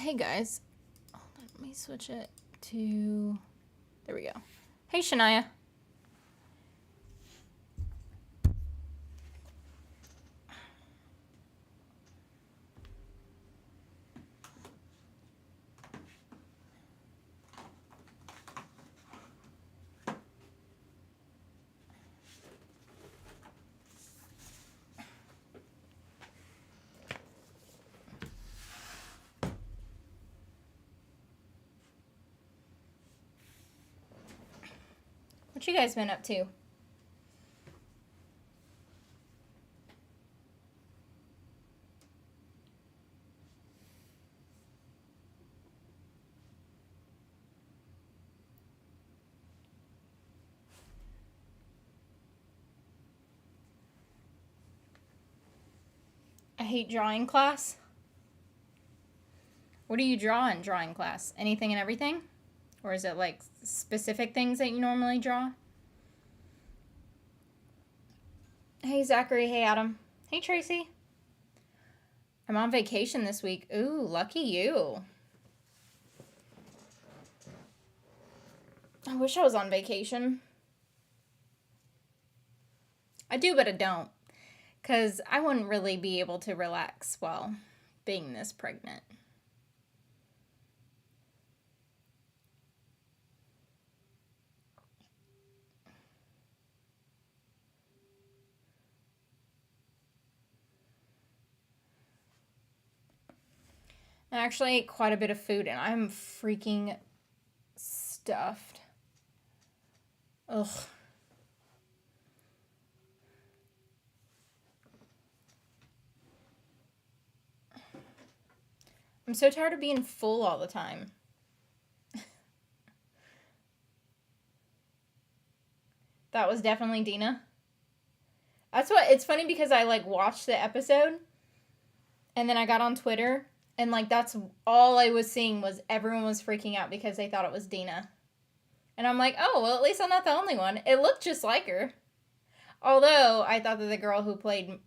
Hey guys, hold on, let me switch it to, there we go. Hey Shania. What you guys been up to? I hate drawing class. What do you draw in drawing class? Anything and everything? Or is it like specific things that you normally draw? Hey Zachary, hey Adam. Hey Tracy. I'm on vacation this week. Ooh, lucky you. I wish I was on vacation. I do, but I don't. Because I wouldn't really be able to relax while being this pregnant. I actually ate quite a bit of food and I'm freaking stuffed. Ugh. I'm so tired of being full all the time. That was definitely Dina. That's what, it's funny because I like watched the episode and then I got on Twitter and like that's all I was seeing was everyone was freaking out because they thought it was Dina. And I'm like, oh, well, at least I'm not the only one. It looked just like her. Although I thought that the girl who played,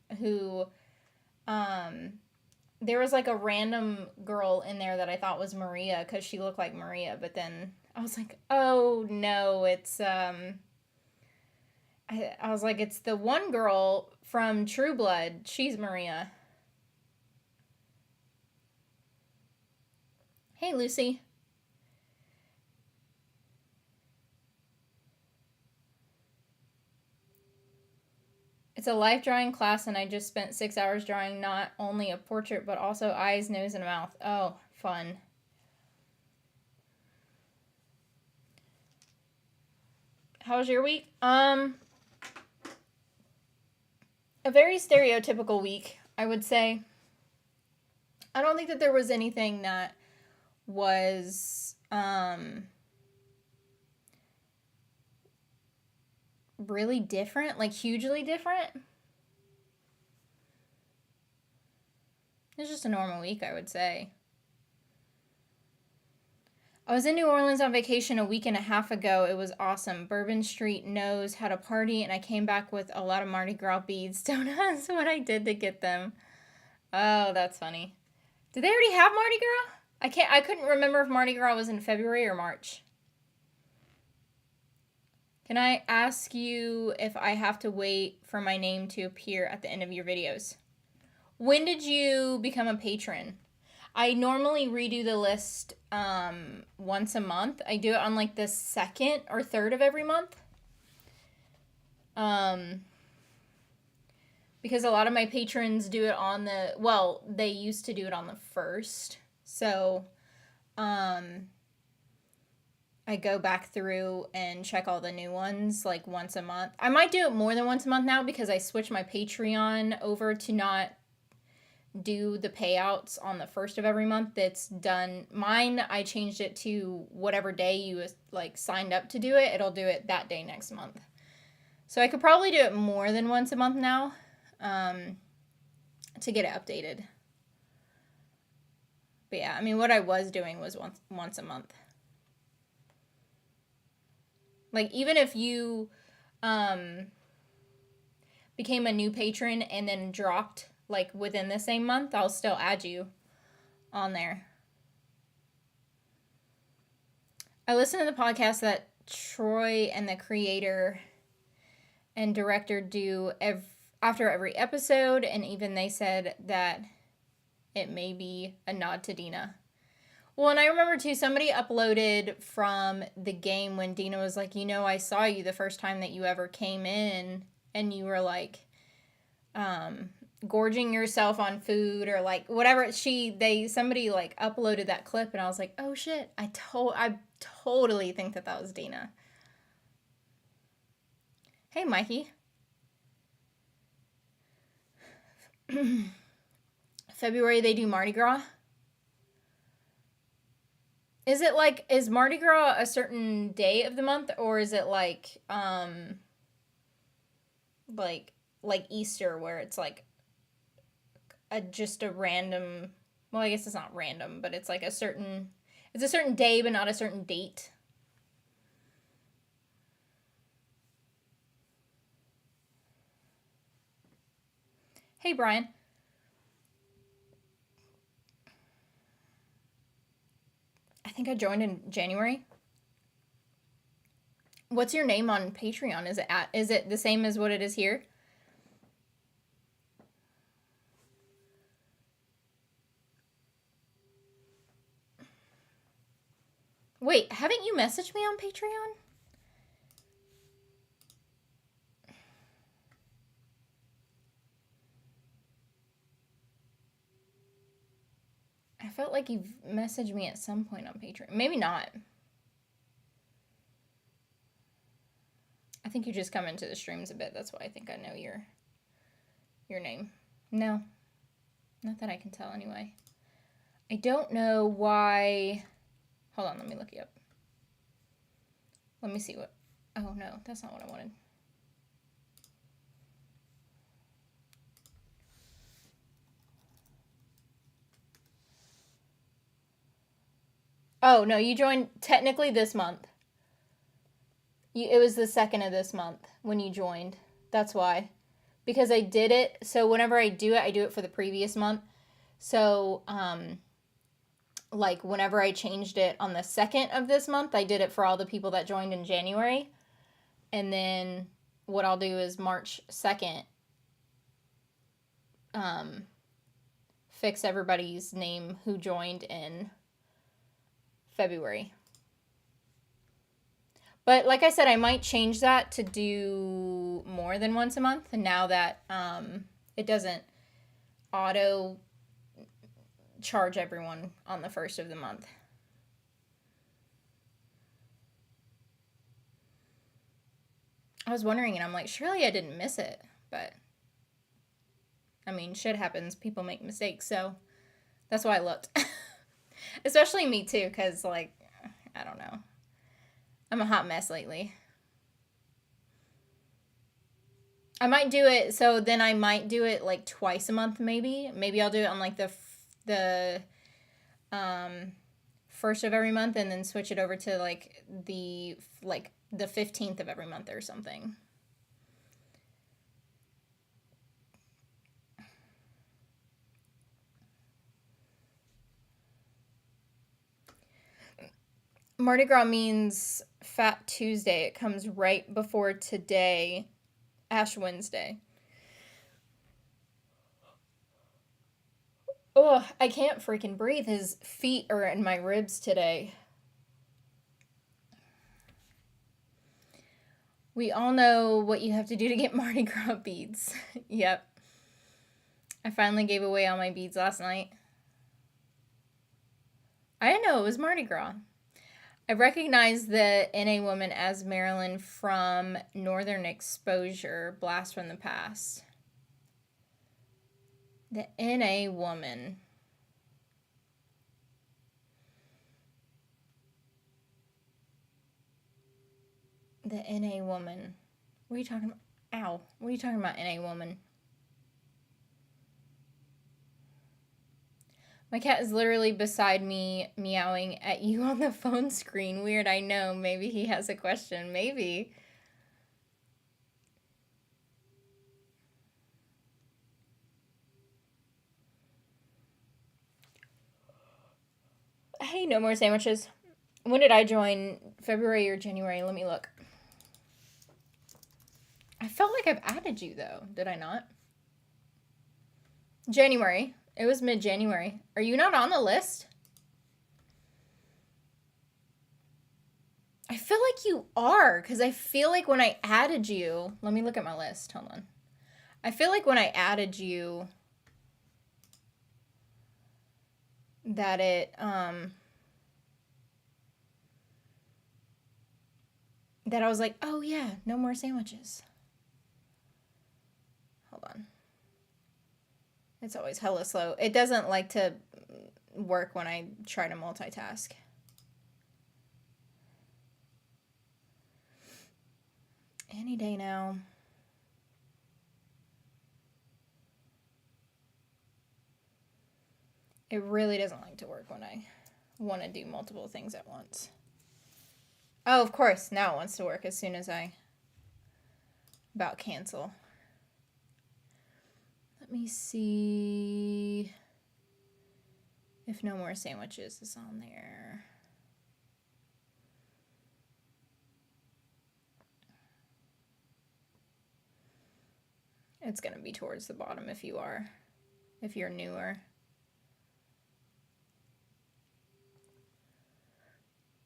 there was like a random girl in there that I thought was Maria because she looked like Maria. But then I was like, oh no, it's, I was like, it's the one girl from True Blood. She's Maria. Hey, Lucy. It's a life drawing class, and I just spent 6 hours drawing not only a portrait, but also eyes, nose, and mouth. Oh, fun. How was your week? A very stereotypical week, I would say. I don't think that there was anything that was really different, like hugely different. It was just a normal week, I would say. I was in New Orleans on vacation a week and a half ago. It was awesome. Bourbon Street Nose had a party, and I came back with a lot of Mardi Gras beads. Don't ask what I did to get them. Oh, that's funny. Did they already have Mardi Gras? I couldn't remember if Mardi Gras was in February or March. Can I ask you if I have to wait for my name to appear at the end of your videos? When did you become a patron? I normally redo the list once a month. I do it on like the second or third of every month. Because a lot of my patrons do it on the, well, they used to do it on the first. So, I go back through and check all the new ones like once a month. I might do it more than once a month now because I switched my Patreon over to not do the payouts on the first of every month. That's done. Mine, I changed it to whatever day you like signed up to do it. It'll do it that day next month. So I could probably do it more than once a month now to get it updated. But yeah, I mean, what I was doing was once a month. Like, even if you became a new patron and then dropped, like, within the same month, I'll still add you on there. I listened to the podcast that Troy and the creator and director do after every episode, and even they said that it may be a nod to Dina. Well, and I remember too, somebody uploaded from the game when Dina was like, I saw you the first time that you ever came in, and you were like, gorging yourself on food or like whatever. Somebody like uploaded that clip, and I was like, oh shit, I totally think that was Dina. Hey, Mikey. February they do Mardi Gras. Is Mardi Gras a certain day of the month, or is it like Easter where it's like just a random, well, I guess it's not random, but it's like it's a certain day but not a certain date? Hey, Brian. I think I joined in January. What's your name on Patreon? Is it the same as what it is here? Wait, haven't you messaged me on Patreon? I felt like you've messaged me at some point on Patreon. Maybe not. I think you just come into the streams a bit. That's why I think I know your name. No. Not that I can tell anyway. I don't know why. Hold on, let me look you up. Let me see what. Oh no, that's not what I wanted. Oh no, you joined technically this month. It was the 2nd of this month when you joined. That's why. Because I did it. So whenever I do it for the previous month. So, like whenever I changed it on the 2nd of this month, I did it for all the people that joined in January. And then what I'll do is March 2nd, fix everybody's name who joined in February. But like I said, I might change that to do more than once a month. And now that it doesn't auto charge everyone on the 1st of the month. I was wondering, and I'm like, surely I didn't miss it. But, I mean, shit happens. People make mistakes. So that's why I looked. Especially me, too, because, like, I don't know. I'm a hot mess lately. I might do it, so then I might do it like twice a month, maybe. Maybe I'll do it on like the 1st of every month, and then switch it over to like the 15th of every month or something. Mardi Gras means Fat Tuesday. It comes right before today, Ash Wednesday. Ugh, I can't freaking breathe. His feet are in my ribs today. We all know what you have to do to get Mardi Gras beads. Yep. I finally gave away all my beads last night. I didn't know it was Mardi Gras. I recognize the NA woman as Marilyn from Northern Exposure, Blast from the Past. The NA woman. The NA woman. What are you talking about? Ow. What are you talking about, NA woman? My cat is literally beside me, meowing at you on the phone screen. Weird, I know. Maybe he has a question. Maybe. Hey, no more sandwiches. When did I join? February or January? Let me look. I felt like I've added you, though. Did I not? January. It was mid-January. Are you not on the list? I feel like you are, because I feel like when I added you... Let me look at my list. Hold on. I feel like when I added you... that it... that I was like, oh yeah, no more sandwiches. Hold on. It's always hella slow. It doesn't like to work when I try to multitask. Any day now. It really doesn't like to work when I want to do multiple things at once. Oh, of course. Now it wants to work as soon as I about cancel. Let me see if no more sandwiches is on there. It's going to be towards the bottom if you're newer.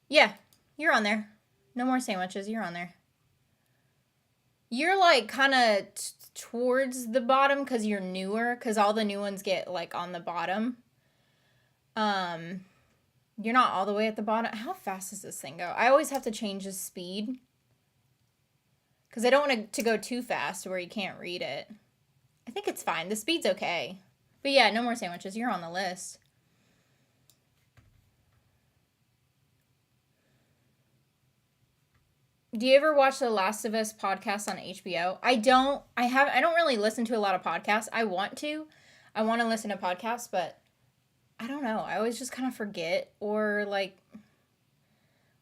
Yeah, you're on there. No more sandwiches, you're on there. You're like kind of towards the bottom because you're newer, because all the new ones get like on the bottom. You're not all the way at the bottom. How fast does this thing go? I always have to change the speed because I don't want it to go too fast where you can't read it. I think it's fine. The speed's okay. But yeah, no more sandwiches. You're on the list. Do you ever watch the Last of Us podcast on HBO? I don't really listen to a lot of podcasts. I want to listen to podcasts, but I don't know. I always just kind of forget or like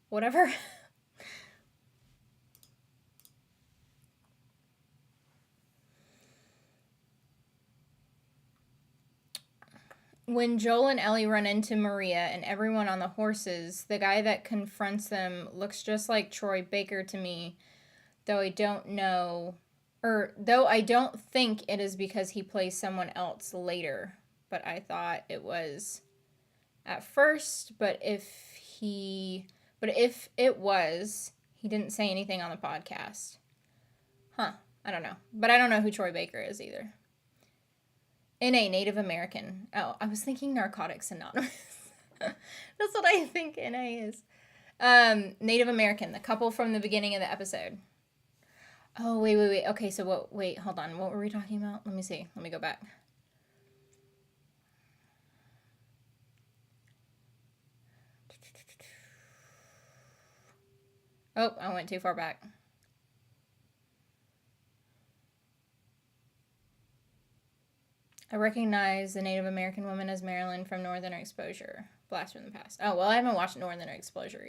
whatever. When Joel and Ellie run into Maria and everyone on the horses, the guy that confronts them looks just like Troy Baker to me, though I don't think it is because he plays someone else later. But I thought it was at first, but if it was, he didn't say anything on the podcast. Huh, I don't know. But I don't know who Troy Baker is either. NA, Native American. Oh, I was thinking Narcotics Anonymous. That's what I think NA is. Native American, the couple from the beginning of the episode. Oh, wait. Okay, so wait, hold on. What were we talking about? Let me see. Let me go back. Oh, I went too far back. I recognize the Native American woman as Marilyn from Northern Exposure. Blast from the Past. Oh, well, I haven't watched Northern Exposure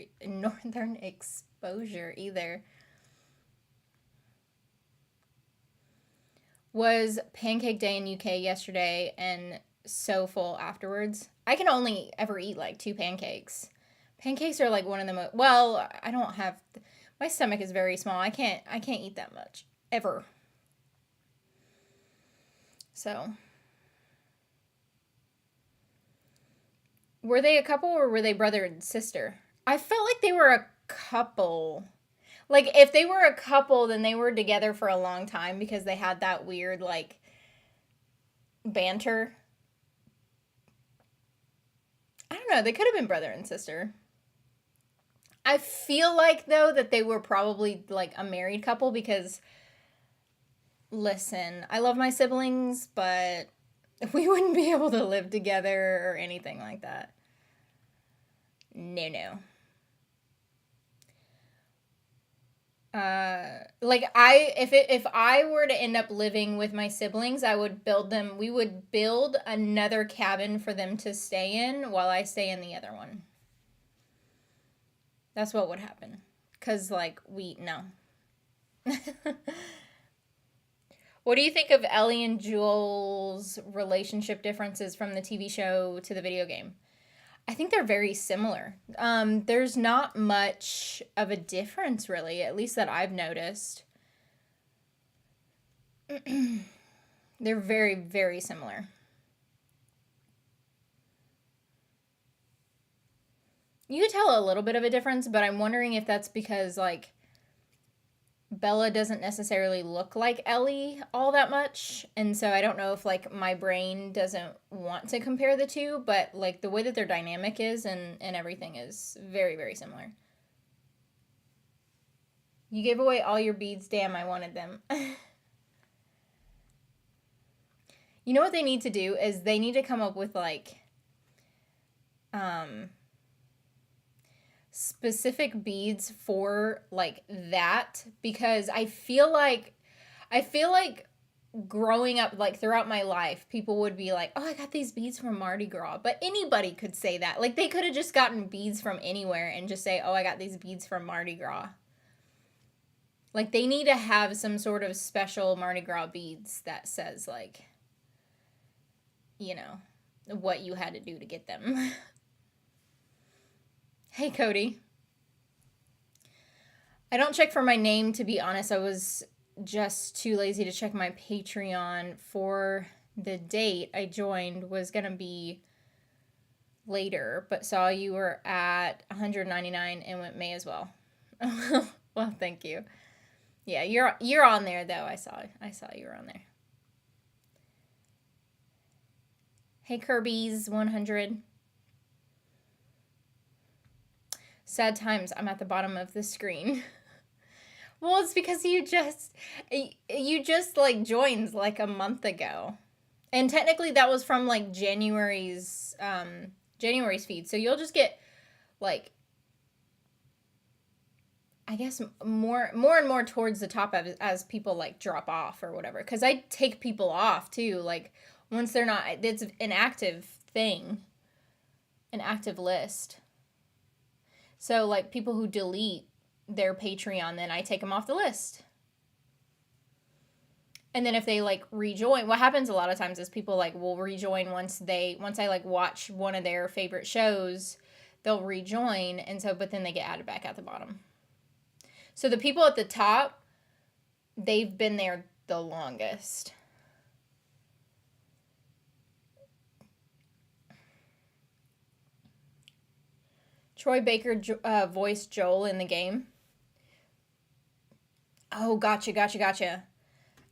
either. Was Pancake Day in UK yesterday and so full afterwards. I can only ever eat like 2 pancakes. Pancakes are like one of the most... Well, I don't have... My stomach is very small. I can't eat that much. Ever. So... Were they a couple or were they brother and sister? I felt like they were a couple. Like, if they were a couple, then they were together for a long time because they had that weird, like, banter. I don't know. They could have been brother and sister. I feel like, though, that they were probably, like, a married couple because, listen, I love my siblings, but... we wouldn't be able to live together or anything like that. No. If I were to end up living with my siblings, we would build another cabin for them to stay in while I stay in the other one. That's what would happen. 'Cause, no. What do you think of Ellie and Joel's relationship differences from the TV show to the video game? I think they're very similar. There's not much of a difference, really, at least that I've noticed. They're very, very similar. You could tell a little bit of a difference, but I'm wondering if that's because, like, Bella doesn't necessarily look like Ellie all that much. And so I don't know if, like, my brain doesn't want to compare the two, but, like, the way that their dynamic is and everything is very, very similar. You gave away all your beads. Damn, I wanted them. You know what they need to do is they need to come up with, like, um, specific beads for, like, that, because I feel like growing up, like, throughout my life, people would be like, oh, I got these beads from Mardi Gras. But anybody could say that. Like, they could have just gotten beads from anywhere and just say, oh, I got these beads from Mardi Gras. Like, they need to have some sort of special Mardi Gras beads that says, like, you know, what you had to do to get them. Hey, Cody. I don't check for my name, to be honest. I was just too lazy to check my Patreon for the date I joined was going to be later, but saw you were at 199 and went may as well. Well, thank you. Yeah, you're on there though. I saw you were on there. Hey, Kirby's 100. Sad times. I'm at the bottom of the screen. Well, it's because you just like joined like a month ago. And technically that was from like January's feed. So you'll just get like, I guess more and more towards the top of as people like drop off or whatever. Cause I take people off too. Like once they're not, it's an active thing, an active list. So like people who delete their Patreon, then I take them off the list. And then if they like rejoin, what happens a lot of times is people like will rejoin once I like watch one of their favorite shows, they'll rejoin, and so but then they get added back at the bottom. So the people at the top, they've been there the longest. Troy Baker voiced Joel in the game. Oh, gotcha.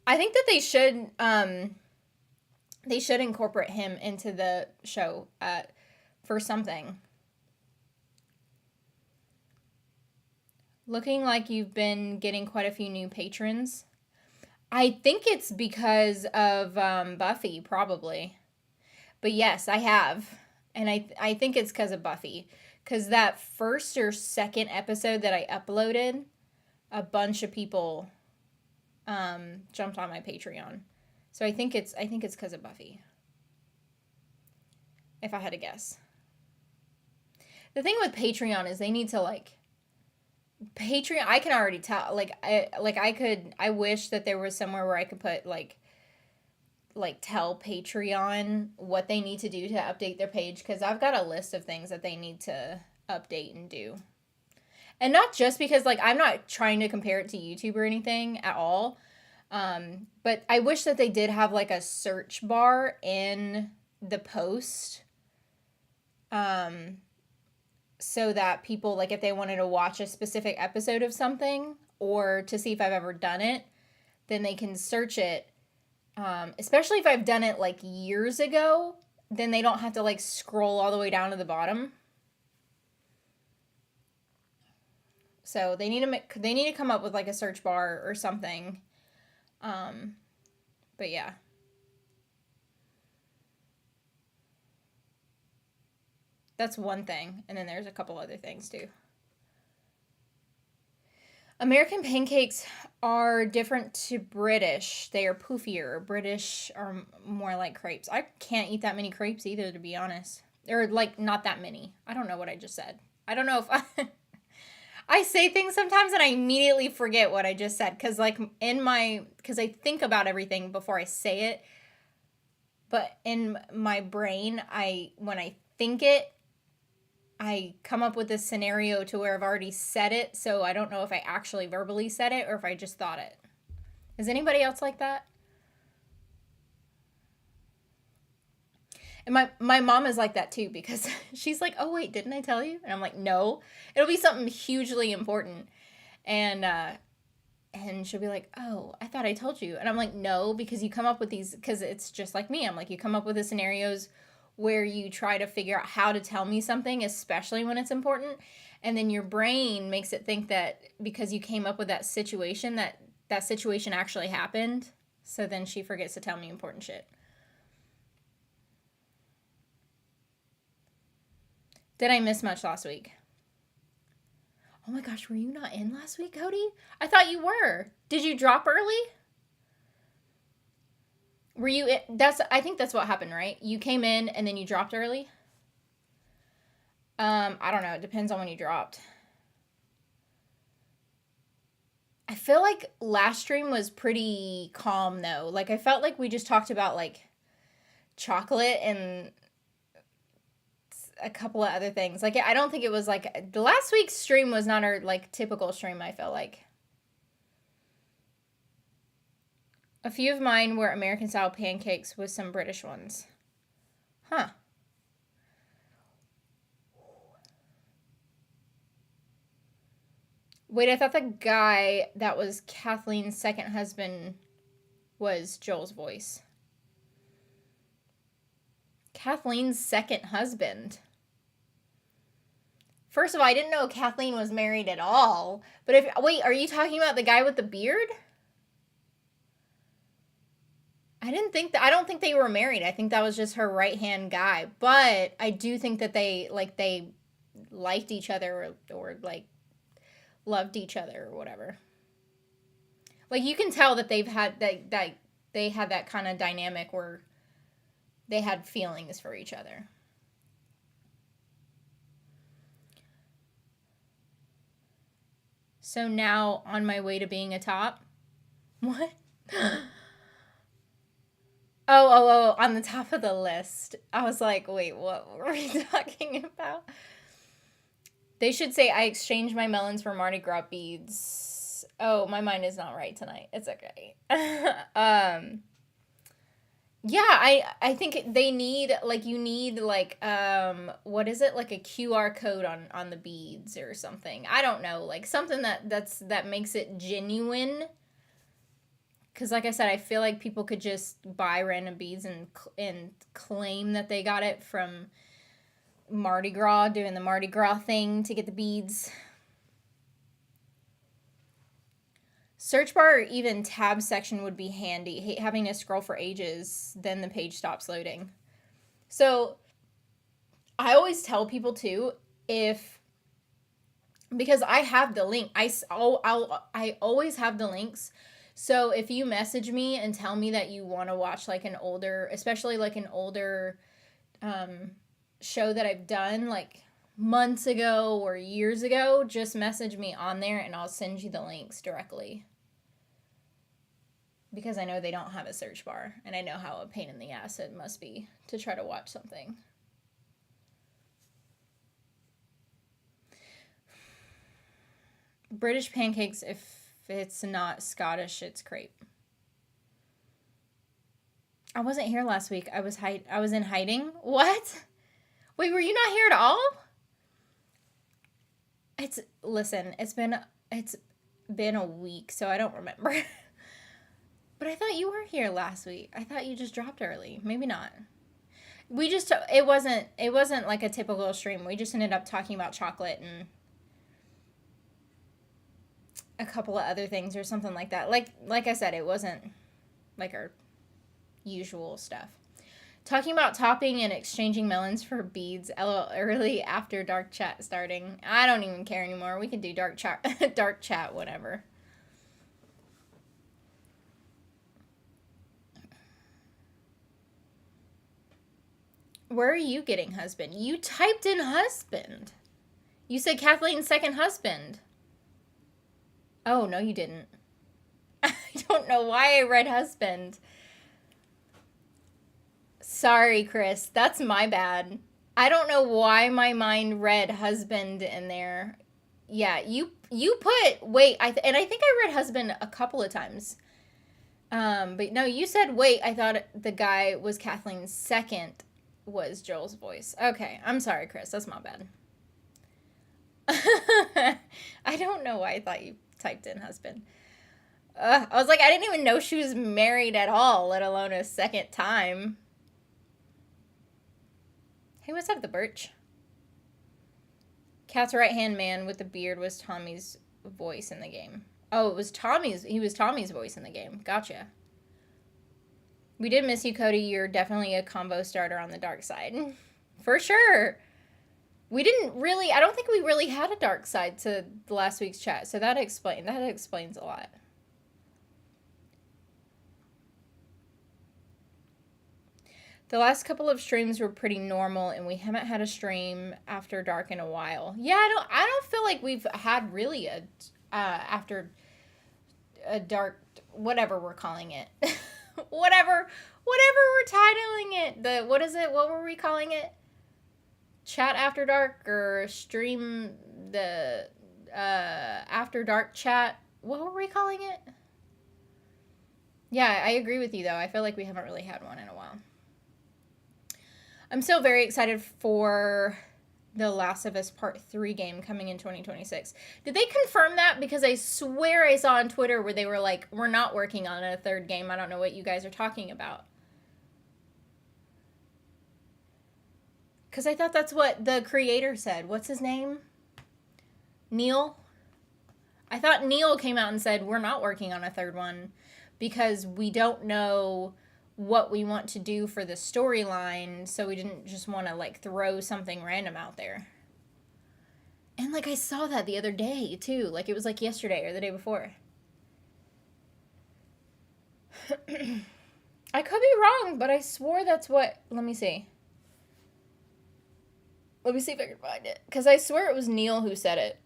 I think that they should incorporate him into the show for something. Looking like you've been getting quite a few new patrons. I think it's because of Buffy, probably. But yes, I have. And I think it's because of Buffy. Because that first or second episode that I uploaded, a bunch of people jumped on my Patreon. So I think it's because of Buffy. If I had to guess. The thing with Patreon is they need to like Patreon, I can already tell, I wish that there was somewhere where I could put like tell Patreon what they need to do to update their page, because I've got a list of things that they need to update and do. And not just because like I'm not trying to compare it to YouTube or anything at all, but I wish that they did have like a search bar in the post, so that people, like, if they wanted to watch a specific episode of something or to see if I've ever done it, then they can search it. Especially if I've done it, like, years ago, then they don't have to, like, scroll all the way down to the bottom. So they need to come up with, like, a search bar or something. But yeah. That's one thing. And then there's a couple other things too. American pancakes are different to British. They are poofier. British are more like crepes. I can't eat that many crepes either, to be honest. Or like not that many. I don't know what I just said. I don't know if I say things sometimes and I immediately forget what I just said. Because I think about everything before I say it. But in my brain, when I think it, I come up with this scenario to where I've already said it, so I don't know if I actually verbally said it or if I just thought it. Is anybody else like that? And my mom is like that too, because she's like, "Oh wait, didn't I tell you?" And I'm like, "No." It'll be something hugely important, and she'll be like, "Oh, I thought I told you." And I'm like, "No," because you come up with these, because it's just like me. I'm like, you come up with the scenarios where you try to figure out how to tell me something, especially when it's important, and then your brain makes it think that because you came up with that situation, that situation actually happened. So then she forgets to tell me important shit. Did I miss much last week? Oh my gosh, were you not in last week, Cody? I thought you were. Did you drop early? Were you? I think that's what happened, right? You came in and then you dropped early. I don't know. It depends on when you dropped. I feel like last stream was pretty calm though. Like I felt like we just talked about like chocolate and a couple of other things. Like I don't think it was like the last week's stream was not our like typical stream, I feel like. A few of mine were American style pancakes with some British ones. Huh. Wait, I thought the guy that was Kathleen's second husband was Joel's voice. Kathleen's second husband. First of all, I didn't know Kathleen was married at all. But wait, are you talking about the guy with the beard? I don't think they were married. I think that was just her right-hand guy. But I do think that they liked each other or like loved each other or whatever. Like you can tell that they've had that they had that kind of dynamic where they had feelings for each other. So now on my way to being a top. What? Oh, on the top of the list. I was like, wait, what were we talking about? They should say I exchanged my melons for Mardi Gras beads. Oh, my mind is not right tonight. It's okay. Yeah, I think they need like you need like what is it, like a QR code on the beads or something. I don't know, like something that makes it genuine. Cuz like I said, I feel like people could just buy random beads and claim that they got it from Mardi Gras, doing the Mardi Gras thing to get the beads. Search bar or even tab section would be handy. Having to scroll for ages, then the page stops loading. So I always tell people too, because I have the link. I always have the links. So if you message me and tell me that you want to watch like an older, especially like an older show that I've done like months ago or years ago, just message me on there and I'll send you the links directly. Because I know they don't have a search bar and I know how a pain in the ass it must be to try to watch something. British pancakes, if it's not Scottish, it's crepe. I wasn't here last week. I was in hiding. What? Wait, were you not here at all? Listen, it's been a week, so I don't remember. But I thought you were here last week. I thought you just dropped early. Maybe not. It wasn't like a typical stream. We just ended up talking about chocolate and a couple of other things or something like that. Like I said, it wasn't like our usual stuff. Talking about topping and exchanging melons for beads early after dark chat starting. I don't even care anymore. We can do dark chat whatever. Where are you getting husband? You typed in husband. You said Kathleen's second husband. Oh, no, you didn't. I don't know why I read husband. Sorry, Chris. That's my bad. I don't know why my mind read husband in there. Yeah, you put wait, and I think I read husband a couple of times. But no, you said wait. I thought the guy was Kathleen's second was Joel's voice. Okay, I'm sorry, Chris. That's my bad. I don't know why I thought you typed in husband. I was like, I didn't even know she was married at all, let alone a second time. Hey, what's up, the Birch? Cat's right-hand man with the beard was Tommy's voice in the game. Oh, it was Tommy's. He was Tommy's voice in the game. Gotcha. We did miss you, Cody. You're definitely a combo starter on the dark side. For sure. We didn't really, I don't think we really had a dark side to the last week's chat. So that explains a lot. The last couple of streams were pretty normal, and we haven't had a stream after dark in a while. Yeah, I don't feel like we've had really a after a dark, whatever we're calling it, whatever we're titling it. What is it? What were we calling it? Chat after dark or stream the after dark chat. What were we calling it? Yeah, I agree with you though. I feel like we haven't really had one in a while. I'm still very excited for the Last of Us Part 3 game coming in 2026. Did they confirm that? Because I swear I saw on Twitter where they were like, we're not working on a third game. I don't know what you guys are talking about. Because I thought that's what the creator said. What's his name? Neil? I thought Neil came out and said, we're not working on a third one because we don't know what we want to do for the storyline, so we didn't just want to like throw something random out there. And like I saw that the other day too, like it was like yesterday or the day before. I could be wrong, but I swore that's what, let me see if I can find it, because I swear it was Neil who said it.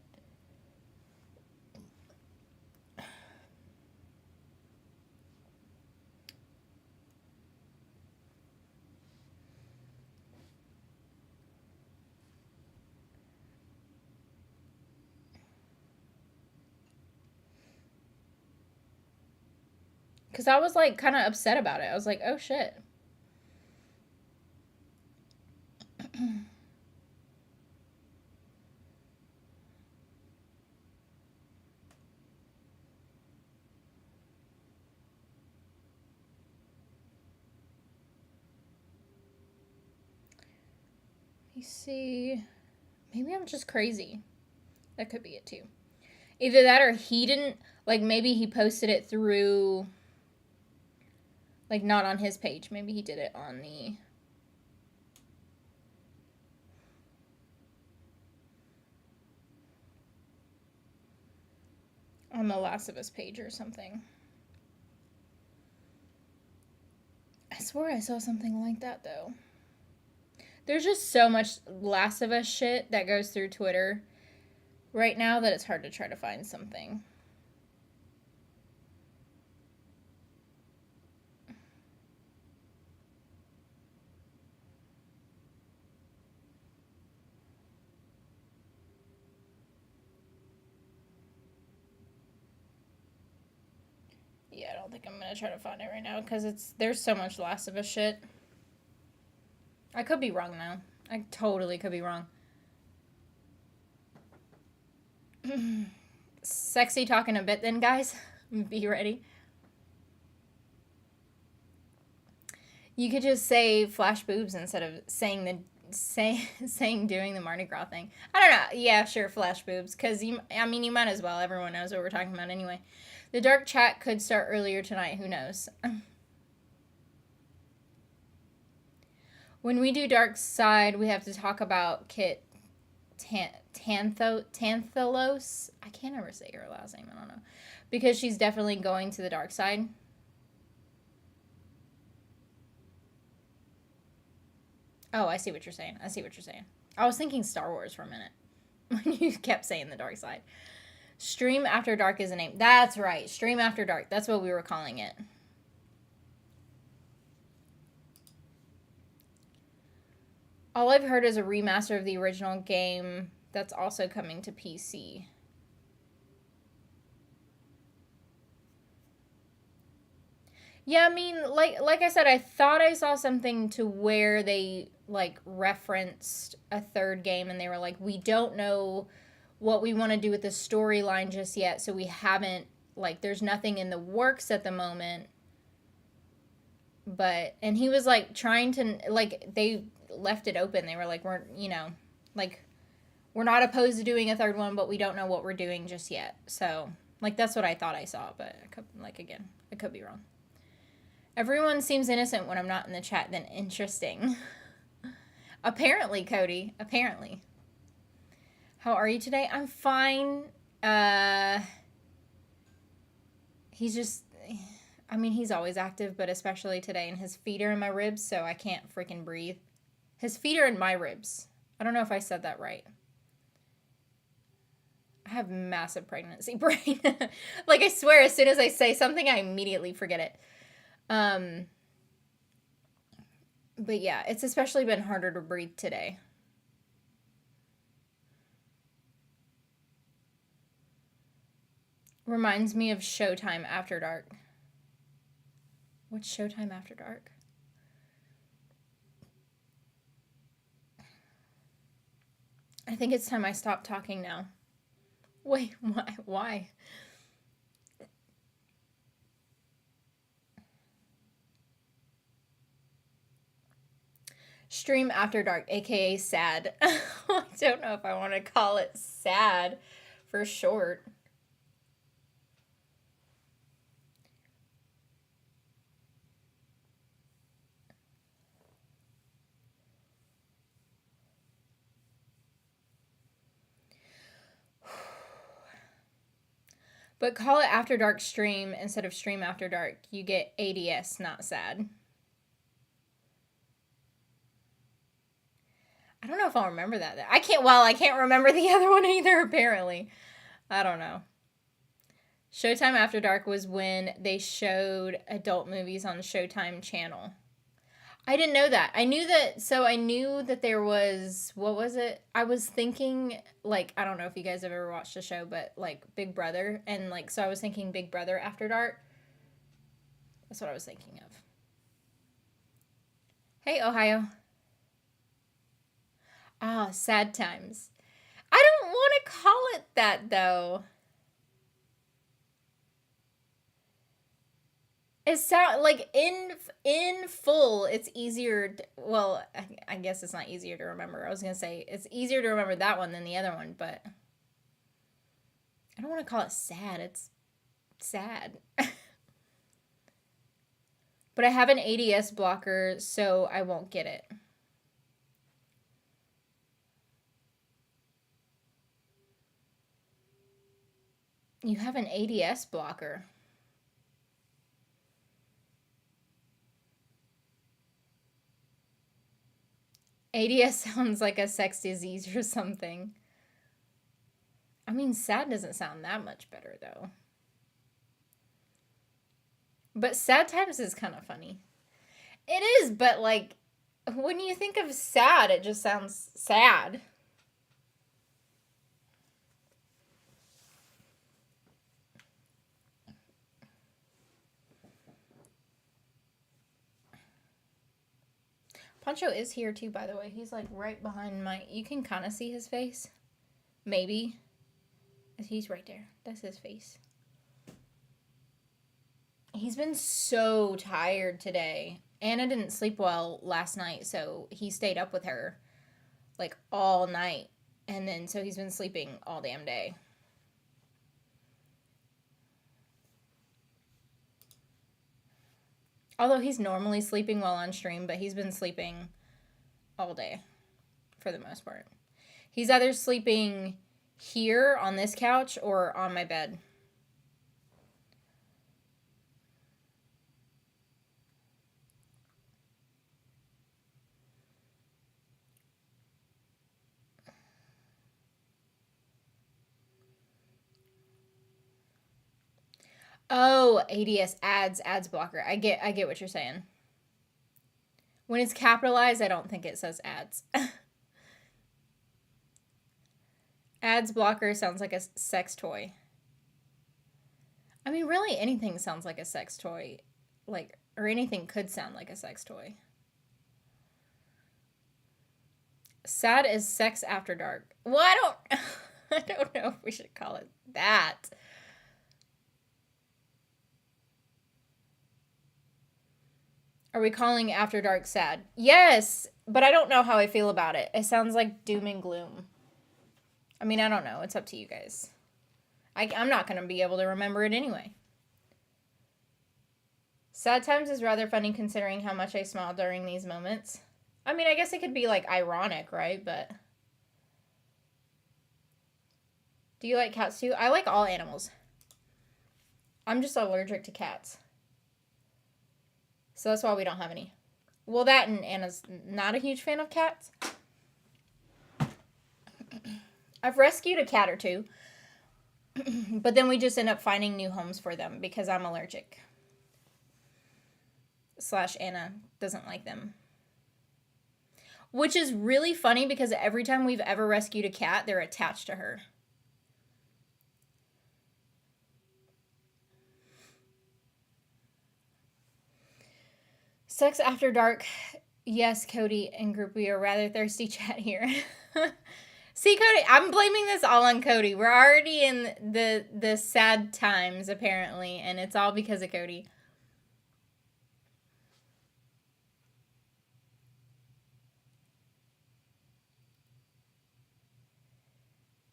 Because I was, like, kind of upset about it. I was like, oh, shit. Let me see. Maybe I'm just crazy. That could be it, too. Either that or he didn't, like, maybe he posted it through, like, not on his page. Maybe he did it on the Last of Us page or something. I swore I saw something like that, though. There's just so much Last of Us shit that goes through Twitter right now that it's hard to try to find something. Yeah, I don't think I'm gonna try to find it right now because there's so much Last of Us shit. I could be wrong though. I totally could be wrong. Sexy talking a bit then, guys. Be ready. You could just say flash boobs instead of saying doing the Mardi Gras thing. I don't know. Yeah, sure, flash boobs. Because, you might as well. Everyone knows what we're talking about anyway. The dark chat could start earlier tonight. Who knows? When we do dark side, we have to talk about Kit Tanthalos. I can't ever say her last name. I don't know. Because she's definitely going to the dark side. Oh, I see what you're saying. I was thinking Star Wars for a minute when you kept saying the dark side. Stream After Dark is a name. That's right. Stream After Dark. That's what we were calling it. All I've heard is a remaster of the original game that's also coming to PC. Yeah, I mean, like I said, I thought I saw something to where they like referenced a third game and they were like, we don't know what we want to do with the storyline just yet, so we haven't like there's nothing in the works at the moment. But and he was like trying to like they left it open. They were like, we're like we're not opposed to doing a third one, but we don't know what we're doing just yet. So like that's what I thought I saw, but I could, like again, I could be wrong. Everyone seems innocent when I'm not in the chat. Then interesting. Apparently, Cody. Apparently. How are you today? I'm fine. He's just. I mean, he's always active, but especially today. And his feet are in my ribs, so I can't freaking breathe. His feet are in my ribs. I don't know if I said that right. I have massive pregnancy brain. Like, I swear, as soon as I say something, I immediately forget it. But yeah, it's especially been harder to breathe today. Reminds me of Showtime After Dark. What's Showtime After Dark? I think it's time I stop talking now. Wait, why? Stream After Dark, aka sad. I don't know if I want to call it sad for short. But call it After Dark Stream instead of Stream After Dark. You get ADS, not sad. I don't know if I'll remember that. I can't remember the other one either, apparently. I don't know. Showtime After Dark was when they showed adult movies on the Showtime channel. I didn't know that. I knew that there was, what was it? I was thinking, like, I don't know if you guys have ever watched the show, but, like, Big Brother. And, like, so I was thinking Big Brother After Dark. That's what I was thinking of. Hey, Ohio. Ah, Sad Times. I don't want to call it that, though. It sound like in full, it's easier. Well, I guess it's not easier to remember. I was gonna say it's easier to remember that one than the other one, but I don't want to call it sad. It's sad. But I have an ADS blocker, so I won't get it. You have an ADS blocker. ADS sounds like a sex disease or something. I mean, sad doesn't sound that much better, though. But Sad Times is kind of funny. It is, but, like, when you think of sad, it just sounds sad. Poncho is here too, by the way. He's like right behind my. You can kind of see his face. Maybe. He's right there. That's his face. He's been so tired today. Anna didn't sleep well last night, so he stayed up with her like all night. And then so he's been sleeping all damn day. Although he's normally sleeping while on stream, but he's been sleeping all day for the most part. He's either sleeping here on this couch or on my bed. Oh, ADS ads blocker. I get what you're saying. When it's capitalized, I don't think it says ads. Ads blocker sounds like a sex toy. I mean, really, anything sounds like a sex toy. Like, or anything could sound like a sex toy. Sad is sex after dark. Well, I don't know if we should call it that. Are we calling After Dark sad? Yes, but I don't know how I feel about it. It sounds like doom and gloom. I mean, I don't know. It's up to you guys. I'm not going to be able to remember it anyway. Sad times is rather funny considering how much I smile during these moments. I mean, I guess it could be like ironic, right? But do you like cats too? I like all animals. I'm just allergic to cats. So that's why we don't have any. Well, that and Anna's not a huge fan of cats. I've rescued a cat or two. But then we just end up finding new homes for them because I'm allergic. / Anna doesn't like them. Which is really funny because every time we've ever rescued a cat, they're attached to her. Sex after dark. Yes, Cody and group, we are rather thirsty chat here. See, Cody, I'm blaming this all on Cody. We're already in the sad times, apparently, and it's all because of Cody.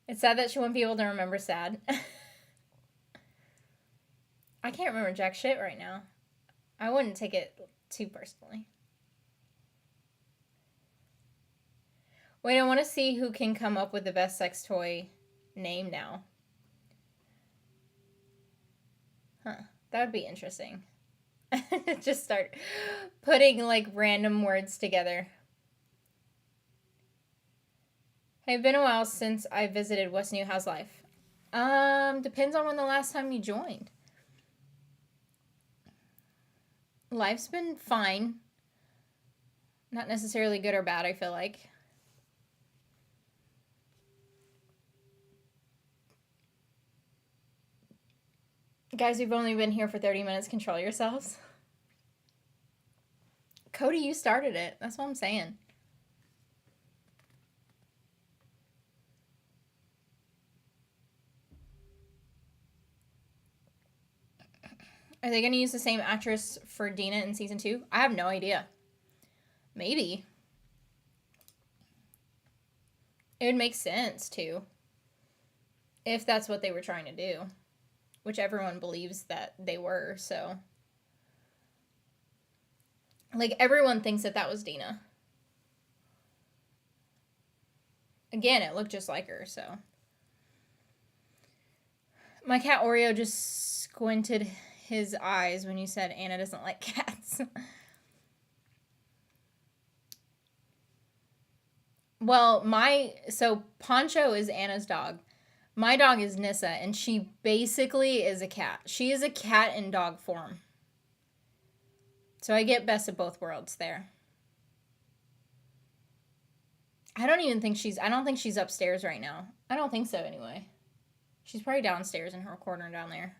It's sad that she won't be able to remember sad. I can't remember jack shit right now. I wouldn't take it too personally. Wait, I want to see who can come up with the best sex toy name now. Huh. That would be interesting. Just start putting like random words together. Hey, been a while since I visited. What's new? How's life? Depends on when the last time you joined. Life's been fine. Not necessarily good or bad, I feel like. Guys, we've only been here for 30 minutes. Control yourselves. Cody, you started it. That's what I'm saying. Are they going to use the same actress for Dina in season 2? I have no idea. Maybe. It would make sense, too. If that's what they were trying to do. Which everyone believes that they were, so. Like, everyone thinks that that was Dina. Again, it looked just like her, so. My cat Oreo just squinted his eyes when you said Anna doesn't like cats. Well, so Poncho is Anna's dog. My dog is Nissa, and she basically is a cat. She is a cat in dog form. So I get best of both worlds there. I don't think she's upstairs right now. I don't think so anyway. She's probably downstairs in her corner down there.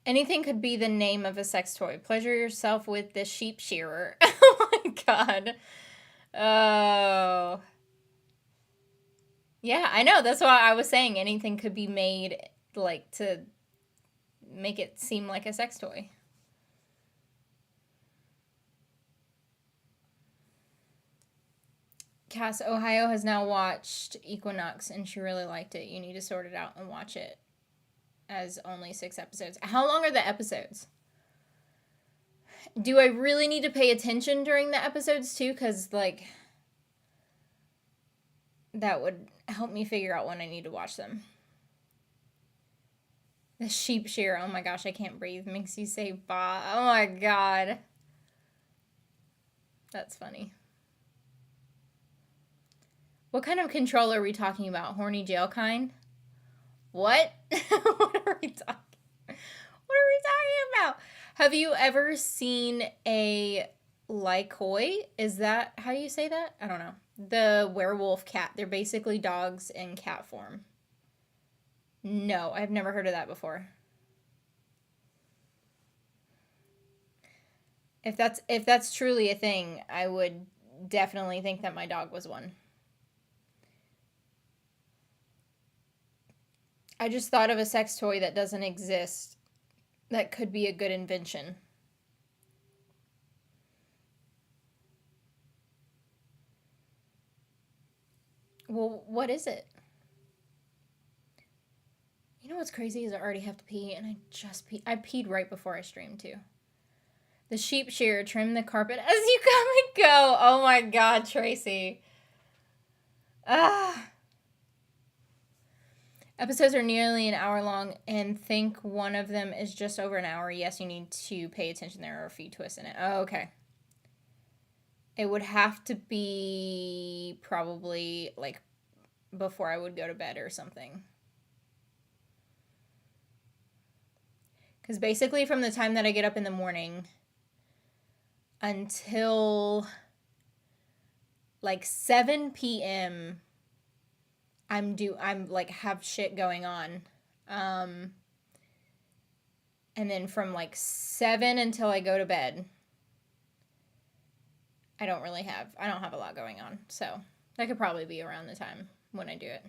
Anything could be the name of a sex toy. Pleasure yourself with the sheep shearer. Oh my god. Oh. Yeah, I know. That's why I was saying anything could be made, like, to make it seem like a sex toy. Cass, Ohio has now watched Equinox, and she really liked it. You need to sort it out and watch it. As only 6 episodes. How long are the episodes? Do I really need to pay attention during the episodes too? Because, like, that would help me figure out when I need to watch them. The sheep shear. Oh my gosh, I can't breathe. Makes you say bah. Oh my god. That's funny. What kind of controller are we talking about? Horny jail kind? What? What are we talking? What are we talking about? Have you ever seen a lycoi? Is that how you say that? I don't know. The werewolf cat. They're basically dogs in cat form. No, I've never heard of that before. If that's truly a thing, I would definitely think that my dog was one. I just thought of a sex toy that doesn't exist that could be a good invention. Well, what is it? You know what's crazy is I already have to pee, and I just peed. I peed right before I streamed too. The sheep shearer trimmed the carpet as you come and go. Oh my god, Tracy. Ah. Episodes are nearly an hour long, and think one of them is just over an hour. Yes, you need to pay attention. There are a few twists in it. Oh, okay. It would have to be probably like before I would go to bed or something. Because basically, from the time that I get up in the morning until like 7 p.m., I'm like have shit going on. Um and then from like 7 until I go to bed, I don't have a lot going on. So that could probably be around the time when I do it.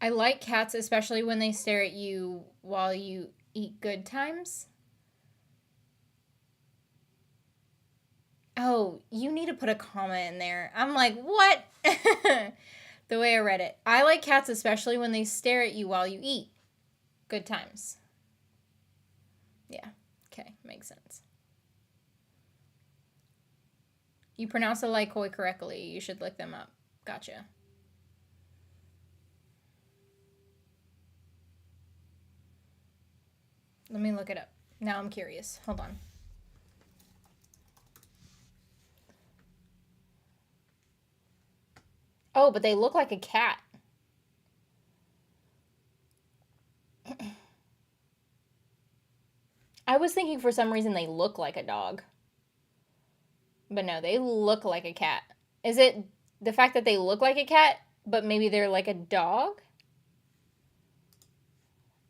I like cats, especially when they stare at you while you eat good times. Oh, you need to put a comma in there. I'm like, what? The way I read it. I like cats, especially when they stare at you while you eat. Good times. Yeah. Okay. Makes sense. You pronounce the lycoi correctly. You should look them up. Gotcha. Let me look it up. Now I'm curious. Hold on. Oh, but they look like a cat. I was thinking for some reason they look like a dog. But no, they look like a cat. Is it the fact that they look like a cat, but maybe they're like a dog?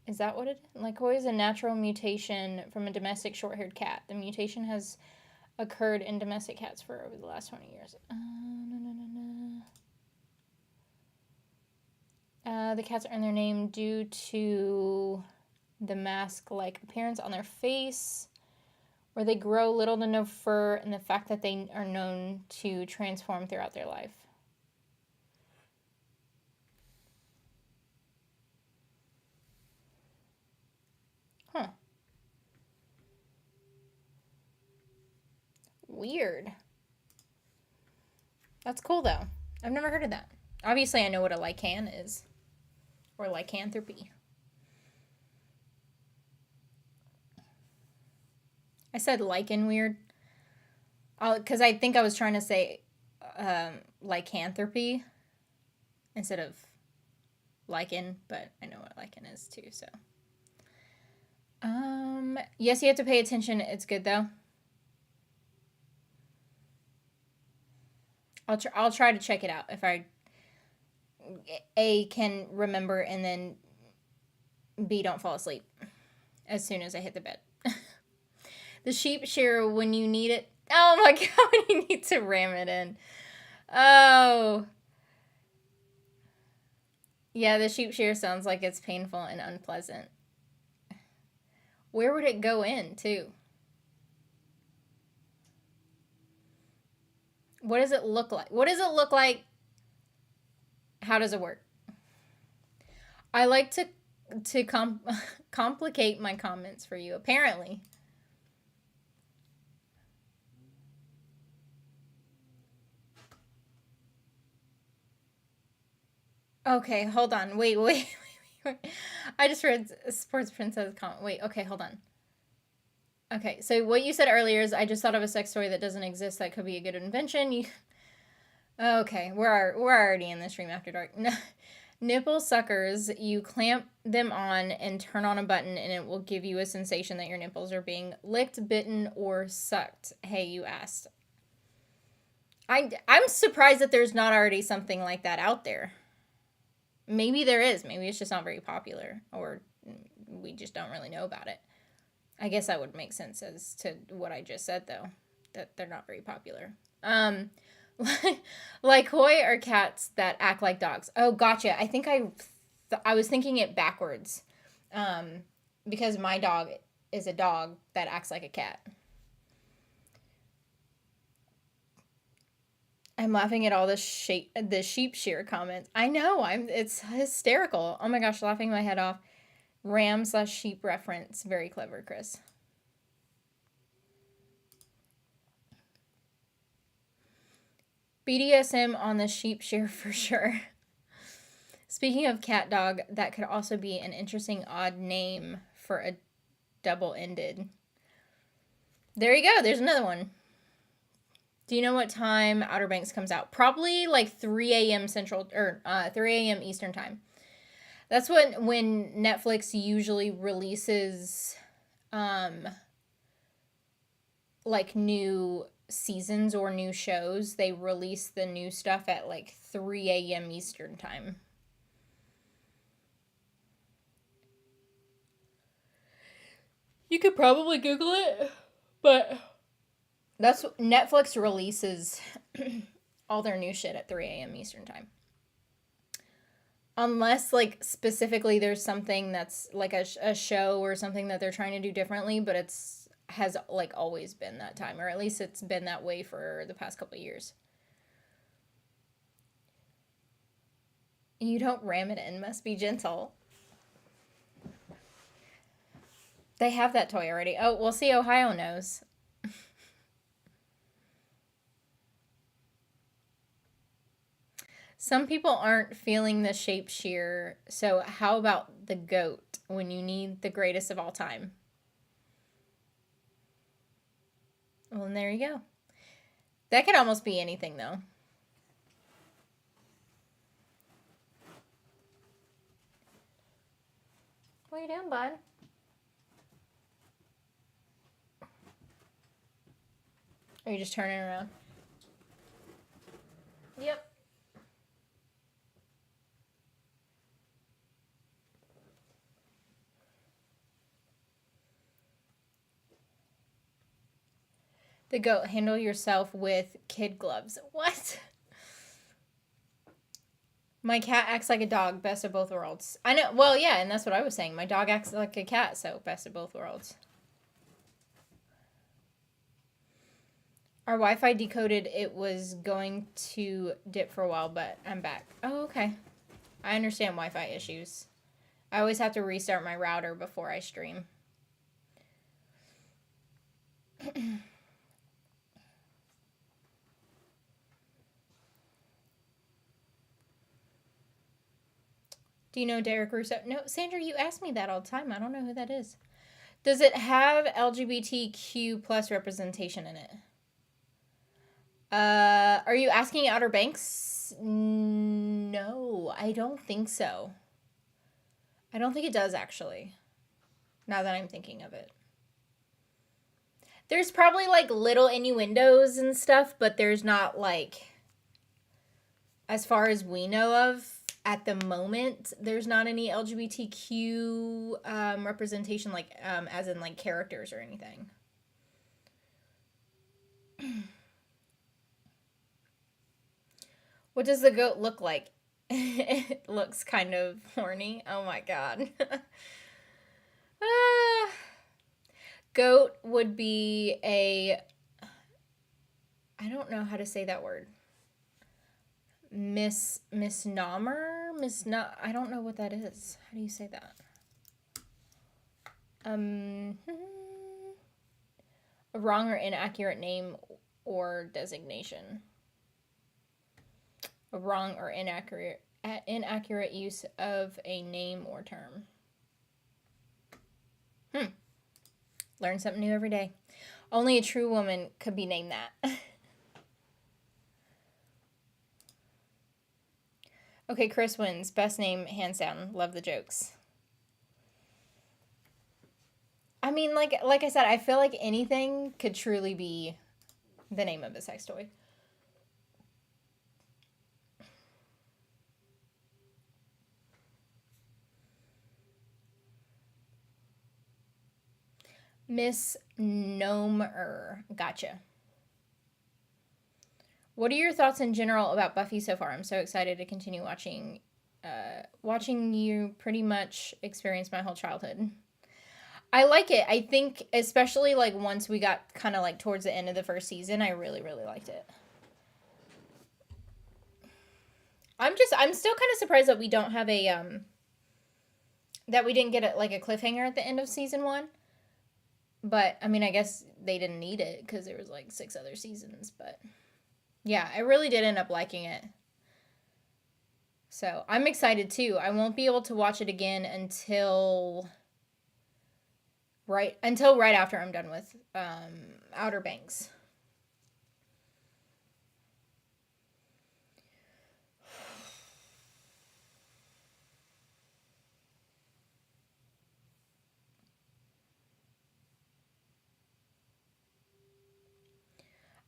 Is that what it is? Lycoi is a natural mutation from a domestic short-haired cat. The mutation has occurred in domestic cats for over the last 20 years. The cats earn their name due to the mask-like appearance on their face, where they grow little to no fur, and the fact that they are known to transform throughout their life. Huh. Weird. That's cool, though. I've never heard of that. Obviously, I know what a lichen is. Or lycanthropy. I said lichen weird. Because I think I was trying to say lycanthropy instead of lichen, but I know what lichen is too, so. Yes, you have to pay attention. It's good, though. I'll try to check it out if I A, can remember, and then B, don't fall asleep as soon as I hit the bed. The sheep shearer when you need it. Oh my god, you need to ram it in. Oh. Yeah, the sheep shearer sounds like it's painful and unpleasant. Where would it go in, too? What does it look like? What does it look like? How does it work? I like to complicate my comments for you, apparently. Okay, hold on. Wait. I just read Sports Princess comment. Wait, okay, hold on. Okay, so what you said earlier is I just thought of a sex toy that doesn't exist that could be a good invention. Okay, we're already in the stream after dark. Nipple suckers, you clamp them on and turn on a button and it will give you a sensation that your nipples are being licked, bitten, or sucked. Hey, you asked. I'm surprised that there's not already something like that out there. Maybe there is. Maybe it's just not very popular, or we just don't really know about it. I guess that would make sense as to what I just said, though, that they're not very popular. Like koi are cats that act like dogs. Oh, gotcha. I think I was thinking it backwards, because my dog is a dog that acts like a cat. I'm laughing at all the sheep shear comments. I know, it's hysterical. Oh my gosh, laughing my head off. Ram/sheep reference. Very clever, Chris. BDSM on the sheep shear for sure. Speaking of cat dog, that could also be an interesting odd name for a double-ended. There you go. There's another one. Do you know what time Outer Banks comes out? Probably like 3 a.m. Central, or 3 a.m. Eastern time. That's when Netflix usually releases like new seasons or new shows. They release the new stuff at like 3 a.m. Eastern time. You could probably Google it, but that's Netflix releases all their new shit at 3 a.m. Eastern time. Unless, like, specifically there's something that's, like, a show or something that they're trying to do differently, but has, like, always been that time. Or at least it's been that way for the past couple of years. You don't ram it in, must be gentle. They have that toy already. Oh, well, see, Ohio knows. Some people aren't feeling the shape shear, so how about the goat when you need the greatest of all time? Well, and there you go. That could almost be anything, though. What are you doing, bud? Are you just turning around? Yep. The goat, handle yourself with kid gloves. What? My cat acts like a dog, best of both worlds. I know, well, yeah, and that's what I was saying. My dog acts like a cat, so best of both worlds. Our Wi-Fi decoded it was going to dip for a while, but I'm back. Oh, okay. I understand Wi-Fi issues. I always have to restart my router before I stream. Do you know Derek Russo? No, Sandra, you ask me that all the time. I don't know who that is. Does it have LGBTQ plus representation in it? Are you asking Outer Banks? No, I don't think so. I don't think it does, actually. Now that I'm thinking of it. There's probably, like, little innuendos and stuff, but there's not, like, as far as we know of, at the moment, there's not any LGBTQ representation, like, as in, like, characters or anything. What does the goat look like? It looks kind of horny. Oh my god. Goat would be a... I don't know how to say that word. Misnomer? I don't know what that is. How do you say that? A wrong or inaccurate name or designation. A wrong or inaccurate use of a name or term. Learn something new every day. Only a true woman could be named that. Okay, Chris wins. Best name, hands down. Love the jokes. I mean, like I said, I feel like anything could truly be the name of a sex toy. Miss Nomer. Gotcha. What are your thoughts in general about Buffy so far? I'm so excited to continue watching you pretty much experience my whole childhood. I like it. I think especially like once we got kind of like towards the end of the first season, I really really liked it. I'm still kind of surprised that we don't have that we didn't get like a cliffhanger at the end of season 1. But I mean, I guess they didn't need it cuz there was like 6 other seasons, but yeah, I really did end up liking it. So, I'm excited too. I won't be able to watch it again until right after I'm done with Outer Banks.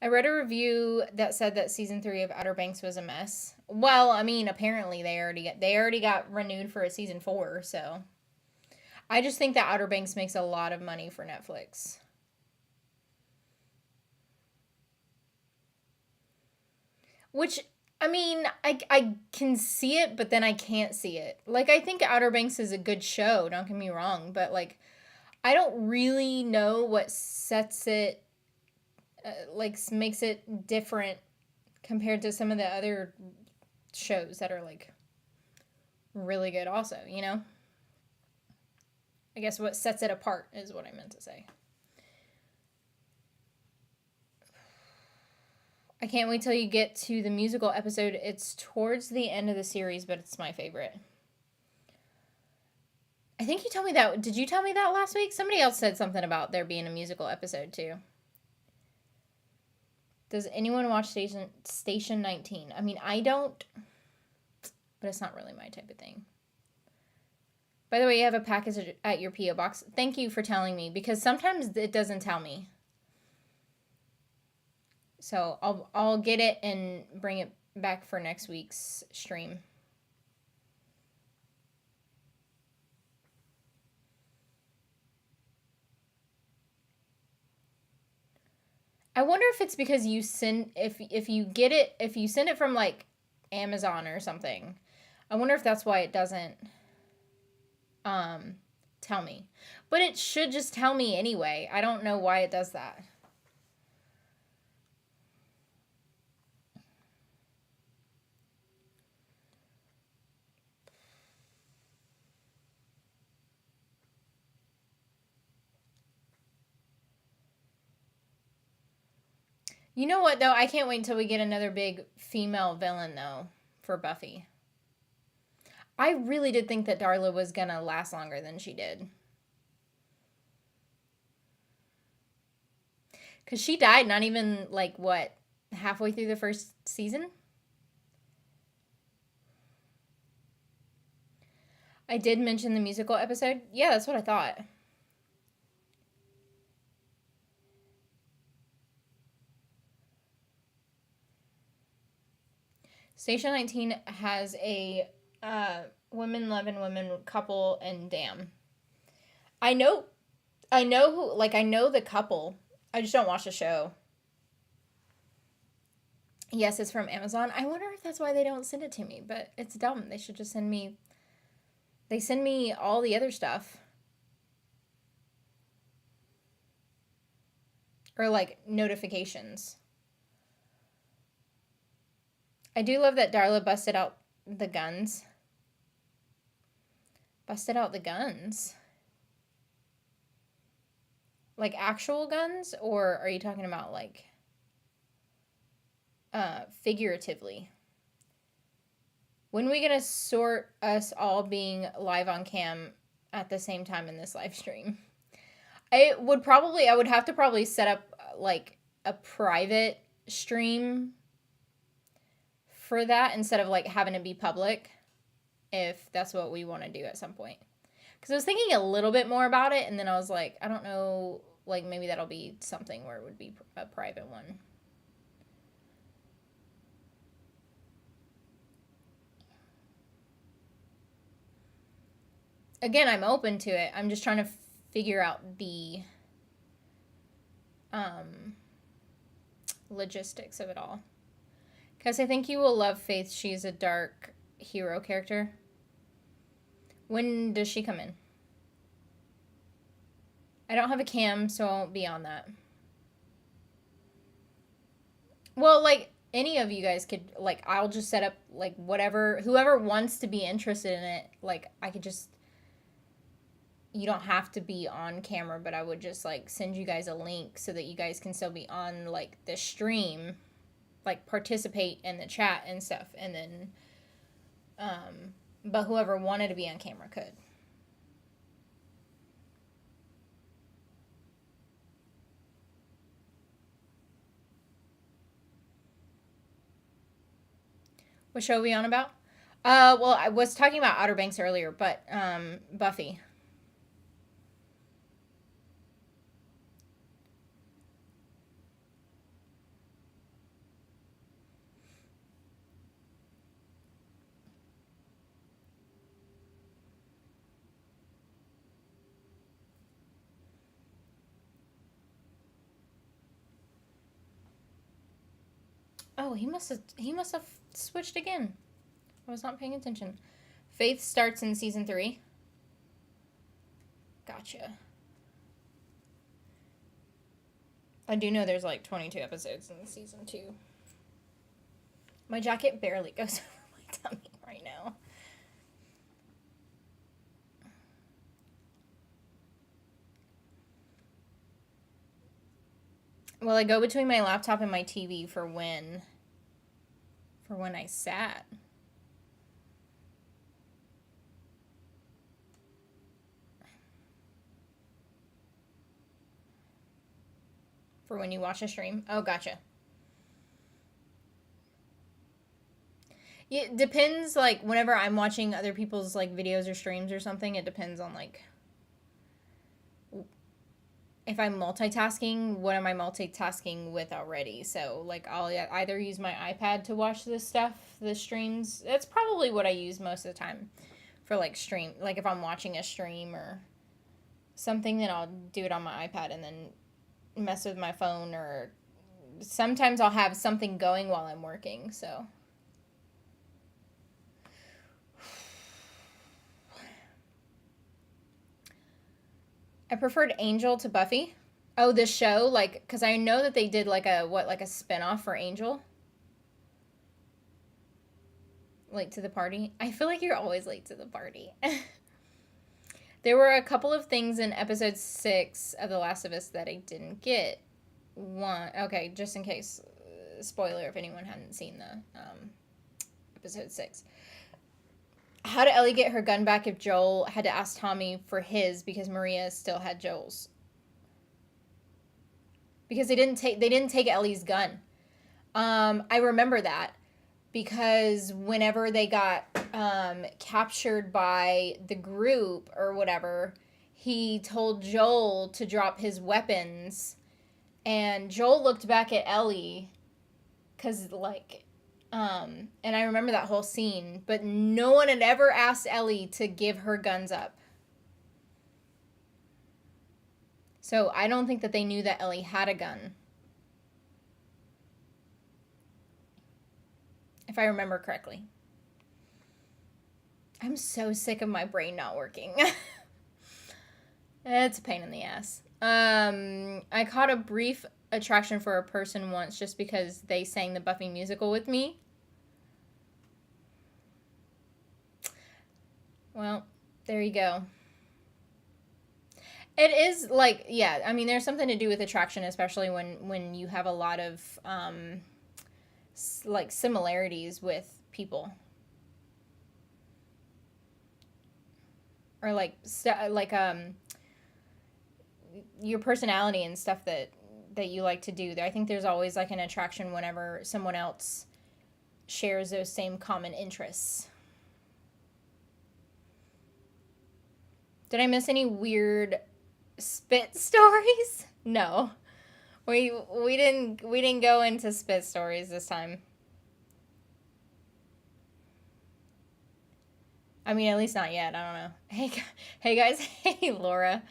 I read a review that said that season 3 of Outer Banks was a mess. Well, I mean, apparently they already got renewed for a season 4, so I just think that Outer Banks makes a lot of money for Netflix. Which I mean, I can see it, but then I can't see it. Like I think Outer Banks is a good show, don't get me wrong, but like I don't really know what sets it like makes it different compared to some of the other shows that are like really good also, you know? I guess what sets it apart is what I meant to say. I can't wait till you get to the musical episode. It's towards the end of the series, but it's my favorite. I think you told me that. Did you tell me that last week? Somebody else said something about there being a musical episode too. Does anyone watch Station 19? I mean, I don't, but it's not really my type of thing. By the way, you have a package at your P.O. box. Thank you for telling me, because sometimes it doesn't tell me. So I'll get it and bring it back for next week's stream. I wonder if it's because you send if you send it from like Amazon or something. I wonder if that's why it doesn't tell me. But it should just tell me anyway. I don't know why it does that. You know what though? I can't wait until we get another big female villain though for Buffy. I really did think that Darla was gonna last longer than she did. Cause she died not even like what, halfway through the first season? I did mention the musical episode. Yeah, that's what I thought. Station 19 has a women loving women couple and damn. I know who, like I know the couple. I just don't watch the show. Yes, it's from Amazon. I wonder if that's why they don't send it to me, but it's dumb. They should just they send me all the other stuff. Or like notifications. I do love that Darla busted out the guns. Busted out the guns? Like actual guns? Or are you talking about like figuratively? When are we gonna sort us all being live on cam at the same time in this live stream? I would have to probably set up like a private stream for that instead of like having to be public, if that's what we want to do at some point. Because I was thinking a little bit more about it, and then I was like, I don't know, like maybe that'll be something where it would be a private one. Again, I'm open to it. I'm just trying to figure out the um, logistics of it all. Because I think you will love Faith. She's a dark hero character. When does she come in? I don't have a cam, so I won't be on that. Well, like any of you guys could, like, I'll just set up like whatever, whoever wants to be interested in it. Like, I could just, you don't have to be on camera, but I would just like send you guys a link so that you guys can still be on like the stream, like participate in the chat and stuff, and then but whoever wanted to be on camera could. What show are we on about? Well, I was talking about Outer Banks earlier, but Buffy. Oh, he must have switched again. I was not paying attention. Faith starts in season 3. Gotcha. I do know there's like 22 episodes in season 2. My jacket barely goes over my tummy right now. Well, I go between my laptop and my TV for when I sat. For when you watch a stream. Oh, gotcha. It depends, like, whenever I'm watching other people's, like, videos or streams or something, it depends on, like, if I'm multitasking, what am I multitasking with already? So, like, I'll either use my iPad to watch this stuff, the streams. That's probably what I use most of the time for, like, stream. Like, if I'm watching a stream or something, then I'll do it on my iPad and then mess with my phone, or sometimes I'll have something going while I'm working, so. I preferred Angel to Buffy. Oh, this show, like, because I know that they did like a spinoff for Angel. Late to the party. I feel like you're always late to the party. There were a couple of things in episode 6 of The Last of Us that I didn't get. One, okay, just in case, spoiler if anyone hadn't seen the episode 6. How did Ellie get her gun back if Joel had to ask Tommy for his because Maria still had Joel's? Because they didn't take Ellie's gun. I remember that because whenever they got captured by the group or whatever, he told Joel to drop his weapons, and Joel looked back at Ellie because like. And I remember that whole scene, but no one had ever asked Ellie to give her guns up. So I don't think that they knew that Ellie had a gun. If I remember correctly. I'm so sick of my brain not working. It's a pain in the ass. I caught a brief attraction for a person once just because they sang the Buffy musical with me. Well, there you go. It is like, yeah, I mean, there's something to do with attraction, especially when you have a lot of like similarities with people, or like your personality and stuff that you like to do. I think there's always like an attraction whenever someone else shares those same common interests. Did I miss any weird spit stories? No. We didn't go into spit stories this time. I mean, at least not yet. I don't know. Hey guys. Hey Laura.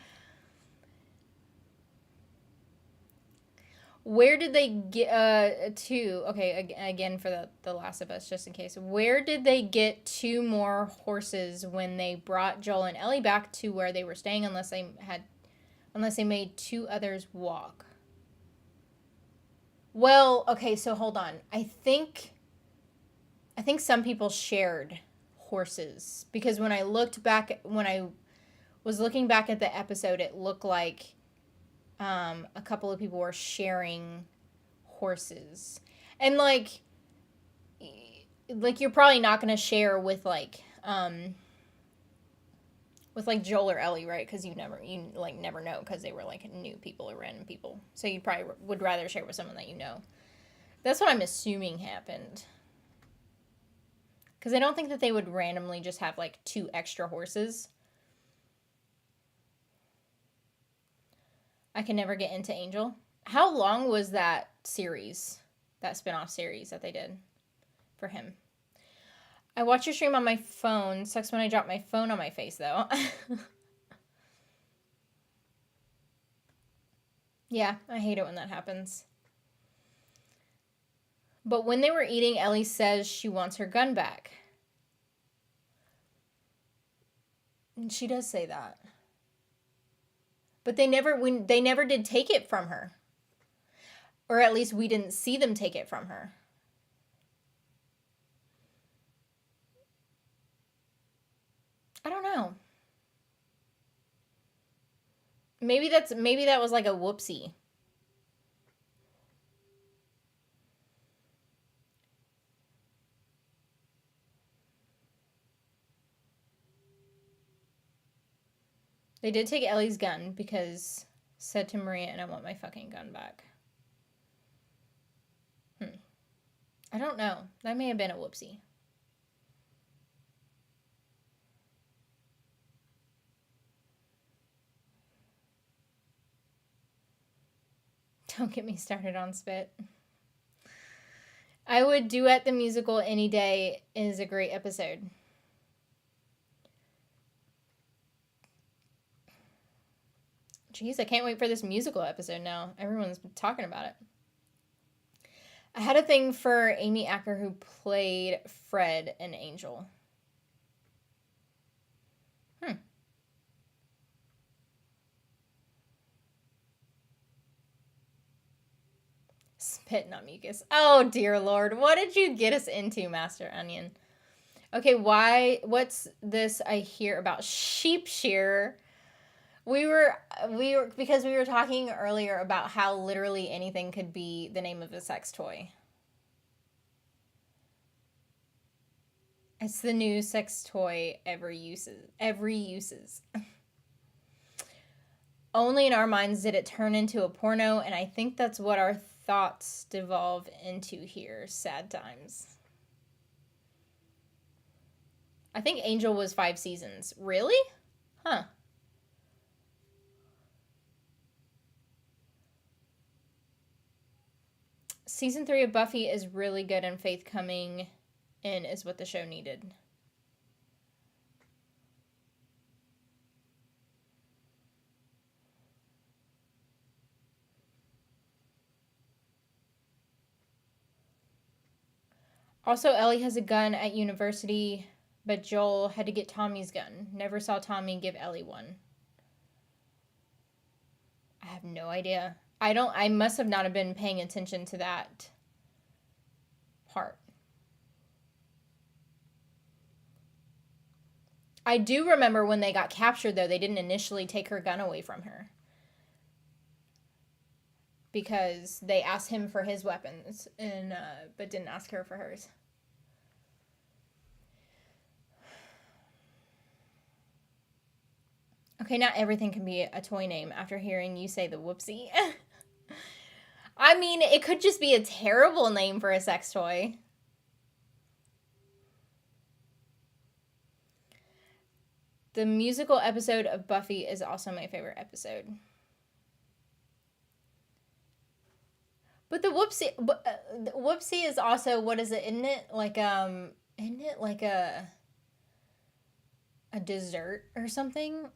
Where did they get two? Okay, again for the Last of Us, just in case. Where did they get two more horses when they brought Joel and Ellie back to where they were staying? Unless they made two others walk. Well, okay, so hold on. I think some people shared horses because when I was looking back at the episode, it looked like a couple of people were sharing horses, and like you're probably not gonna share with like Joel or Ellie, right? Because you never know because they were like new people or random people, so you probably would rather share with someone that you know. That's what I'm assuming happened. Because I don't think that they would randomly just have like two extra horses. I can never get into Angel. How long was that series? That spinoff series that they did for him? I watch your stream on my phone. Sucks when I drop my phone on my face, though. Yeah, I hate it when that happens. But when they were eating, Ellie says she wants her gun back. And she does say that. But they never did take it from her. Or at least we didn't see them take it from her. I don't know. Maybe that was like a whoopsie. They did take Ellie's gun because said to Maria, and I want my fucking gun back. I don't know. That may have been a whoopsie. Don't get me started on spit. I would duet the musical any day. It is a great episode. Jeez, I can't wait for this musical episode now. Everyone's talking about it. I had a thing for Amy Acker who played Fred and Angel. Spit, not mucus. Oh, dear Lord. What did you get us into, Master Onion? Okay, what's this I hear about sheep shear? Because we were talking earlier about how literally anything could be the name of a sex toy. It's the new sex toy every uses. Only in our minds did it turn into a porno, and I think that's what our thoughts devolve into here. Sad times. I think Angel was 5 seasons. Really? Huh. Season 3 of Buffy is really good, and Faith coming in is what the show needed. Also, Ellie has a gun at university, but Joel had to get Tommy's gun. Never saw Tommy give Ellie one. I have no idea. I must have not have been paying attention to that part. I do remember when they got captured, though, they didn't initially take her gun away from her. Because they asked him for his weapons, but didn't ask her for hers. Okay, not everything can be a toy name after hearing you say the whoopsie. I mean, it could just be a terrible name for a sex toy. The musical episode of Buffy is also my favorite episode. But the whoopsie is also, what is it? Isn't it like a dessert or something?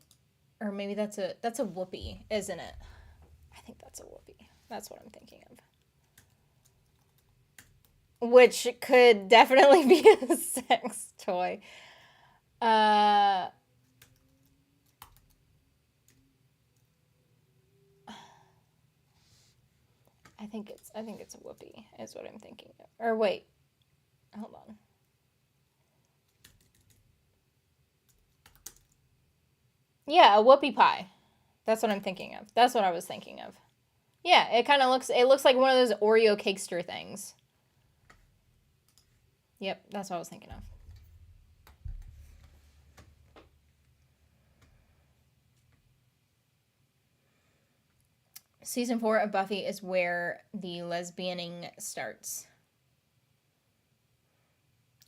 Or maybe that's a whoopee, isn't it? I think that's a whoopee. That's what I'm thinking of. Which could definitely be a sex toy. I think it's a whoopee is what I'm thinking of. Or wait. Hold on. Yeah, a whoopie pie. That's what I'm thinking of. That's what I was thinking of. Yeah, it looks like one of those Oreo cakester things. Yep, that's what I was thinking of. Season 4 of Buffy is where the lesbianing starts.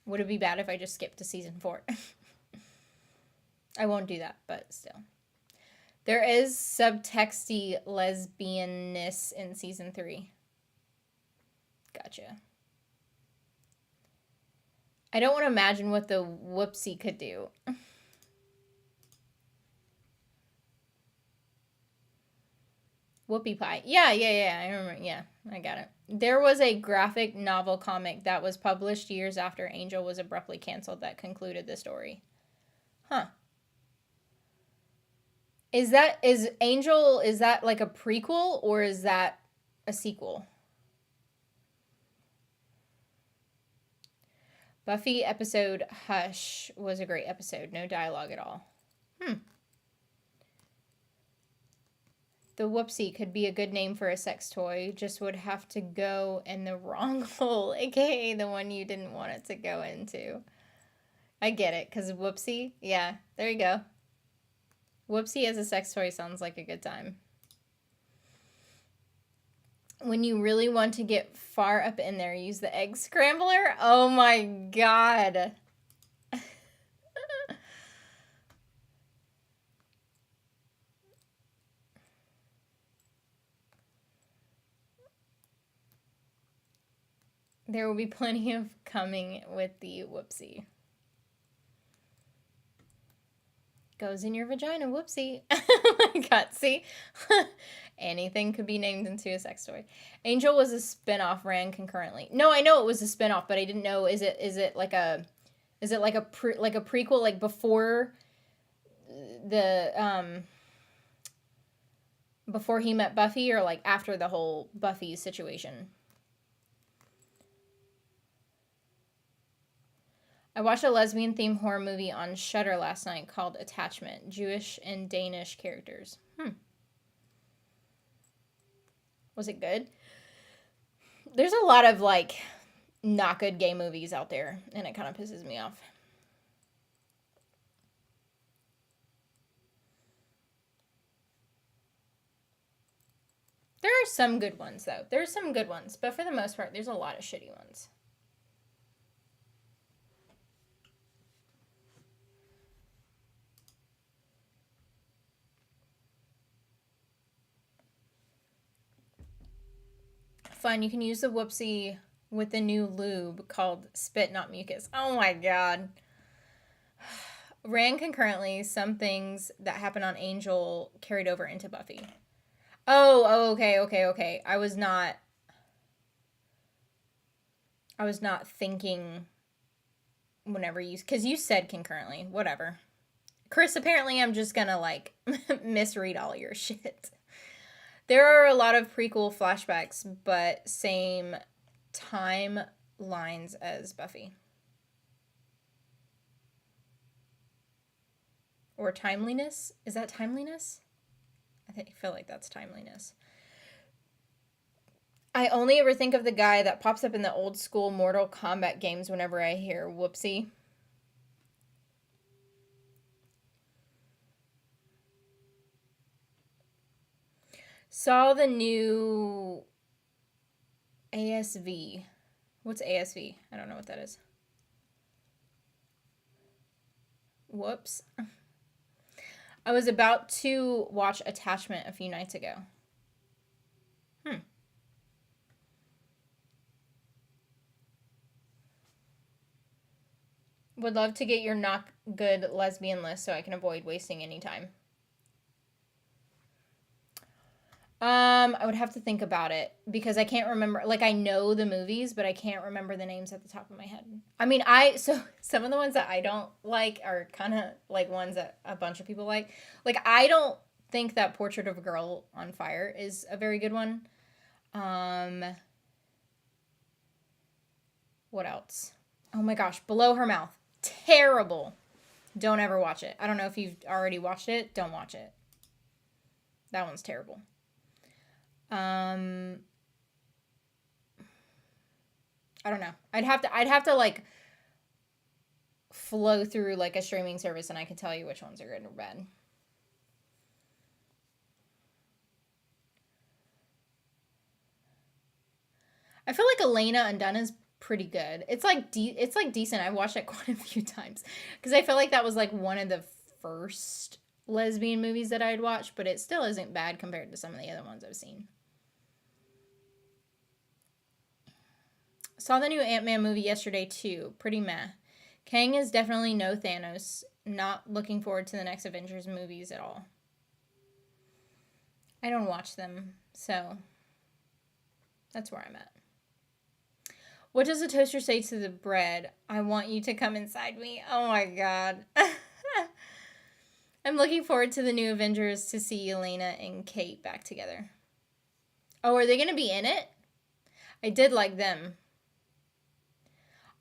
Would it be bad if I just skipped to season 4? I won't do that, but still. There is subtexty lesbianness in season 3. Gotcha. I don't want to imagine what the whoopsie could do. Whoopie pie. Yeah. I remember. Yeah, I got it. There was a graphic novel comic that was published years after Angel was abruptly canceled that concluded the story. Huh. Is Angel, is that like a prequel or is that a sequel? Buffy episode Hush was a great episode. No dialogue at all. The whoopsie could be a good name for a sex toy, just would have to go in the wrong hole, aka the one you didn't want it to go into. I get it, because whoopsie, yeah, there you go. Whoopsie as a sex toy sounds like a good time. When you really want to get far up in there, use the egg scrambler. Oh my god. There will be plenty of coming with the whoopsie. Goes in your vagina, whoopsie. Oh my god, see? Anything could be named into a sex toy. Angel was a spinoff, ran concurrently. No, I know it was a spinoff, but I didn't know, is it like a prequel, like before the before he met Buffy, or like after the whole Buffy situation? I watched a lesbian-themed horror movie on Shudder last night called Attachment, Jewish and Danish characters. Was it good? There's a lot of, like, not good gay movies out there, and it kind of pisses me off. There are some good ones, though. There's some good ones, but for the most part, there's a lot of shitty ones. Fun, you can use the whoopsie with the new lube called Spit Not Mucus. Oh my god. Ran concurrently, some things that happened on Angel carried over into Buffy. Oh, okay. I was not thinking whenever you, because you said concurrently. Whatever. Chris, apparently I'm just gonna, like, misread all your shit. There are a lot of prequel flashbacks, but same timelines as Buffy. Or timeliness? Is that timeliness? I feel like that's timeliness. I only ever think of the guy that pops up in the old school Mortal Kombat games whenever I hear whoopsie. Saw the new ASV. What's ASV? I don't know what that is. Whoops. I was about to watch Attachment a few nights ago. Would love to get your not good lesbian list so I can avoid wasting any time. I would have to think about it because I can't remember. Like, I know the movies, but I can't remember the names at the top of my head. I mean, so some of the ones that I don't like are kind of like ones that a bunch of people like. Like, I don't think that Portrait of a Girl on Fire is a very good one. What else? Oh my gosh, Below Her Mouth. Terrible. Don't ever watch it. I don't know if you've already watched it. Don't watch it. That one's terrible. I don't know. I'd have to like flow through like a streaming service and I can tell you which ones are good or bad. I feel like Elena Undone is pretty good. It's like decent. I've watched it quite a few times because I feel like that was like one of the first lesbian movies that I'd watched, but it still isn't bad compared to some of the other ones I've seen. Saw the new Ant-Man movie yesterday too. Pretty meh. Kang is definitely no Thanos. Not looking forward to the next Avengers movies at all. I don't watch them, so that's where I'm at. What does the toaster say to the bread? I want you to come inside me. Oh my god. I'm looking forward to the new Avengers to see Elena and Kate back together. Oh, are they going to be in it? I did like them.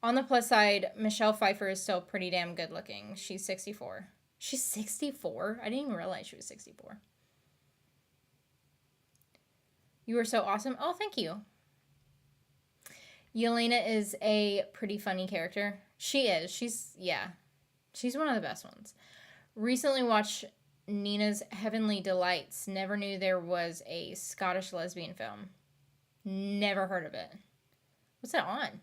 On the plus side, Michelle Pfeiffer is still pretty damn good looking. She's 64. She's 64? I didn't even realize she was 64. You are so awesome. Oh, thank you. Yelena is a pretty funny character. She is. She's one of the best ones. Recently watched Nina's Heavenly Delights. Never knew there was a Scottish lesbian film. Never heard of it. What's it on?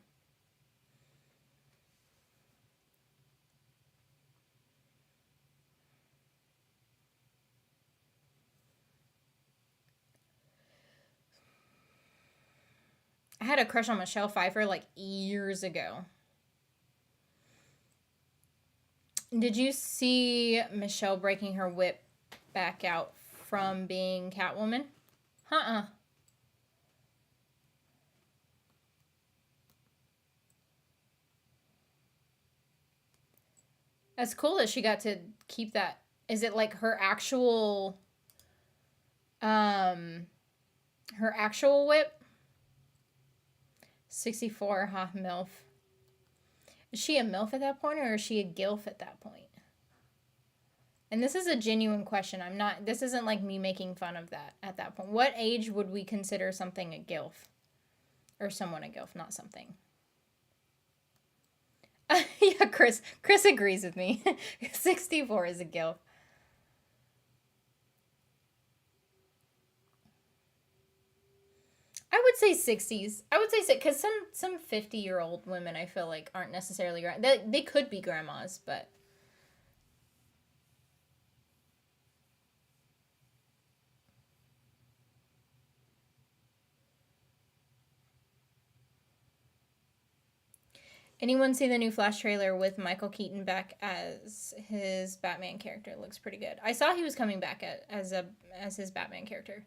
I had a crush on Michelle Pfeiffer like years ago. Did you see Michelle breaking her whip back out from being Catwoman? That's cool that she got to keep that. Is it like her actual whip? 64, huh, MILF. Is she a MILF at that point or is she a GILF at that point? And this is a genuine question. This isn't like me making fun of that at that point. What age would we consider something a GILF? Or someone a GILF, not something. Yeah, Chris agrees with me. 64 is a GILF. I would say 60s. I would say because some 50-year-old women I feel like aren't necessarily they could be grandmas, but anyone see the new Flash trailer with Michael Keaton back as his Batman character? It looks pretty good. I saw he was coming back as his Batman character.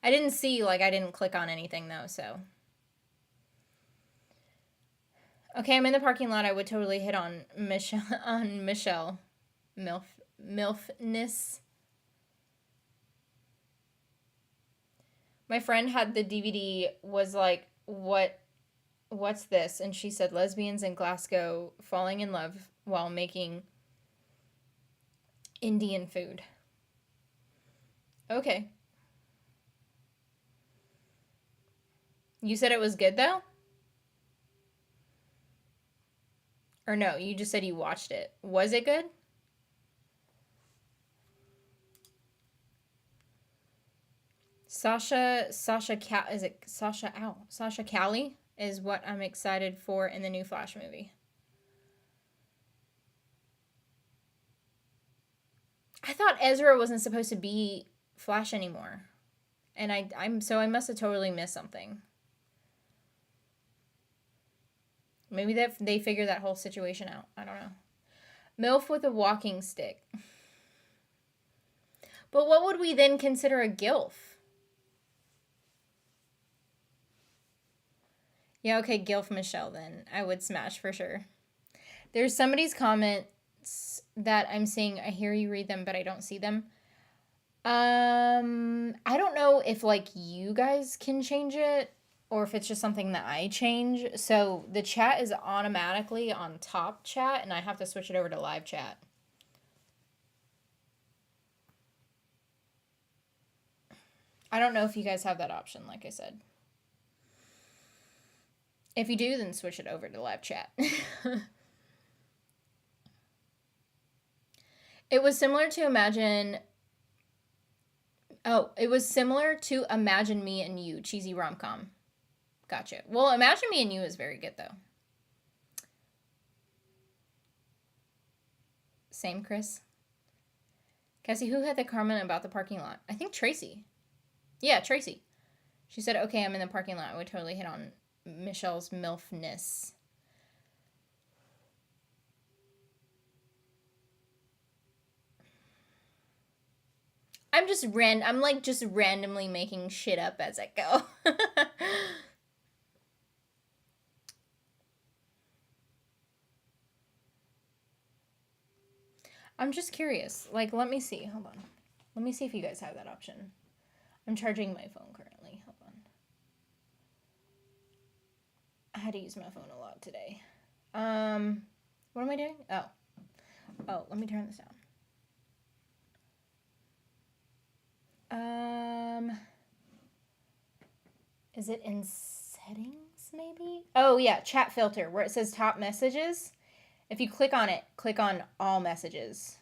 I didn't click on anything though, so. Okay, I'm in the parking lot. I would totally hit on Michelle. MILFness. My friend had the DVD, was like, what's this? And she said, lesbians in Glasgow falling in love while making Indian food. Okay. You said it was good, though? Or no, you just said you watched it. Was it good? Sasha Callie is what I'm excited for in the new Flash movie. I thought Ezra wasn't supposed to be Flash anymore. And I must have totally missed something. Maybe they figured that whole situation out. I don't know. MILF with a walking stick. But what would we then consider a GILF? Yeah, okay, GILF Michelle then. I would smash for sure. There's somebody's comments that I'm seeing. I hear you read them, but I don't see them. I don't know if like you guys can change it or if it's just something that I change. So the chat is automatically on top chat and I have to switch it over to live chat. I don't know if you guys have that option, like I said. If you do, then switch it over to live chat. It was similar to Imagine Me and You, cheesy rom-com. Gotcha. Well, Imagine Me and You is very good, though. Same, Chris. Cassie, who had the comment about the parking lot? I think Tracy. Yeah, Tracy. She said, okay, I'm in the parking lot. I would totally hit on Michelle's MILFness. I'm just randomly making shit up as I go. I'm just curious. Like, let me see. Hold on. Let me see if you guys have that option. I'm charging my phone currently. Hold on. I had to use my phone a lot today. What am I doing? Oh, let me turn this down. Is it in settings, maybe? Oh, yeah, chat filter, where it says top messages. If you click on it, click on all messages.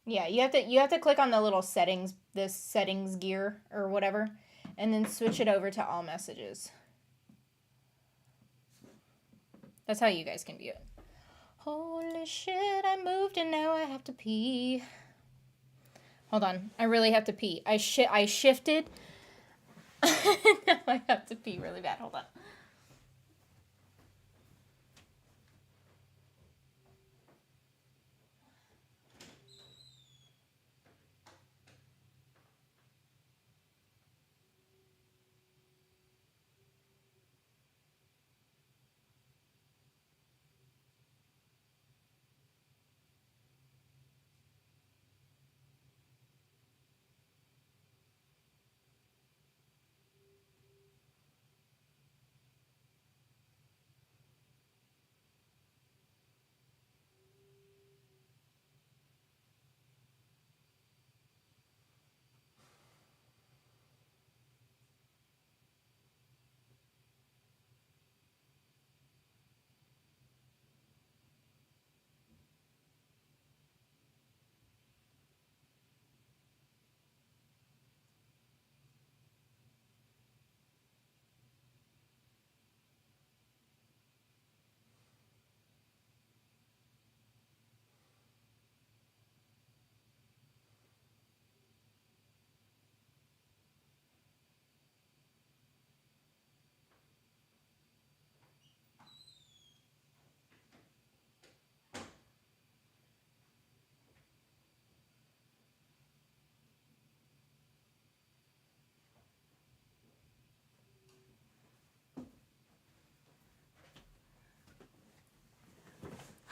Yeah, you have to click on the little settings, this settings gear or whatever, and then switch it over to all messages. That's how you guys can view it. Holy shit, I moved and now I have to pee. Hold on, I really have to pee. I shifted. Now I have to pee really bad. Hold on.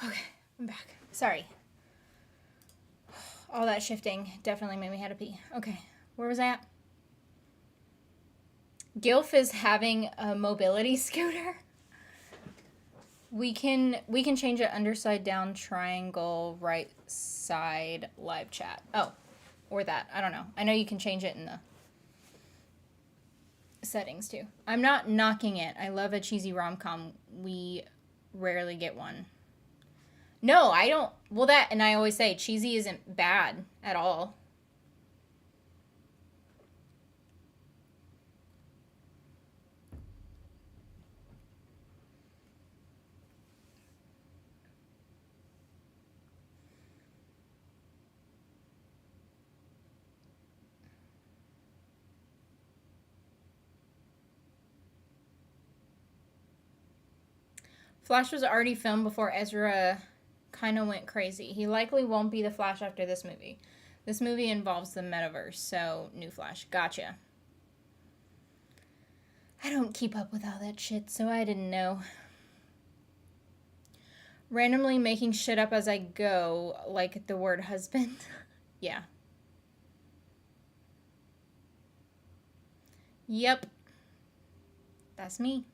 Okay, I'm back. Sorry. All that shifting definitely made me have to pee. Okay, where was I at? Gilf is having a mobility scooter. We can change it underside down triangle right side live chat. Oh, or that. I don't know. I know you can change it in the settings too. I'm not knocking it. I love a cheesy rom-com. We rarely get one. No, I don't. Well, that, and I always say cheesy isn't bad at all. Flash was already filmed before Ezra kind of went crazy. He likely won't be the Flash after this movie. This movie involves the metaverse, so new Flash. Gotcha. I don't keep up with all that shit, so I didn't know. Randomly making shit up as I go, like the word husband. Yeah. Yep. That's me.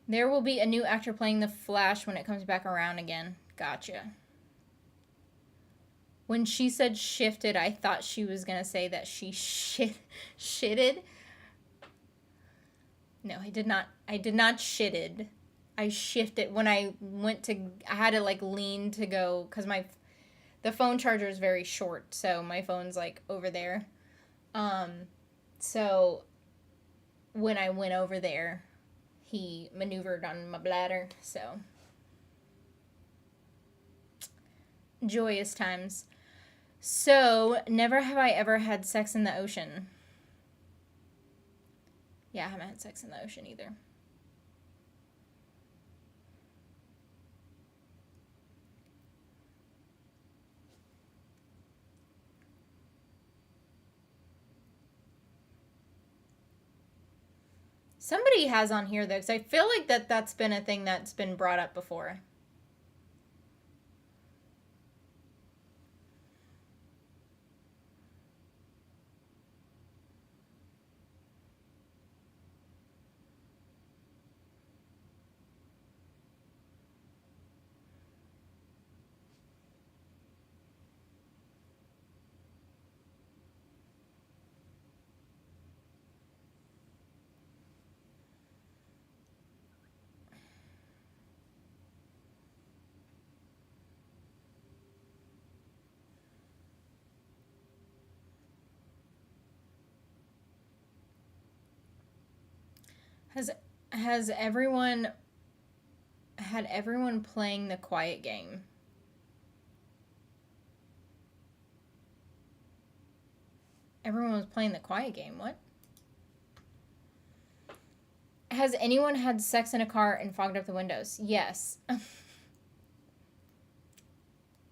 There will be a new actor playing the Flash when it comes back around again. Gotcha. When she said shifted, I thought she was going to say that she shitted. No, I did not. I did not shitted. I shifted. When I went to, I had to like lean to go, because the phone charger is very short, so my phone's like over there. So when I went over there, he maneuvered on my bladder, so joyous times. So, never have I ever had sex in the ocean. Yeah, I haven't had sex in the ocean either. Somebody has on here, though, because I feel like that's been a thing that's been brought up before. Has everyone had everyone playing the quiet game? Everyone was playing the quiet game. What? Has anyone had sex in a car and fogged up the windows? Yes.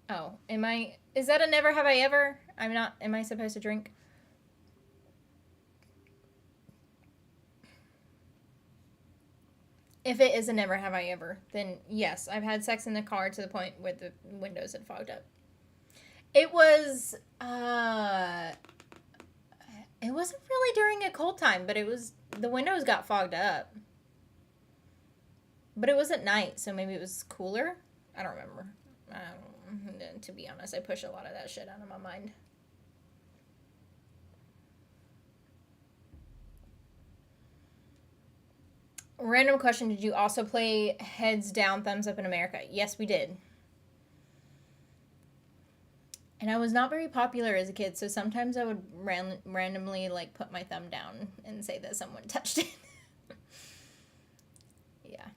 Oh, is that a never have I ever? Am I supposed to drink? If it is a never have I ever, then yes, I've had sex in the car to the point where the windows had fogged up. It was, it wasn't really during a cold time, but the windows got fogged up. But it was at night, so maybe it was cooler. I don't remember. To be honest, I push a lot of that shit out of my mind. Random question, did you also play heads down, thumbs up in America? Yes, we did. And I was not very popular as a kid, so sometimes I would randomly like put my thumb down and say that someone touched it. Yeah.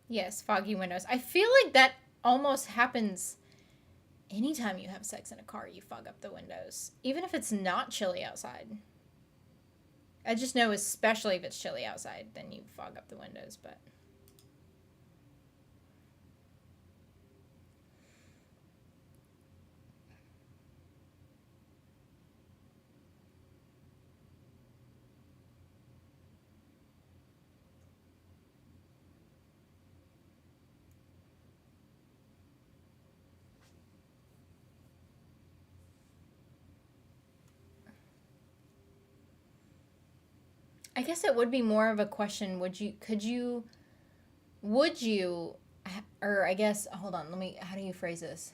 Yes, foggy windows. I feel like that almost happens anytime you have sex in a car, you fog up the windows. Even if it's not chilly outside. I just know, especially if it's chilly outside, then you fog up the windows, but... I guess it would be more of a question, or I guess, hold on, how do you phrase this?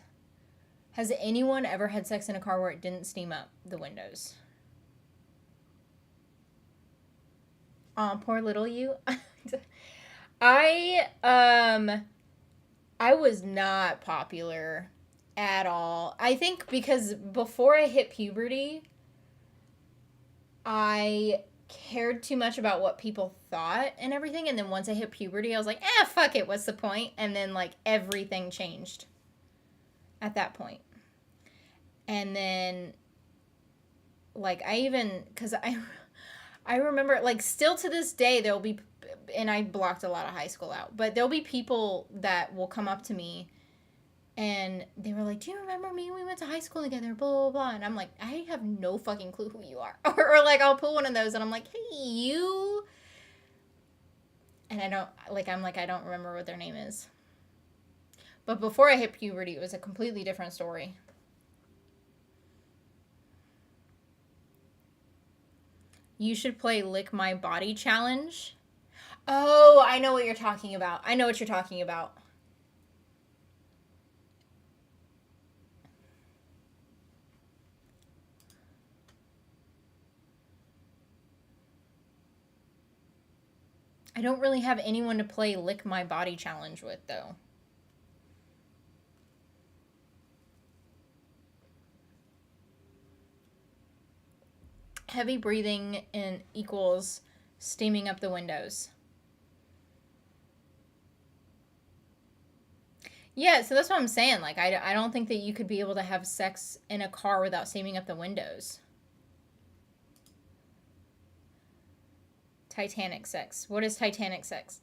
Has anyone ever had sex in a car where it didn't steam up the windows? Oh, poor little you. I I was not popular at all. I think because before I hit puberty, I cared too much about what people thought and everything, and then once I hit puberty, I was like, fuck it, what's the point? And then like everything changed at that point. And then like I remember, like, still to this day, there'll be, and I blocked a lot of high school out, but there'll be people that will come up to me and they were like, do you remember me? We went to high school together, blah, blah, blah. And I'm like, I have no fucking clue who you are. Or like, I'll pull one of those and I'm like, hey, you. And I don't remember what their name is. But before I hit puberty, it was a completely different story. You should play Lick My Body Challenge. Oh, I know what you're talking about. I know what you're talking about. I don't really have anyone to play Lick My Body Challenge with, though. Heavy breathing in equals steaming up the windows. Yeah, so that's what I'm saying. Like, I don't think that you could be able to have sex in a car without steaming up the windows. Titanic sex. What is Titanic sex?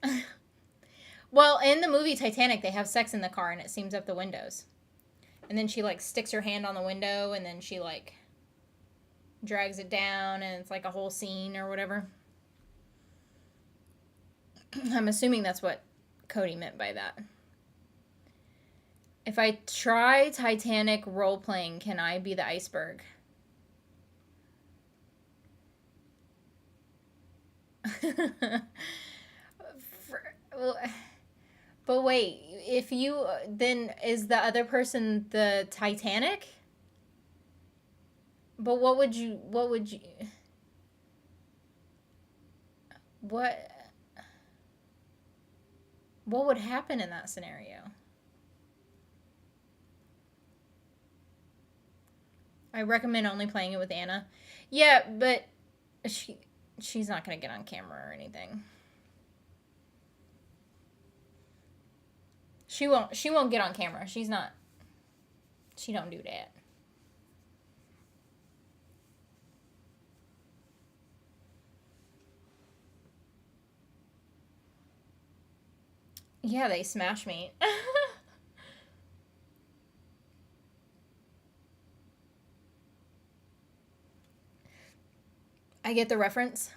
Well, in the movie Titanic, they have sex in the car and it steams up the windows. And then she, like, sticks her hand on the window and then she, like, drags it down and it's like a whole scene or whatever. I'm assuming that's what Cody meant by that. If I try Titanic role playing, can I be the iceberg? But wait, if you, then is the other person the Titanic? But what would you what would happen in that scenario? I recommend only playing it with Anna. Yeah, but she's not going to get on camera or anything. She won't get on camera. She don't do that. Yeah, they smash me. I get the reference.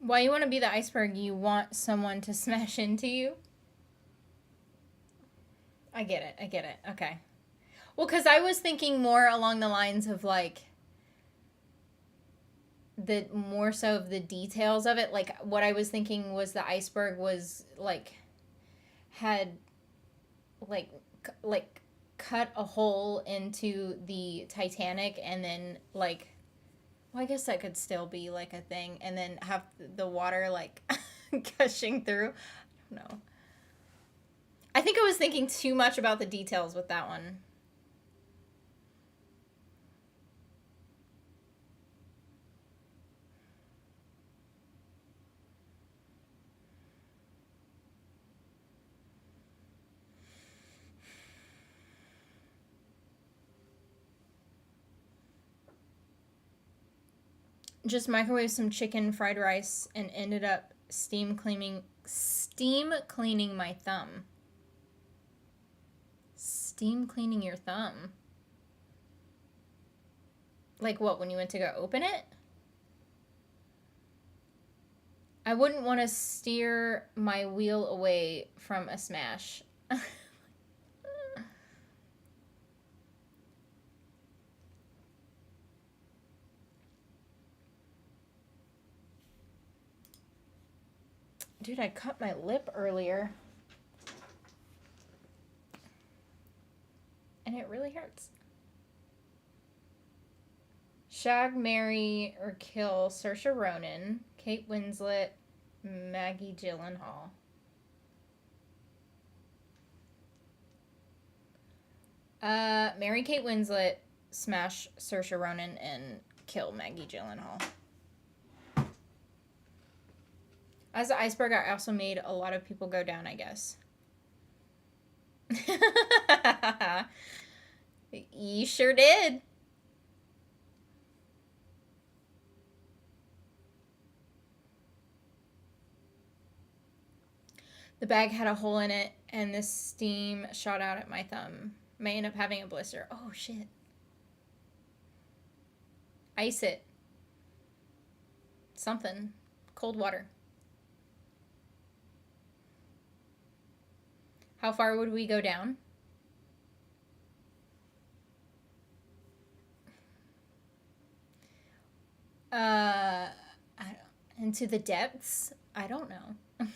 Why you want to be the iceberg? You want someone to smash into you? I get it. Okay. Well, because I was thinking more along the lines of like the more so of the details of it. Like what I was thinking was the iceberg was like had like cut a hole into the Titanic and then like, well, I guess that could still be like a thing, and then have the water like gushing through. I don't know. I think I was thinking too much about the details with that one. Just microwave some chicken fried rice and ended up steam cleaning my thumb. Steam cleaning your thumb? Like what, when you went to go open it? I wouldn't want to steer my wheel away from a smash. Dude, I cut my lip earlier. And it really hurts. Shag, marry, or kill Saoirse Ronan, Kate Winslet, Maggie Gyllenhaal. Marry Kate Winslet, smash Saoirse Ronan, and kill Maggie Gyllenhaal. As the iceberg, I also made a lot of people go down, I guess. You sure did. The bag had a hole in it, and the steam shot out at my thumb. May end up having a blister. Oh, shit. Ice it. Something. Cold water. How far would we go down? Into the depths? I don't know.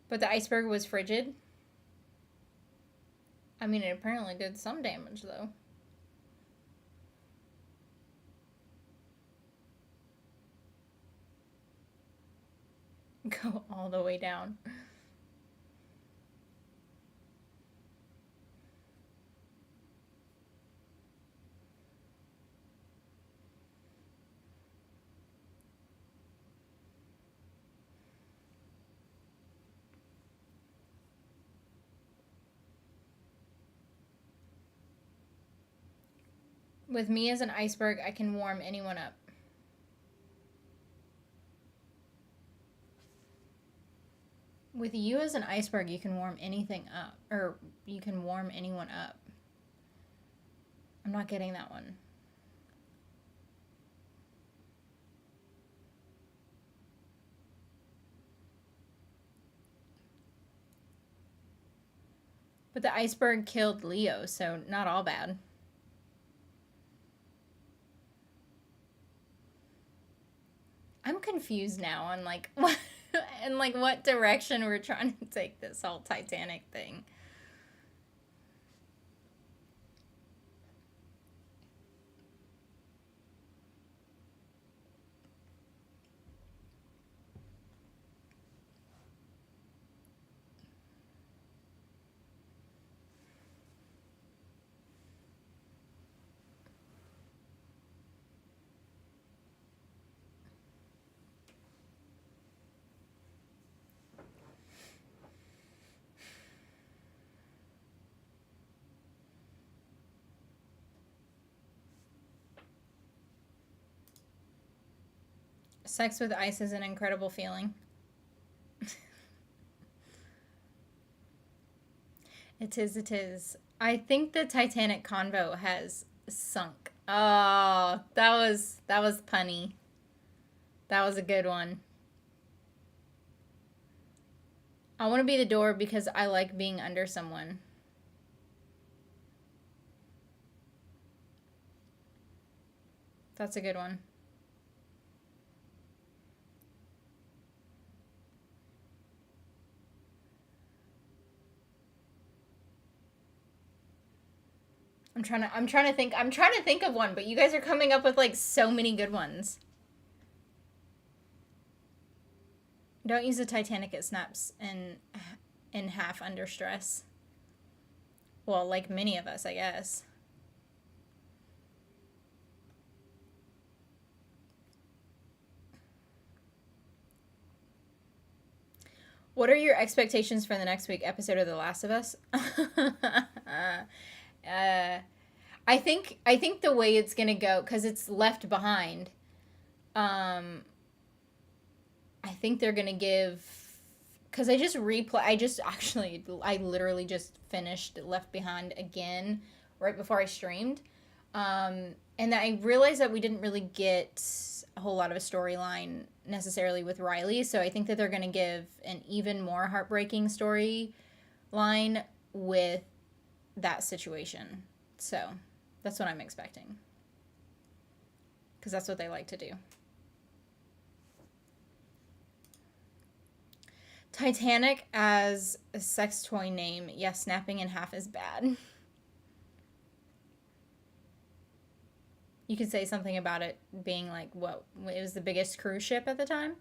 But the iceberg was frigid. I mean, it apparently did some damage, though. Go all the way down. With me as an iceberg, I can warm anyone up. With you as an iceberg, you can warm anything up. Or you can warm anyone up. I'm not getting that one. But the iceberg killed Leo, so not all bad. I'm confused now on like what and like what direction we're trying to take this whole Titanic thing. Sex with ice is an incredible feeling. It is, it is. I think the Titanic convo has sunk. Oh, that was punny. That was a good one. I want to be the door because I like being under someone. That's a good one. I'm trying to think of one, but you guys are coming up with like so many good ones. Don't use the Titanic, it snaps in half under stress. Well, like many of us, I guess. What are your expectations for the next week episode of The Last of Us? I think the way it's gonna go, because it's left behind. I think they're gonna give, because I literally just finished Left Behind again right before I streamed, and I realized that we didn't really get a whole lot of a storyline necessarily with Riley, so I think that they're gonna give an even more heartbreaking storyline with that situation. So that's what I'm expecting. because that's what they like to do. Titanic as a sex toy name. Yes, snapping in half is bad. You could say something about it being like, what? It was the biggest cruise ship at the time?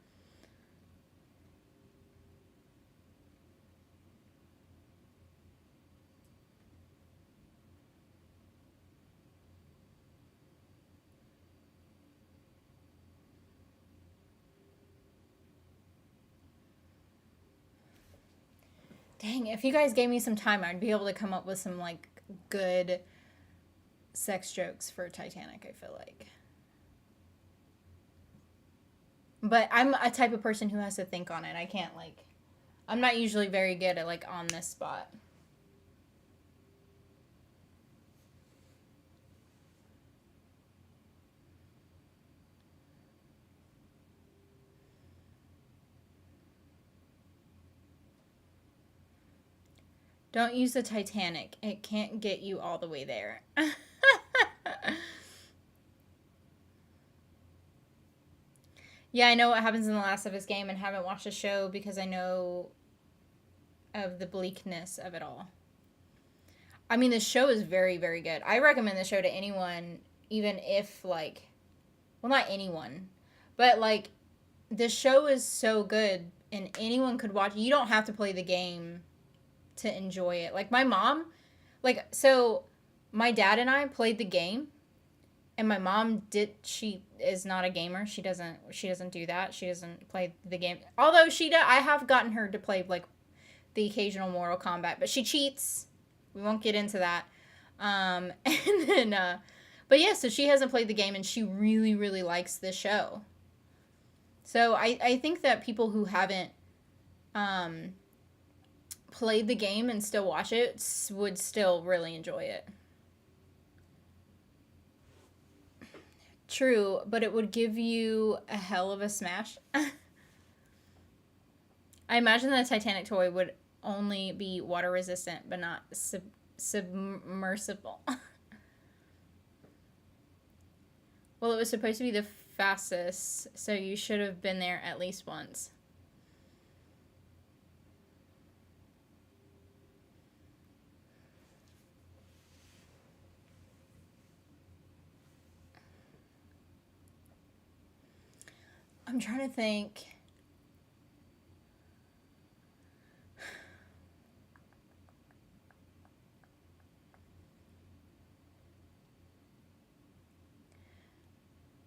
Dang, if you guys gave me some time, I'd be able to come up with some, like, good sex jokes for Titanic, I feel like. But I'm a type of person who has to think on it. I can't, like... I'm not usually very good at, like, on this spot. Don't use the Titanic. It can't get you all the way there. Yeah, I know what happens in the Last of Us game and haven't watched the show because I know of the bleakness of it all. I mean, the show is very, very good. I recommend the show to anyone, even if, like... Well, not anyone. But, like, the show is so good and anyone could watch. You don't have to play the game to enjoy it. Like, my mom... Like, so, my dad and I played the game. And my mom she is not a gamer. She doesn't do that. She doesn't play the game. Although I have gotten her to play, like, the occasional Mortal Kombat. But she cheats. We won't get into that. And then, but yeah, so she hasn't played the game and she really, really likes the show. So I think that people who haven't played the game and still watch it would still really enjoy it. True, but it would give you a hell of a smash. I imagine the Titanic toy would only be water resistant, but not submersible. Well, it was supposed to be the fastest, so you should have been there at least once. I'm trying to think.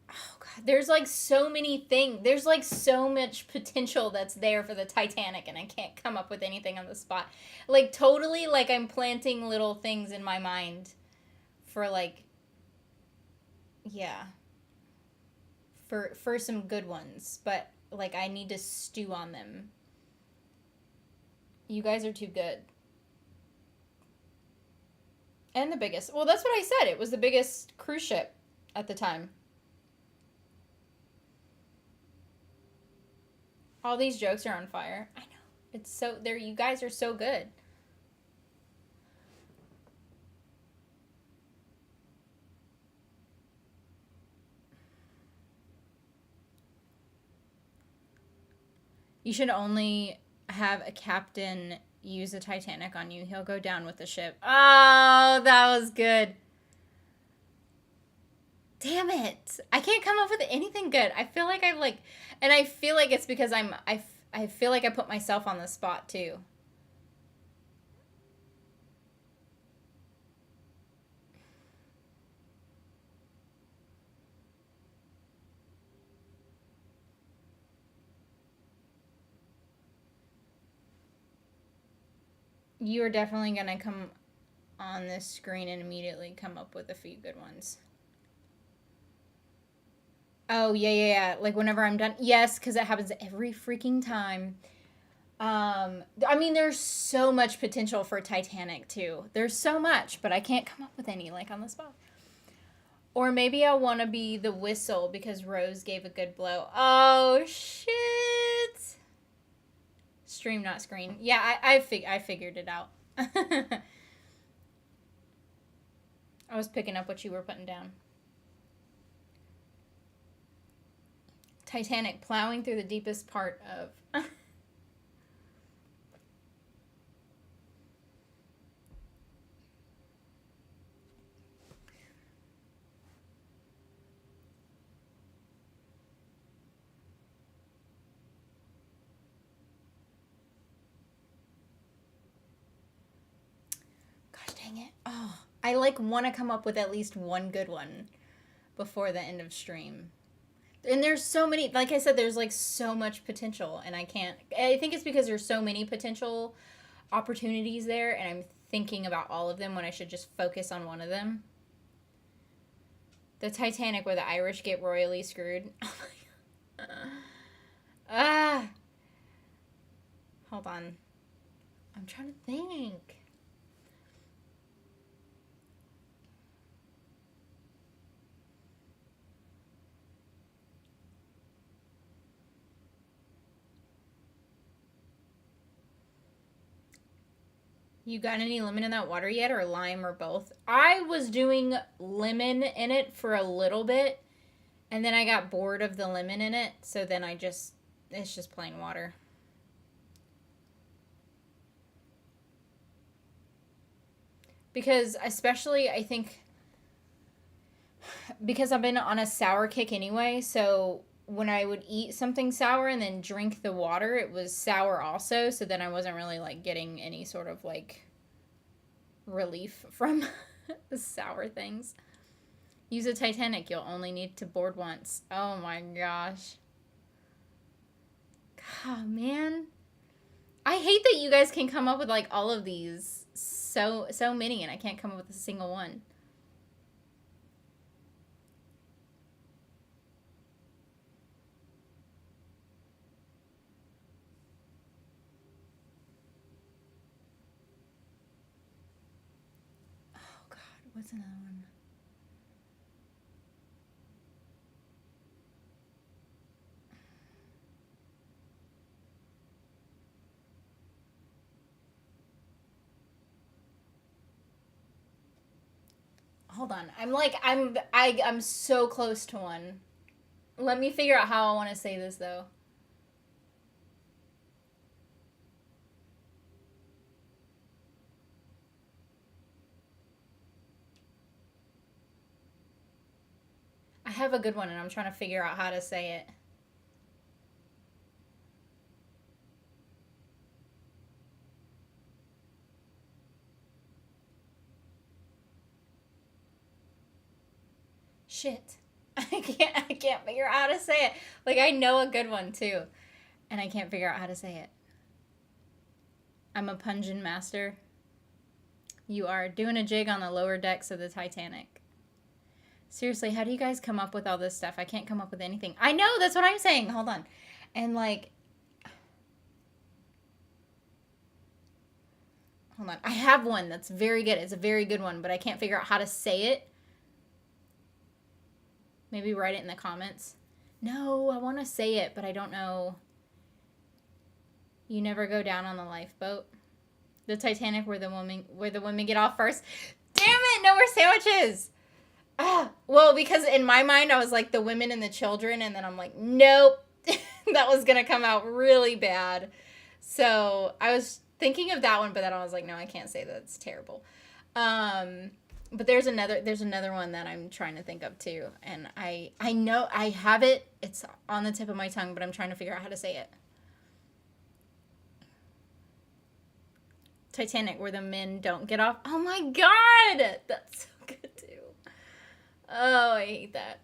Oh God, there's like so many things. There's like so much potential that's there for the Titanic, and I can't come up with anything on the spot. Like totally, like I'm planting little things in my mind for like, yeah. For some good ones, but like I need to stew on them. You guys are too good. And the biggest. Well, that's what I said. It was the biggest cruise ship at the time. All these jokes are on fire. I know. It's so there you guys are so good. You should only have a captain use the Titanic on you. He'll go down with the ship. Oh, that was good. Damn it. I can't come up with anything good. I feel like and I feel like it's because I feel like I put myself on the spot too. You are definitely going to come on this screen and immediately come up with a few good ones. Oh, yeah. Like, whenever I'm done. Yes, because it happens every freaking time. I mean, there's so much potential for Titanic, too. There's so much, but I can't come up with any, like, on the spot. Or maybe I want to be the whistle because Rose gave a good blow. Oh, shit. Stream, not screen. Yeah, I figured it out. I was picking up what you were putting down. Titanic plowing through the deepest part of. Gosh dang it. Oh, I like want to come up with at least one good one before the end of stream. And there's so many, like I said, there's like so much potential, and I can't. I think it's because there's so many potential opportunities there, and I'm thinking about all of them when I should just focus on one of them. The Titanic, where the Irish get royally screwed. Oh my god. Ah. Hold on. I'm trying to think. You got any lemon in that water yet, or lime, or both? I was doing lemon in it for a little bit, and then I got bored of the lemon in it, so then it's just plain water. Because especially, I think, because I've been on a sour kick anyway, so when I would eat something sour and then drink the water, it was sour also, so then I wasn't really like getting any sort of like relief from the sour things. Use a Titanic, you'll only need to board once. Oh my gosh. God, man. I hate that you guys can come up with like all of these so many, and I can't come up with a single one. What's another one? Hold on. I'm so close to one. Let me figure out how I want to say this though. I have a good one and I'm trying to figure out how to say it. Shit. I can't figure out how to say it. Like I know a good one too, and I can't figure out how to say it. I'm a pungent master. You are doing a jig on the lower decks of the Titanic. Seriously, how do you guys come up with all this stuff? I can't come up with anything. I know, that's what I'm saying. Hold on. And like, hold on. I have one that's very good. It's a very good one, but I can't figure out how to say it. Maybe write it in the comments. No, I want to say it, but I don't know. You never go down on the lifeboat. The Titanic, where the women get off first. Damn it! No more sandwiches. Ah, well, because in my mind I was like the women and the children, and then I'm like, nope, that was gonna come out really bad. So I was thinking of that one, but then I was like, no, I can't say that. It's terrible. But there's another one that I'm trying to think of too, and I know I have it. It's on the tip of my tongue, but I'm trying to figure out how to say it. Titanic, where the men don't get off. Oh my god, that's so good too. Oh, I hate that.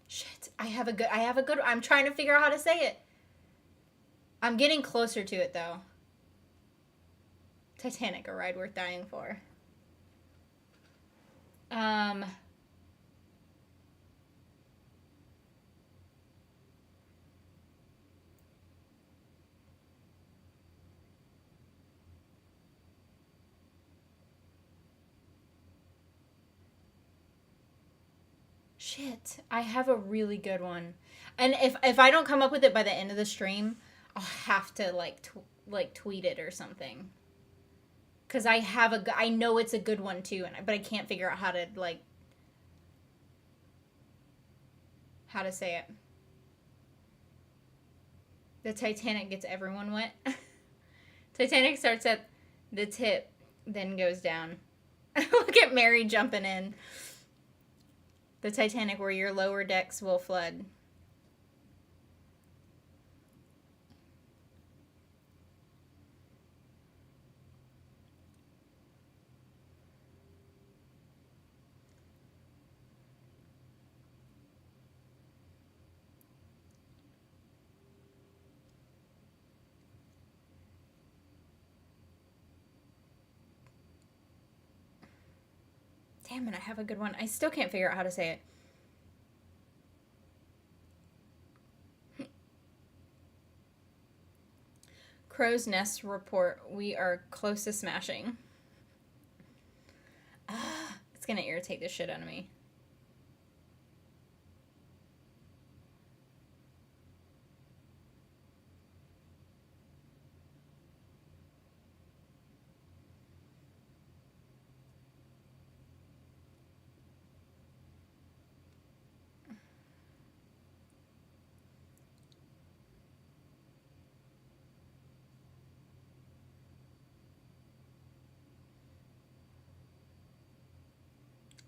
Shit, I have a good, I'm trying to figure out how to say it. I'm getting closer to it though. Titanic, a ride worth dying for. Shit, I have a really good one. And if I don't come up with it by the end of the stream, I'll have to like tweet it or something. Cuz I know it's a good one too, but I can't figure out how to say it. The Titanic gets everyone wet. Titanic starts at the tip, then goes down. Look at Mary jumping in. The Titanic, where your lower decks will flood. Damn it, I have a good one. I still can't figure out how to say it. Crow's Nest report. We are close to smashing. It's gonna irritate the shit out of me.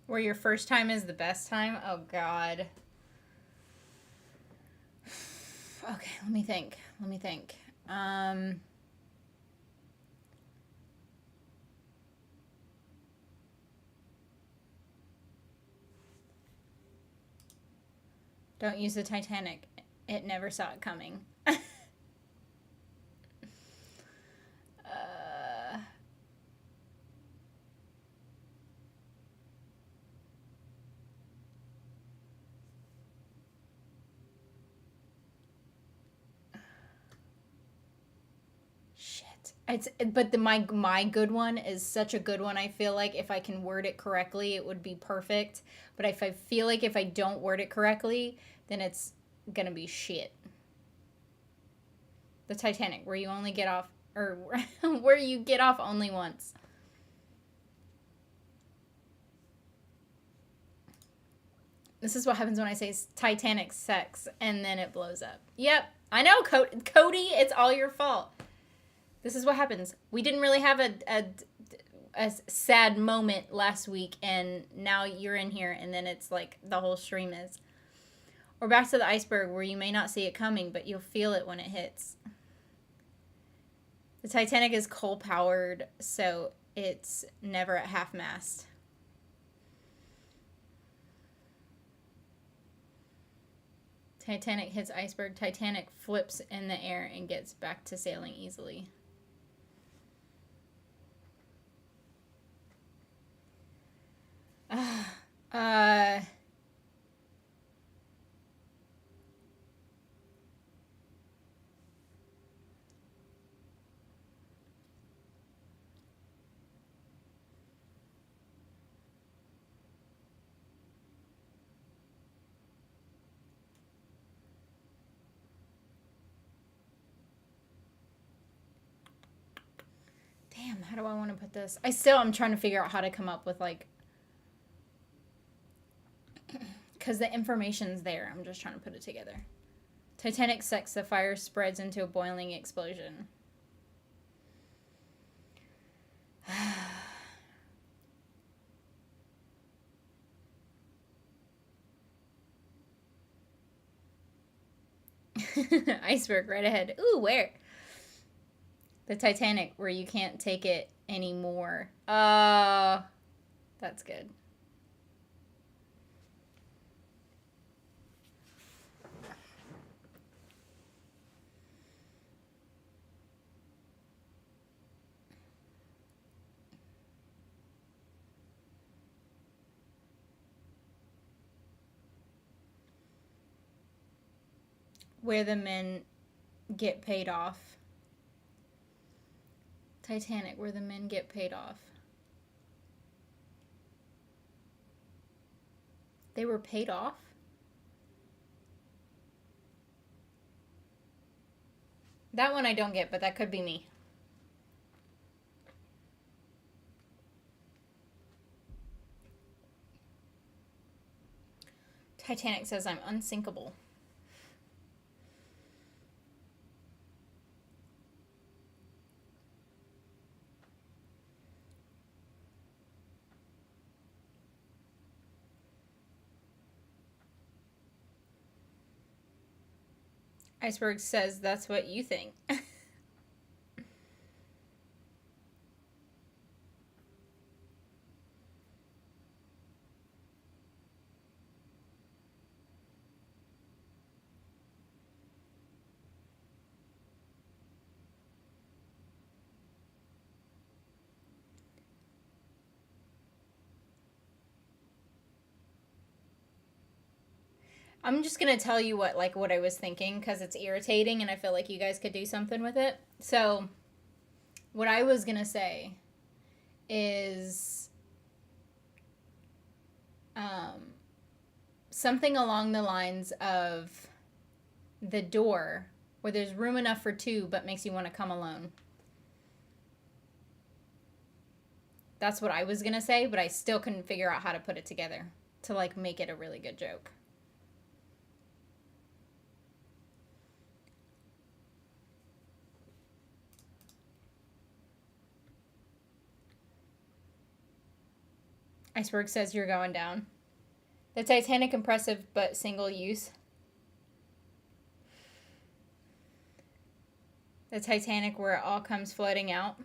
Where your first time is the best time? Oh, God. Okay, let me think. Don't use the Titanic. It never saw it coming. My good one is such a good one. I feel like if I can word it correctly, it would be perfect. But if I feel like if I don't word it correctly, then it's gonna be shit. The Titanic, where you only get off, or where you get off only once. This is what happens when I say Titanic sex, and then it blows up. Yep, I know, Cody. It's all your fault. This is what happens. We didn't really have a sad moment last week, and now you're in here, and then it's like the whole stream is. Or back to the iceberg, where you may not see it coming, but you'll feel it when it hits. The Titanic is coal-powered, so it's never at half-mast. Titanic hits iceberg. Titanic flips in the air and gets back to sailing easily. Damn, how do I want to put this? I'm trying to figure out how to come up with like, because the information's there. I'm just trying to put it together. Titanic sex, the fire spreads into a boiling explosion. Iceberg right ahead. Ooh, where? The Titanic, where you can't take it anymore. That's good. Where the men get paid off. Titanic, where the men get paid off. They were paid off? That one I don't get, but that could be me. Titanic says I'm unsinkable. Iceberg says that's what you think. I'm just gonna tell you what I was thinking because it's irritating and I feel like you guys could do something with it. So, what I was gonna say is something along the lines of the door where there's room enough for two but makes you want to come alone. That's what I was gonna say, but I still couldn't figure out how to put it together to like make it a really good joke. Iceberg says you're going down. The Titanic impressive but single use. The Titanic where it all comes floating out.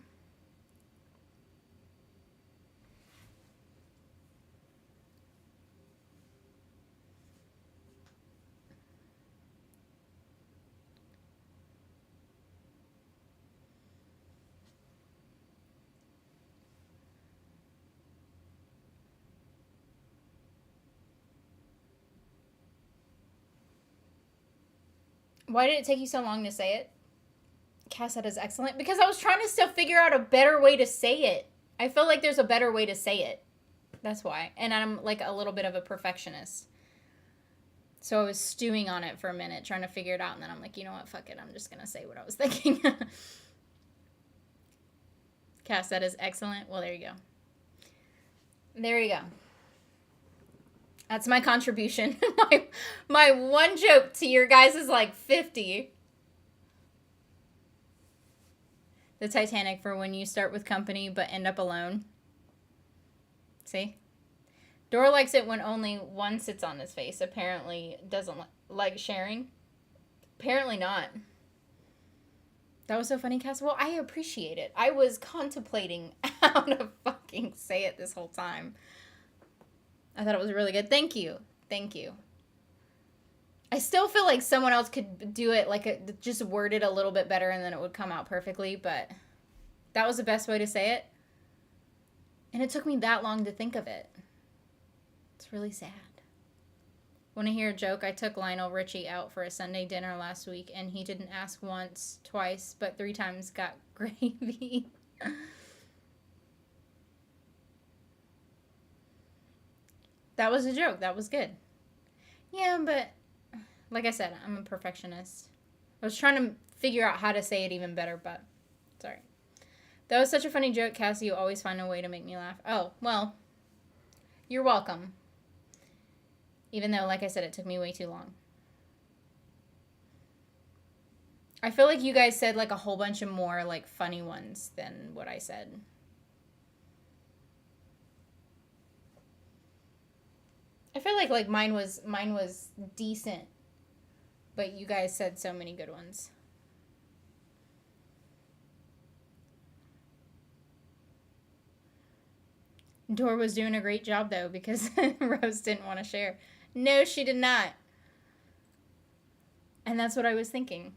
Why did it take you so long to say it? Cass, that is excellent. Because I was trying to still figure out a better way to say it. I feel like there's a better way to say it. That's why. And I'm like a little bit of a perfectionist. So I was stewing on it for a minute, trying to figure it out. And then I'm like, you know what? Fuck it. I'm just going to say what I was thinking. Cass, that is excellent. Well, there you go. There you go. That's my contribution. my one joke to your guys is like 50. The Titanic for when you start with company but end up alone. See? Dora likes it when only one sits on his face. Apparently doesn't like sharing. Apparently not. That was so funny, Cass. Well, I appreciate it. I was contemplating how to fucking say it this whole time. I thought it was really good. Thank you. Thank you. I still feel like someone else could do it, like just word it a little bit better and then it would come out perfectly, but that was the best way to say it. And it took me that long to think of it. It's really sad. Want to hear a joke? I took Lionel Richie out for a Sunday dinner last week and he didn't ask once, twice, but 3 times got gravy. That was a joke. That was good. Yeah, but like I said, I'm a perfectionist. I was trying to figure out how to say it even better, but sorry. That was such a funny joke, Cassie. You always find a way to make me laugh. Oh, well, you're welcome. Even though, like I said, it took me way too long. I feel like you guys said like a whole bunch of more like funny ones than what I said. I feel like mine was decent, but you guys said so many good ones. Dora was doing a great job though because Rose didn't want to share. No, she did not. And that's what I was thinking.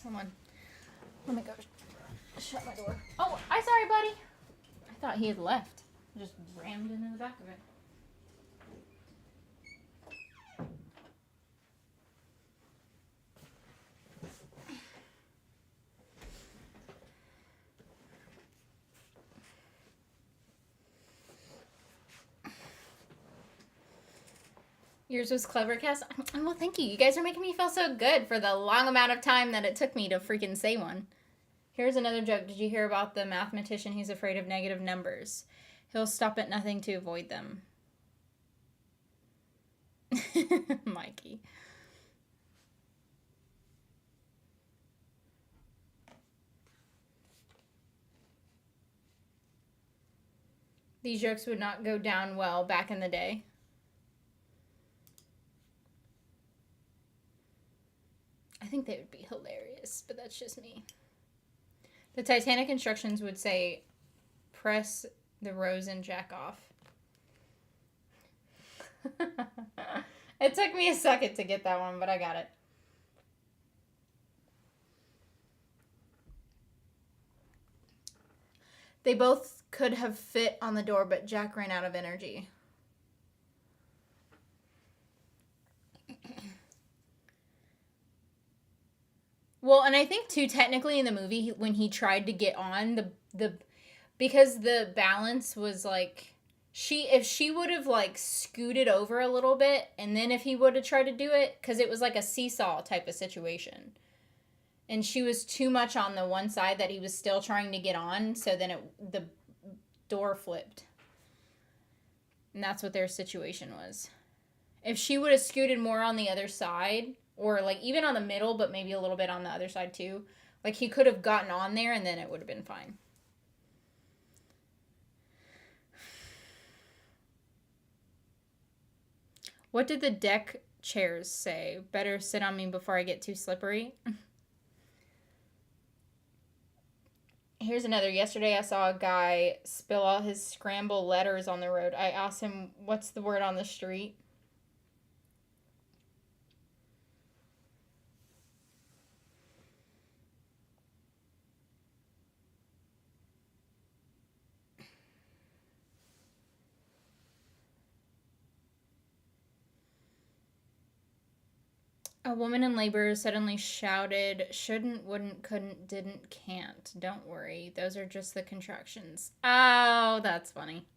Come on. Let me go shut my door. Oh! Hi, sorry, buddy. I thought he had left. I just rammed into the back of it. Yours was clever, Cass. Well, thank you. You guys are making me feel so good for the long amount of time that it took me to freaking say one. Here's another joke. Did you hear about the mathematician who's afraid of negative numbers? He'll stop at nothing to avoid them. Mikey. These jokes would not go down well back in the day. I think they would be hilarious, but that's just me. The Titanic instructions would say, press the rose and jack off. It took me a second to get that one, but I got it. They both could have fit on the door, but Jack ran out of energy. Well, and I think too, technically in the movie, when he tried to get on because the balance was like, if she would have like scooted over a little bit, and then if he would have tried to do it, because it was like a seesaw type of situation, and she was too much on the one side that he was still trying to get on, so then the door flipped, and that's what their situation was. If she would have scooted more on the other side, or like even on the middle, but maybe a little bit on the other side too, like he could have gotten on there, and then it would have been fine. What did the deck chairs say? Better sit on me before I get too slippery. Here's another. Yesterday I saw a guy spill out his scrambled letters on the road. I asked him, what's the word on the street? A woman in labor suddenly shouted, shouldn't, wouldn't, couldn't, didn't, can't. Don't worry. Those are just the contractions. Oh, that's funny.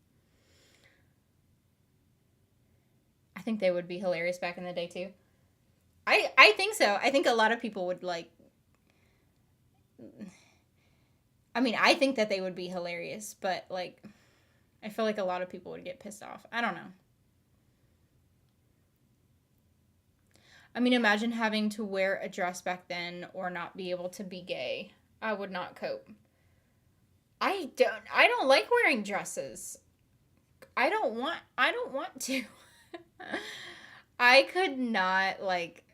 I think they would be hilarious back in the day, too. I think so. I think a lot of people would, like... I mean, I think that they would be hilarious, but, like... I feel like a lot of people would get pissed off. I don't know. I mean, imagine having to wear a dress back then or not be able to be gay. I would not cope. I don't like wearing dresses. I don't want to. I could not, like,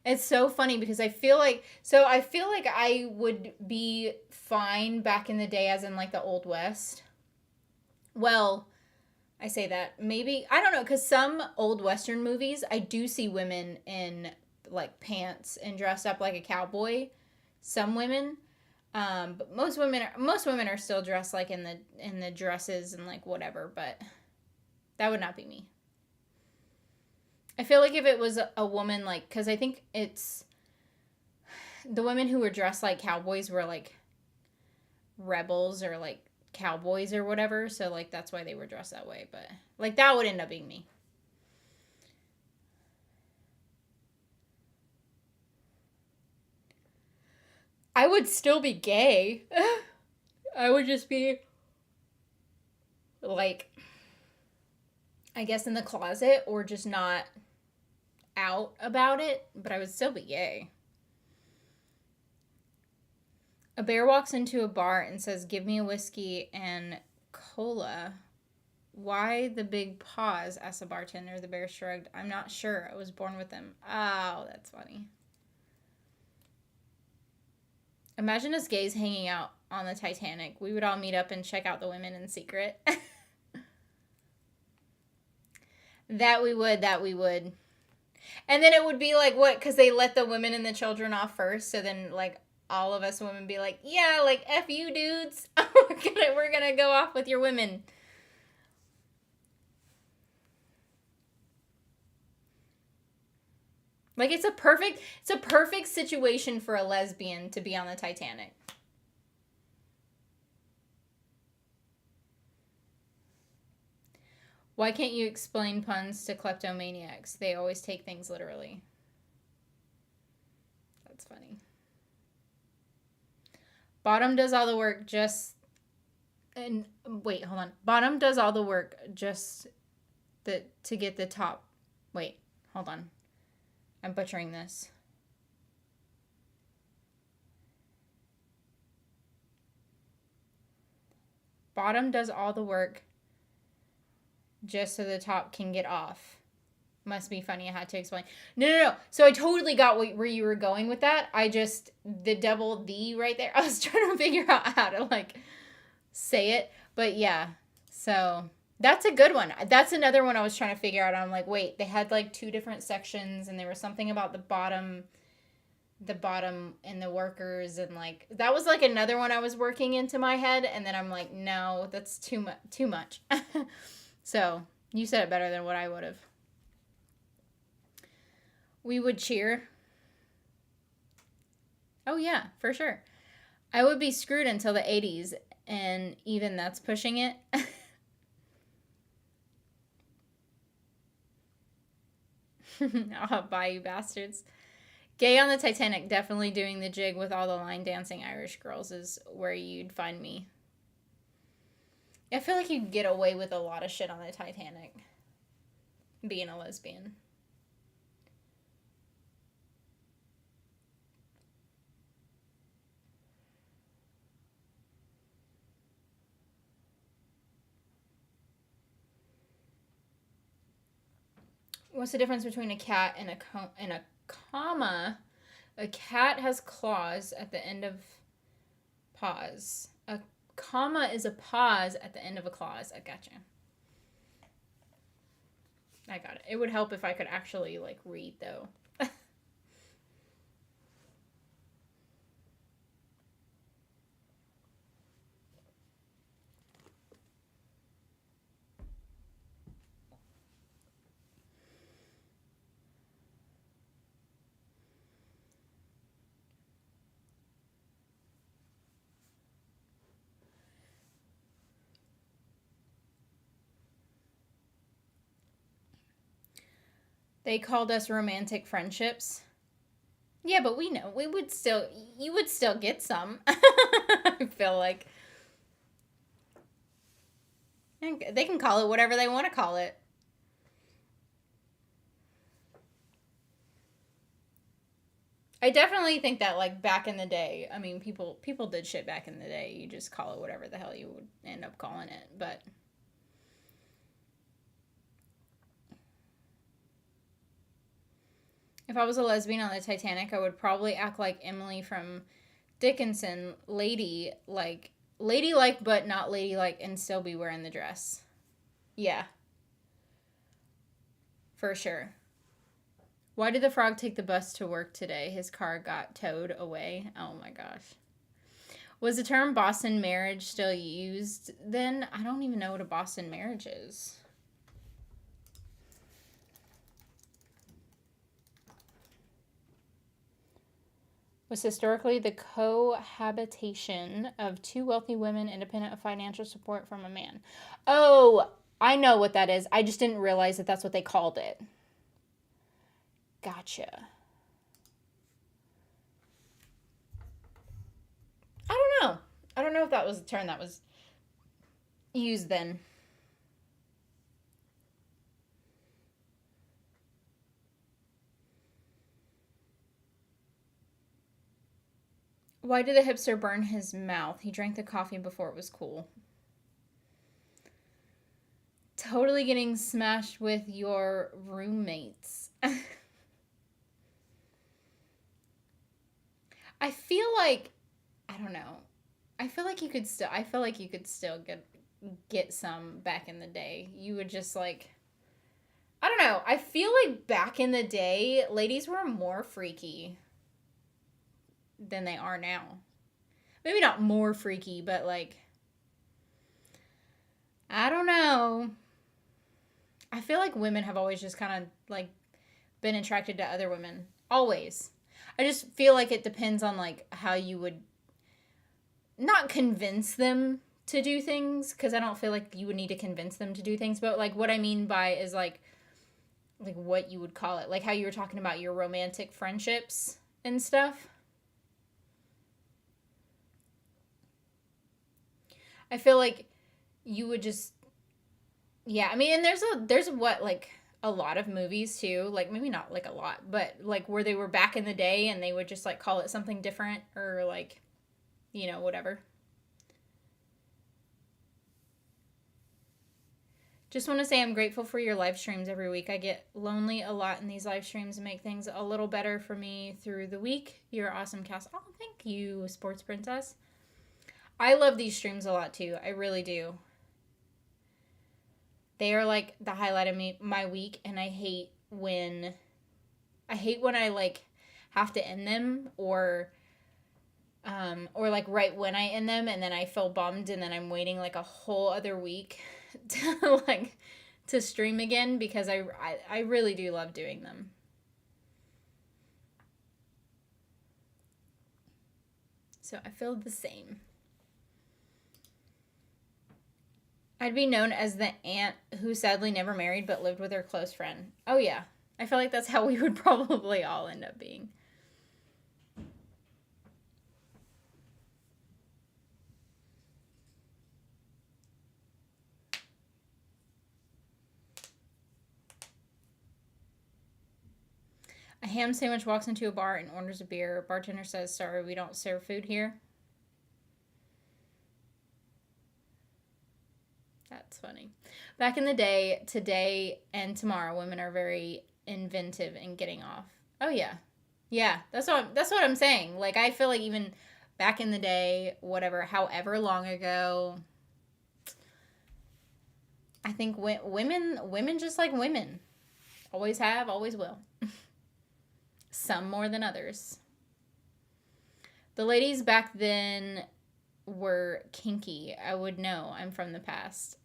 It's so funny because I feel like I would be fine back in the day, as in like the Old West. Well, I say that. Maybe, I don't know, because some old Western movies, I do see women in, like, pants and dressed up like a cowboy. Some women. But most women are still dressed, like, in the dresses and, like, whatever. But that would not be me. I feel like if it was a woman, like, because I think it's... The women who were dressed like cowboys were, like, rebels or, like, cowboys or whatever, so like that's why they were dressed that way. But like that would end up being me. I would still be gay. I would just be like, I guess, in the closet or just not out about it, but I would still be gay. A bear walks into a bar and says, give me a whiskey and cola. Why the big pause? Asked the bartender. The bear shrugged. I'm not sure. I was born with them. Oh, that's funny. Imagine us gays hanging out on the Titanic. We would all meet up and check out the women in secret. That we would. And then it would be like, what? Because they let the women and the children off first. So then, like, all of us women be like, yeah, like, F you dudes. we're gonna go off with your women. Like, it's a perfect situation for a lesbian to be on the Titanic. Why can't you explain puns to kleptomaniacs? They always take things literally. That's funny. Bottom does all the work just... And wait, hold on. Bottom does all the work just to get the top. Wait, hold on. I'm butchering this. Bottom does all the work just so the top can get off. Must be funny. I had to explain. No. So I totally got where you were going with that. The double the right there. I was trying to figure out how to like say it. But yeah. So that's a good one. That's another one I was trying to figure out. I'm like, wait, they had like two different sections and there was something about the bottom and the workers, and like that was like another one I was working into my head, and then I'm like, no, that's too much. So you said it better than what I would have. We would cheer. Oh yeah, for sure. I would be screwed until the 80s, and even that's pushing it. I'll buy you bastards. Gay on the Titanic, definitely doing the jig with all the line dancing Irish girls is where you'd find me. I feel like you'd get away with a lot of shit on the Titanic, being a lesbian. What's the difference between a cat and a comma? A cat has claws at the end of paws. A comma is a pause at the end of a clause. I gotcha. I got it. It would help if I could actually like read though. They called us romantic friendships. Yeah, but we know you would still get some. I feel like they can call it whatever they want to call it. I definitely think that like back in the day, I mean people did shit back in the day. You just call it whatever the hell you would end up calling it, but if I was a lesbian on the Titanic, I would probably act like Emily from Dickinson, ladylike but not ladylike, and still be wearing the dress. Yeah, for sure. Why did the frog take the bus to work today? His car got towed away. Oh my gosh. Was the term Boston marriage still used then? I don't even know what a Boston marriage is. Was historically the cohabitation of two wealthy women independent of financial support from a man. Oh, I know what that is. I just didn't realize that that's what they called it. Gotcha. I don't know. I don't know if that was the term that was used then. Why did the hipster burn his mouth? He drank the coffee before it was cool. Totally getting smashed with your roommates. I feel like I don't know. I feel like you could still get some back in the day. You would just like I don't know. I feel like back in the day, ladies were more freaky than they are now. Maybe not more freaky, but like, I don't know. I feel like women have always just kind of like been attracted to other women. Always. I just feel like it depends on like how you would not convince them to do things, because I don't feel like you would need to convince them to do things, but like what I mean by is like what you would call it, like how you were talking about your romantic friendships and stuff. I feel like you would just, yeah, I mean, and there's what, like a lot of movies too, like maybe not like a lot, but like where they were back in the day and they would just like call it something different, or like, whatever. Just want to say I'm grateful for your live streams every week. I get lonely a lot in these live streams and make things a little better for me through the week. You're awesome, Cass. Oh, thank you, Sports Princess. I love these streams a lot too. I really do. They are like the highlight of my week, and I hate when I like have to end them, or like right when I end them, and then I feel bummed, and then I'm waiting like a whole other week to like to stream again, because I really do love doing them. So I feel the same. I'd be known as the aunt who sadly never married but lived with her close friend. Oh yeah. I feel like that's how we would probably all end up being. A ham sandwich walks into a bar and orders a beer. Bartender says, "Sorry, we don't serve food here." That's funny. Back in the day, today and tomorrow, women are very inventive in getting off. Oh yeah, yeah. That's what I'm saying. Like I feel like even back in the day, whatever, however long ago, I think women just like women. Always have, always will. Some more than others. The ladies back then were kinky. I would know. I'm from the past.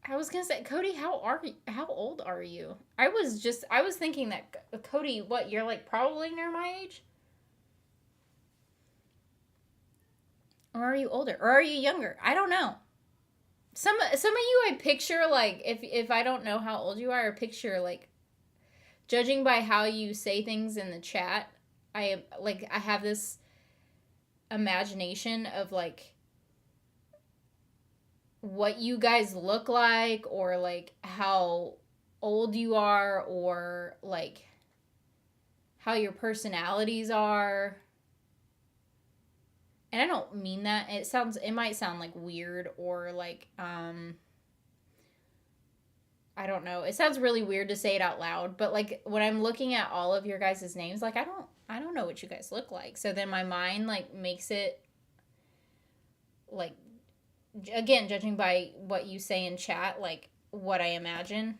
I was gonna say, Cody, how old are you? I was thinking that, Cody, what, you're like probably near my age, or are you older, or are you younger? I don't know. Some of you I picture like, if I don't know how old you are, I picture like, judging by how you say things in the chat, I have this imagination of like what you guys look like, or like how old you are, or like how your personalities are. And I don't mean that. It might sound like weird, or like I don't know. It sounds really weird to say it out loud, but like when I'm looking at all of your guys' names, like I don't know what you guys look like. So then my mind like makes it like, again, judging by what you say in chat, like what I imagine.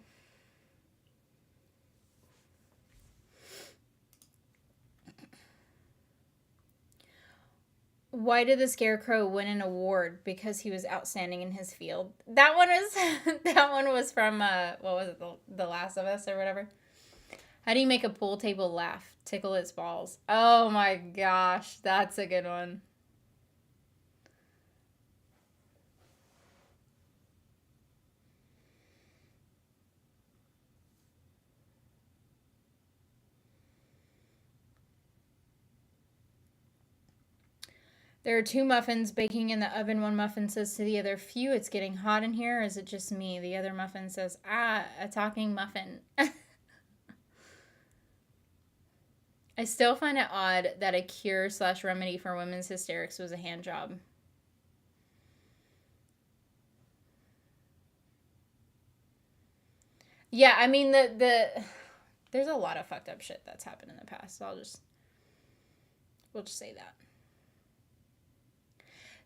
Why did the Scarecrow win an award? Because he was outstanding in his field. That one was that one was from what was it, the Last of Us or whatever. How do you make a pool table laugh? Tickle its balls. Oh my gosh, that's a good one. There are two muffins baking in the oven. One muffin says to the other, "Phew, it's getting hot in here. Or is it just me?" The other muffin says, "Ah, a talking muffin." I still find it odd that a cure/remedy for women's hysterics was a hand job. Yeah, I mean, There's a lot of fucked up shit that's happened in the past. So we'll just say that.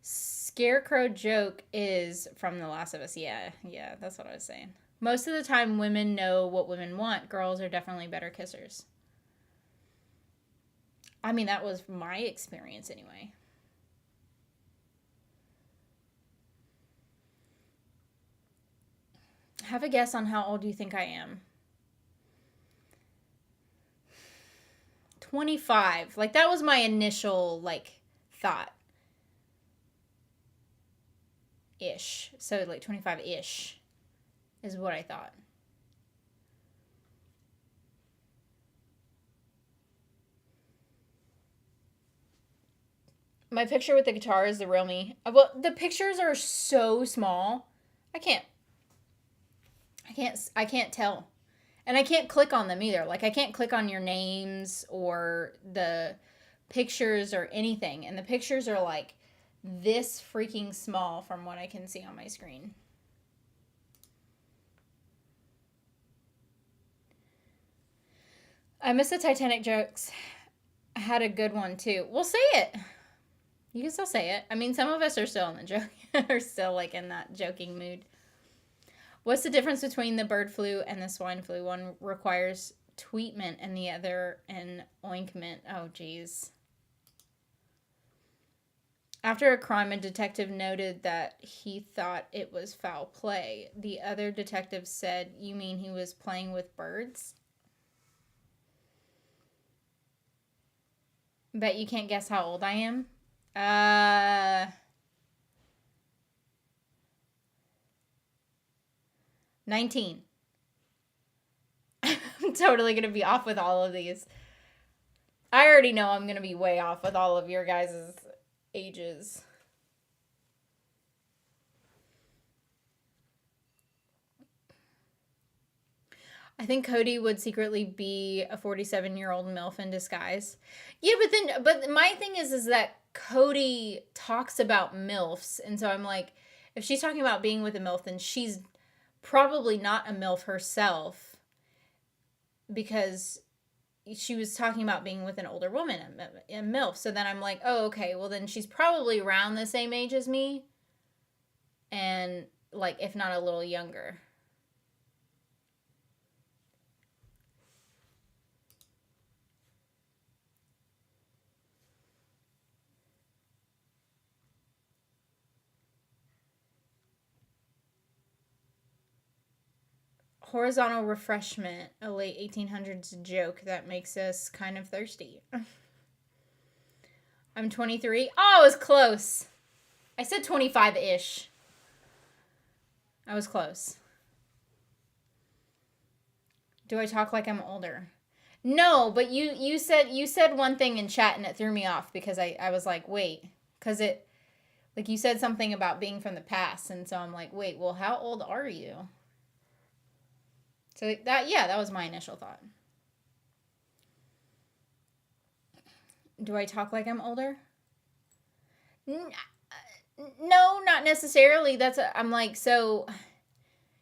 Scarecrow joke is from The Last of Us. Yeah, that's what I was saying. Most of the time, women know what women want. Girls are definitely better kissers. I mean, that was my experience anyway. Have a guess on how old you think I am. 25. Like, that was my initial, like, thought. Ish. So, like, 25-ish is what I thought. My picture with the guitar is the real me. Well, the pictures are so small. I can't tell. And I can't click on them either. Like, I can't click on your names or the pictures or anything. And the pictures are like this freaking small from what I can see on my screen. I miss the Titanic jokes. I had a good one too. We'll say it. You can still say it. I mean, some of us are still in the joke, are still like in that joking mood. What's the difference between the bird flu and the swine flu? One requires tweetment and the other an ointment. Oh, geez. After a crime, a detective noted that he thought it was foul play. The other detective said, "You mean he was playing with birds?" Bet you can't guess how old I am. 19. I'm totally going to be off with all of these. I already know I'm going to be way off with all of your guys' ages. I think Cody would secretly be a 47-year-old MILF in disguise. Yeah, but my thing is that Cody talks about MILFs, and so I'm like, if she's talking about being with a MILF, then she's probably not a MILF herself, because she was talking about being with an older woman, a MILF. So then I'm like, oh, okay, well then she's probably around the same age as me, and like, if not a little younger. Horizontal refreshment, a late 1800s joke that makes us kind of thirsty. I'm 23. Oh, I was close. I said 25-ish. I was close. Do I talk like I'm older? No, but you said one thing in chat and it threw me off because I was like, wait, because it, like, you said something about being from the past, and so I'm like, wait, well, how old are you? So that was my initial thought. Do I talk like I'm older? No, not necessarily. I'm like, so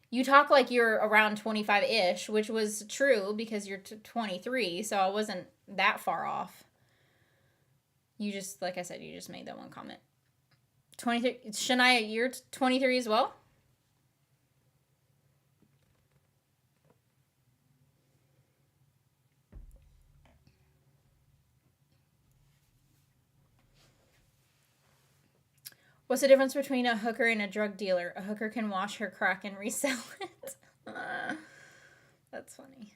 you talk like you're around 25-ish, which was true because you're 23, so I wasn't that far off. You just, like I said, you just made that one comment. 23, Shania, you're 23 as well? What's the difference between a hooker and a drug dealer? A hooker can wash her crack and resell it. That's funny.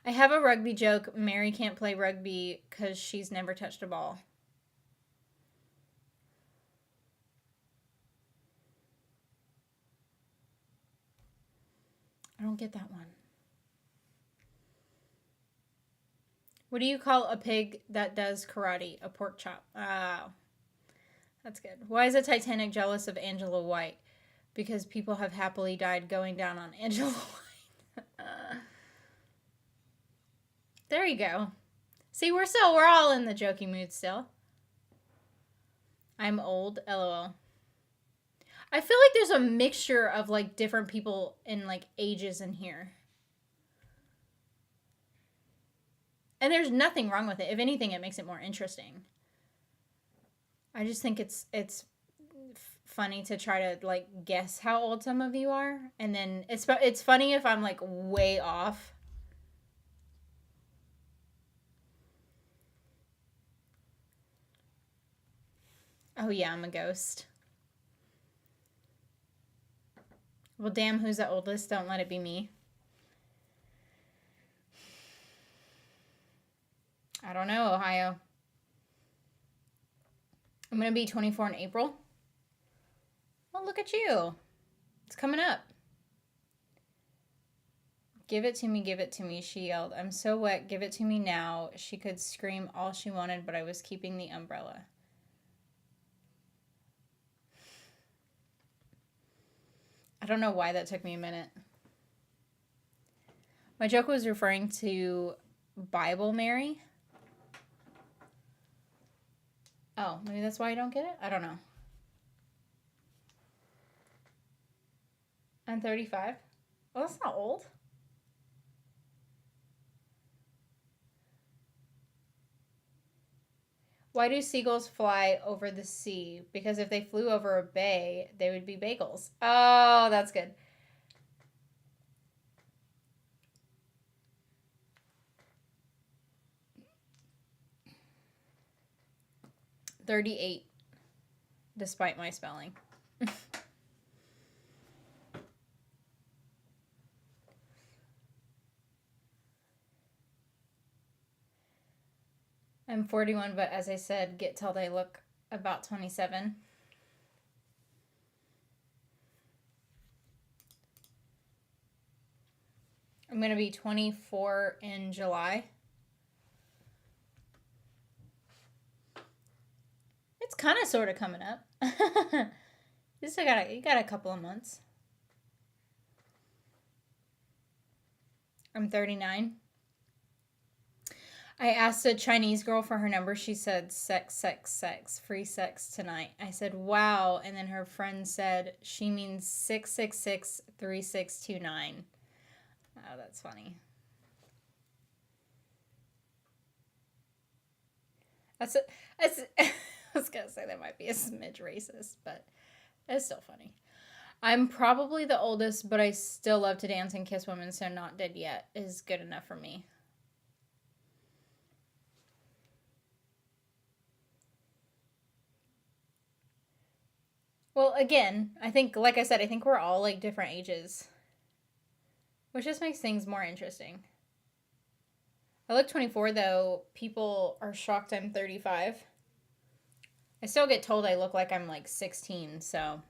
I have a rugby joke. Mary can't play rugby because she's never touched a ball. I don't get that one. What do you call a pig that does karate? A pork chop. Oh. That's good. Why is the Titanic jealous of Angela White? Because people have happily died going down on Angela White. There you go. See, we're all in the jokey mood still. I'm old, LOL. I feel like there's a mixture of like different people in like ages in here. And there's nothing wrong with it. If anything, it makes it more interesting. I just think it's funny to try to like guess how old some of you are, and then it's funny if I'm like way off. Oh yeah, I'm a ghost. Well, damn, who's the oldest? Don't let it be me. I don't know, Ohio. I'm going to be 24 in April. Well, look at you. It's coming up. Give it to me, she yelled. I'm so wet, give it to me now. She could scream all she wanted, but I was keeping the umbrella. I don't know why that took me a minute. My joke was referring to Bible Mary. Oh, maybe that's why I don't get it? I don't know. I'm 35. Well, that's not old. Why do seagulls fly over the sea? Because if they flew over a bay, they would be bagels. Oh, that's good. $38, despite my spelling. I'm 41, but as I said, get till they look about 27. I'm going to be 24 in July. It's kind of sort of coming up. You got a couple of months. I'm 39. I asked a Chinese girl for her number. She said, sex, sex, sex, free sex tonight. I said, wow. And then her friend said, she means 666-3629. Oh, that's funny. I was going to say that might be a smidge racist, but it's still funny. I'm probably the oldest, but I still love to dance and kiss women, so not dead yet is good enough for me. Well, again, I think, like I said, I think we're all like different ages, which just makes things more interesting. I look 24, though. People are shocked I'm 35. I still get told I look like I'm like 16, so.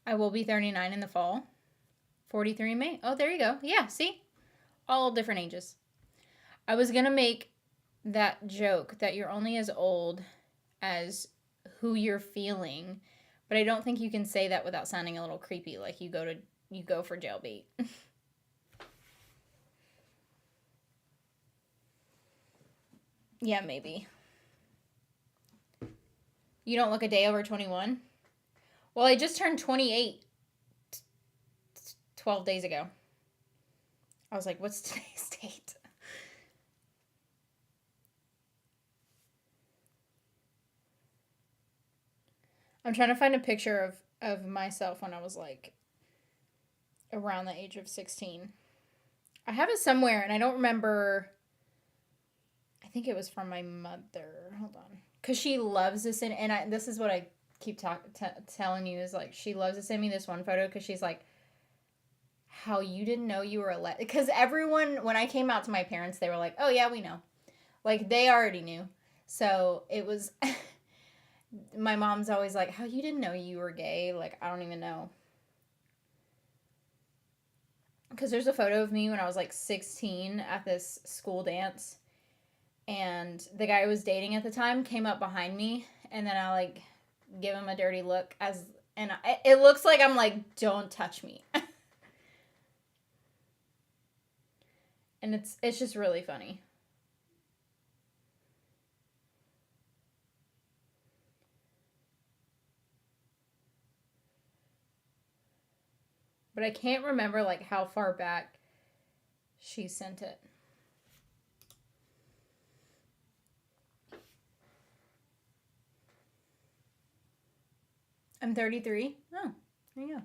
I will be 39 in the fall. 43 in May. Oh, there you go. Yeah, see? All different ages. I was going to make that joke that you're only as old as who you're feeling, but I don't think you can say that without sounding a little creepy, like you go for jailbait. Yeah, maybe. You don't look a day over 21? Well, I just turned 28 12 days ago. I was like, what's today's date? I'm trying to find a picture of myself when I was like around the age of 16. I have it somewhere and I don't remember. I think it was from my mother. Hold on. Because she loves this. This is what I keep telling you is like, she loves to send me this one photo because she's like, how you didn't know you were a because everyone, when I came out to my parents, they were like, oh yeah, we know. Like they already knew. So it was, my mom's always like, how you didn't know you were gay? Like, I don't even know. Because there's a photo of me when I was like 16 at this school dance. And the guy I was dating at the time came up behind me. And then I like give him a dirty look it looks like I'm like, don't touch me. And it's just really funny. But I can't remember like how far back she sent it. I'm 33. Oh, there you go.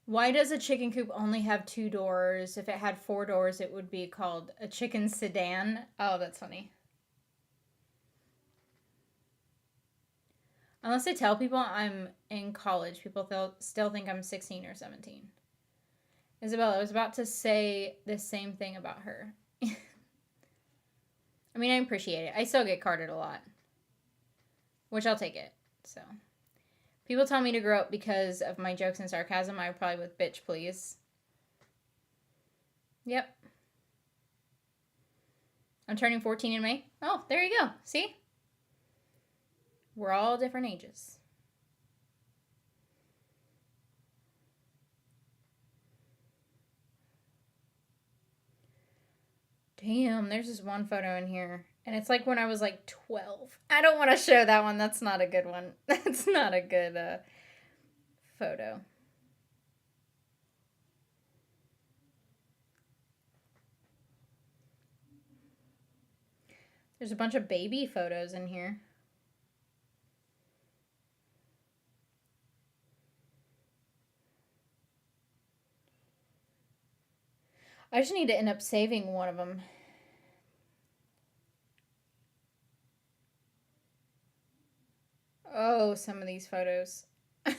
Why does a chicken coop only have 2 doors? If it had 4 doors, it would be called a chicken sedan. Oh, that's funny. Unless I tell people I'm in college, people still think I'm 16 or 17. Isabella, I was about to say the same thing about her. I mean, I appreciate it. I still get carded a lot, which I'll take it. So, people tell me to grow up because of my jokes and sarcasm. I probably with bitch, please. Yep. I'm turning 14 in May. Oh, there you go. See? We're all different ages. Damn, there's this one photo in here. And it's like when I was like 12. I don't want to show that one. That's not a good one. That's not a good photo. There's a bunch of baby photos in here. I just need to end up saving one of them. Oh, some of these photos. They're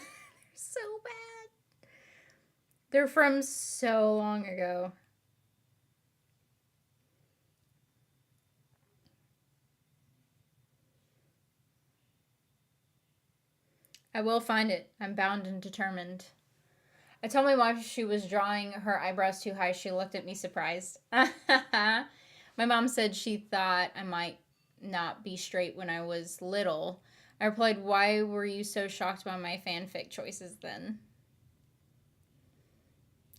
so bad. They're from so long ago. I will find it. I'm bound and determined. I told my wife she was drawing her eyebrows too high. She looked at me surprised. My mom said she thought I might not be straight when I was little. I replied, why were you so shocked by my fanfic choices then?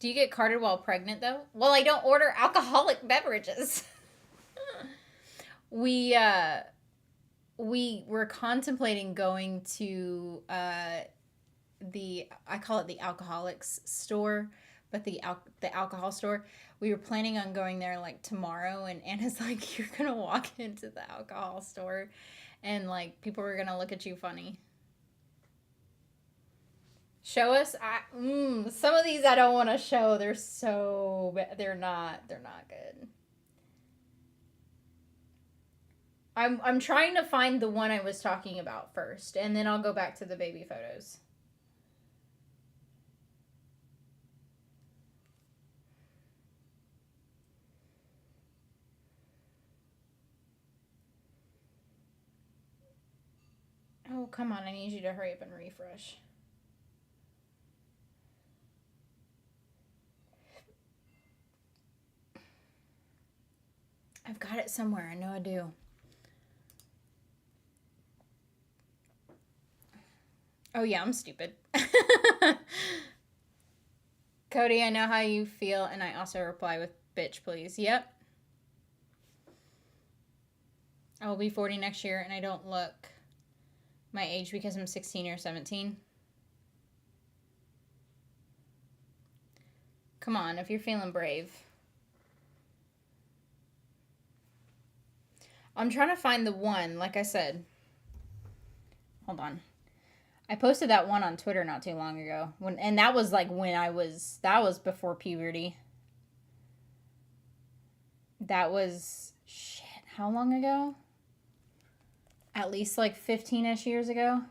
Do you get carded while pregnant, though? Well, I don't order alcoholic beverages. We were contemplating going to I call it the alcoholics store, but the alcohol store. We were planning on going there like tomorrow, and Anna's like, you're gonna walk into the alcohol store and like people are gonna look at you funny. Show us. Some of these I don't want to show. They're so they're not good. I'm trying to find the one I was talking about first, and then I'll go back to the baby photos. Oh, come on. I need you to hurry up and refresh. I've got it somewhere. I know I do. Oh, yeah, I'm stupid. Cody, I know how you feel, and I also reply with bitch, please. Yep. I will be 40 next year, and I don't look my age because I'm 16 or 17. Come on, if you're feeling brave. I'm trying to find the one, like I said. Hold on. I posted that one on Twitter not too long ago. And that was like that was before puberty. That was, shit, how long ago? At least like 15-ish years ago.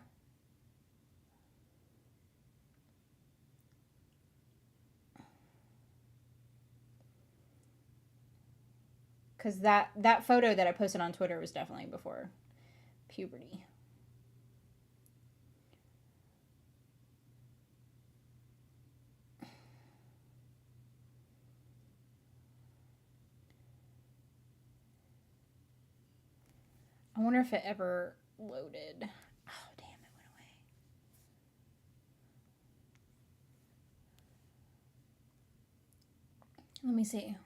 Because that photo that I posted on Twitter was definitely before puberty. I wonder if it ever loaded. Oh, damn, it went away. Let me see.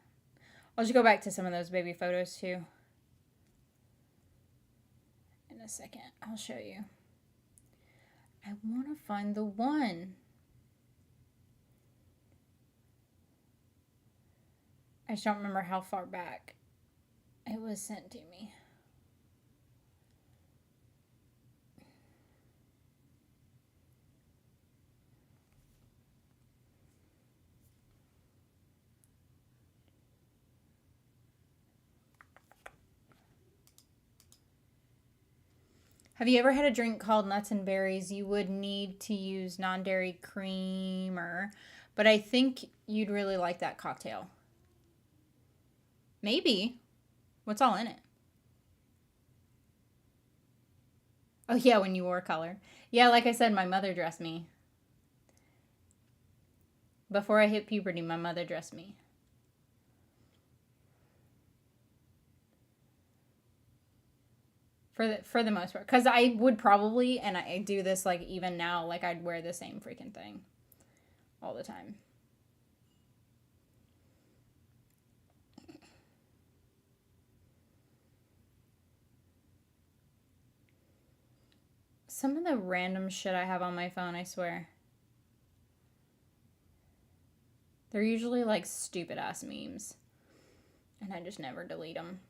I'll just go back to some of those baby photos too. In a second, I'll show you. I want to find the one. I just don't remember how far back it was sent to me. Have you ever had a drink called Nuts and Berries? You would need to use non-dairy creamer, but I think you'd really like that cocktail. Maybe. What's all in it? Oh, yeah, when you wore color. Yeah, like I said, my mother dressed me. Before I hit puberty, my mother dressed me. For the most part. Because I would probably, and I do this like even now, like I'd wear the same freaking thing all the time. Some of the random shit I have on my phone, I swear. They're usually like stupid ass memes. And I just never delete them.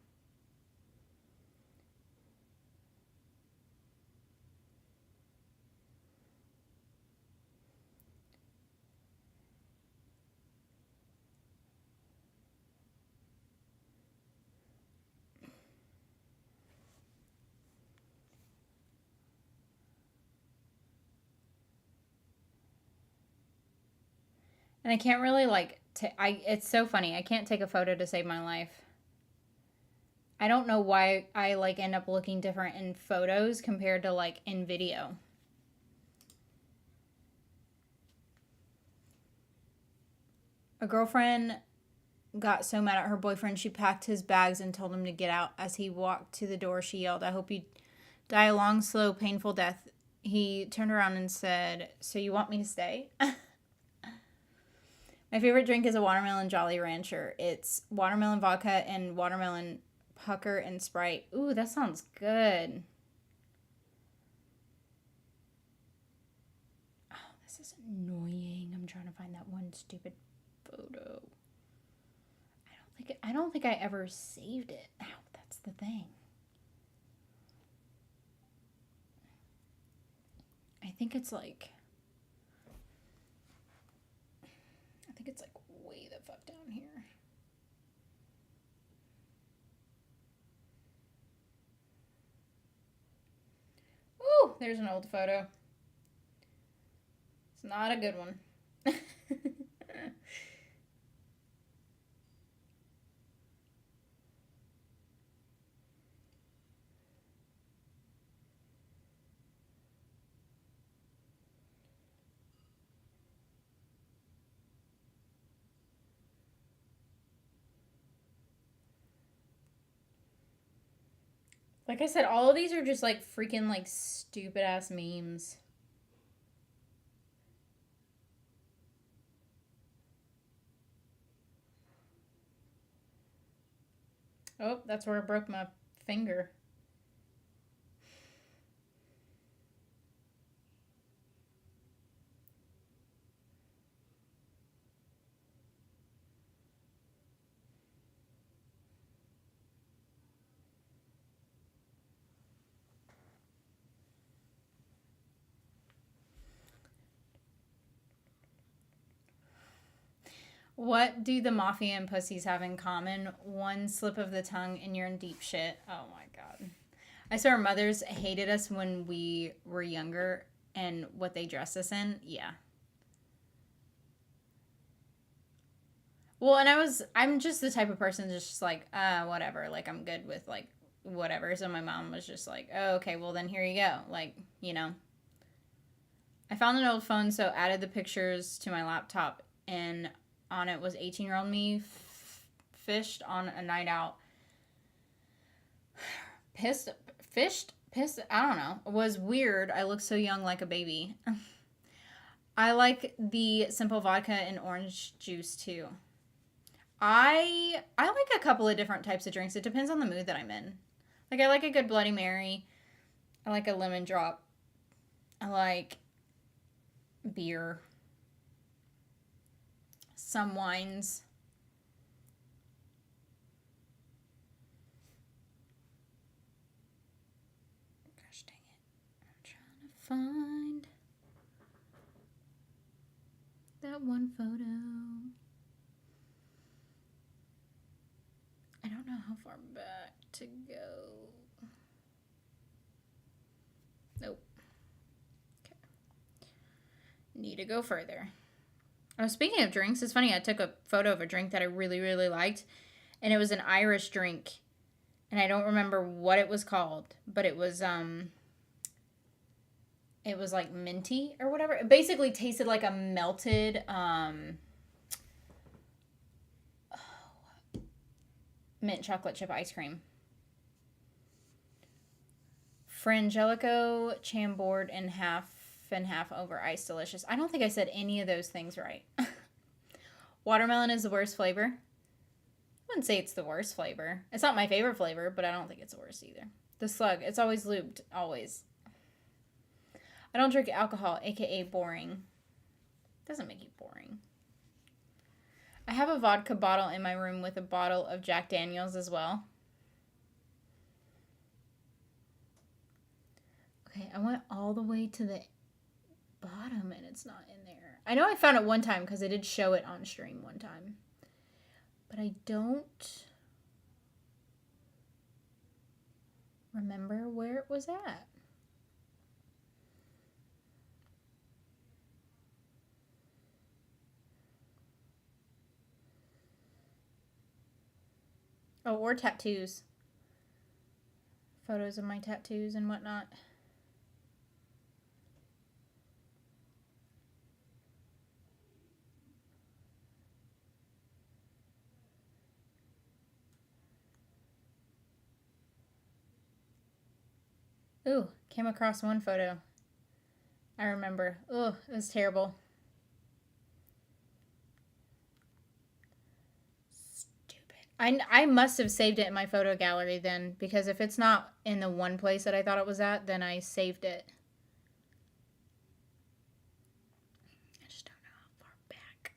And I can't really like, it's so funny. I can't take a photo to save my life. I don't know why I like end up looking different in photos compared to like in video. A girlfriend got so mad at her boyfriend, she packed his bags and told him to get out. As he walked to the door, she yelled, "I hope you die a long, slow, painful death." He turned around and said, "So you want me to stay?" My favorite drink is a watermelon Jolly Rancher. It's watermelon vodka and watermelon pucker and Sprite. Ooh, that sounds good. Oh, this is annoying. I'm trying to find that one stupid photo. I don't think I ever saved it. Ow, that's the thing. I think it's like way the fuck down here. Ooh, there's an old photo. It's not a good one. Like I said, all of these are just like freaking like stupid ass memes. Oh, that's where I broke my finger. What do the mafia and pussies have in common? One slip of the tongue and you're in deep shit. Oh my god. I swear our mothers hated us when we were younger and what they dressed us in. Yeah. Well, and I'm just the type of person that's just like, whatever. Like, I'm good with, like, whatever. So my mom was just like, oh, okay, well, then here you go. Like, you know. I found an old phone, so added the pictures to my laptop, and on it was 18-year-old me fished on a night out. Pissed, I don't know. It was weird. I looked so young like a baby. I like the simple vodka and orange juice, too. I like a couple of different types of drinks. It depends on the mood that I'm in. Like I like a good Bloody Mary. I like a lemon drop. I like beer. Some wines. find that one photo. I don't know how far back to go. Nope. Okay. Need to go further. Oh, speaking of drinks, it's funny. I took a photo of a drink that I really, really liked, and it was an Irish drink, and I don't remember what it was called, but it was like minty or whatever. It basically tasted like a melted mint chocolate chip ice cream. Frangelico, Chambord, and half over ice delicious. I don't think I said any of those things right. Watermelon is the worst flavor. I wouldn't say it's the worst flavor. It's not my favorite flavor, but I don't think it's the worst either. The slug, it's always lubed, always. I don't drink alcohol, aka boring. Doesn't make you boring. I have a vodka bottle in my room with a bottle of Jack Daniels as well. Okay, I went all the way to the bottom and it's not in there. I know I found it one time because I did show it on stream one time. But I don't remember where it was at. Oh, or tattoos. Photos of my tattoos and whatnot. Ooh, came across one photo. I remember. Ugh, it was terrible. I must have saved it in my photo gallery then, because if it's not in the one place that I thought it was at, then I saved it. I just don't know how far back.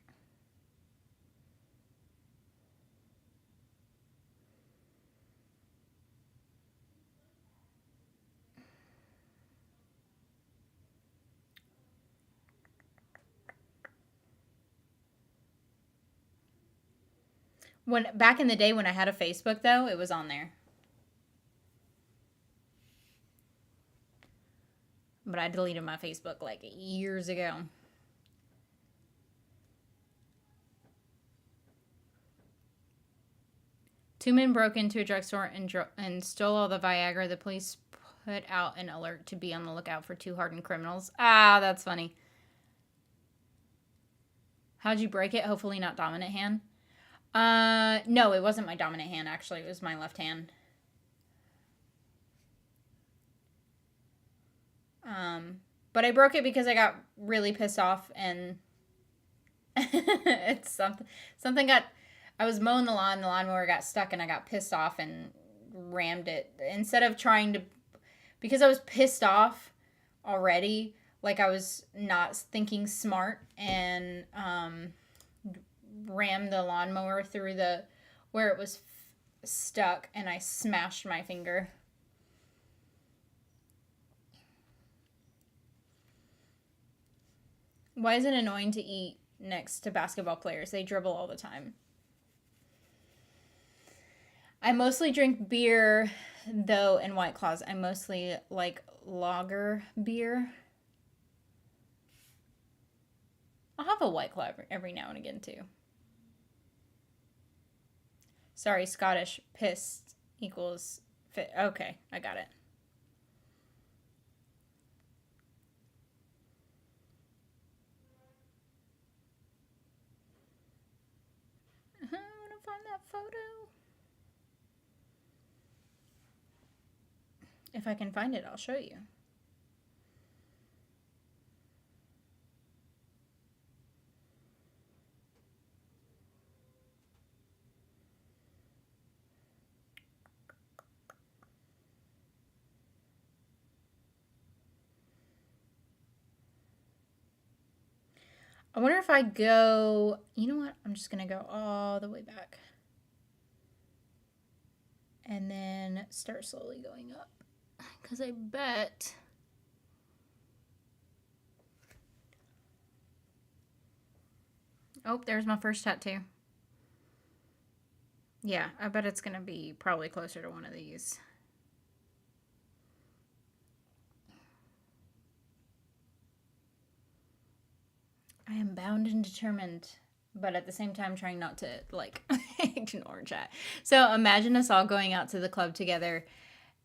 When back in the day when I had a Facebook, though, it was on there. But I deleted my Facebook like years ago. Two men broke into a drugstore and stole all the Viagra. The police put out an alert to be on the lookout for two hardened criminals. Ah, that's funny. How'd you break it? Hopefully not dominant hand. No, it wasn't my dominant hand, actually. It was my left hand. But I broke it because I got really pissed off and it's something got, I was mowing the lawnmower got stuck and I got pissed off and rammed it. Instead of trying to, because I was pissed off already, like I was not thinking smart and, rammed the lawnmower through where it was stuck and I smashed my finger. Why is it annoying to eat next to basketball players? They dribble all the time. I mostly drink beer, though, and White Claws. I mostly like lager beer. I'll have a White Claw every now and again, too. Sorry, Scottish. Pissed equals fit. Okay, I got it. I want to find that photo. If I can find it, I'll show you. I wonder if I go, you know what? I'm just going to go all the way back. And then start slowly going up. Because I bet Oh, there's my first tattoo. Yeah, I bet it's going to be probably closer to one of these. I am bound and determined, but at the same time trying not to, like, ignore chat. So imagine us all going out to the club together,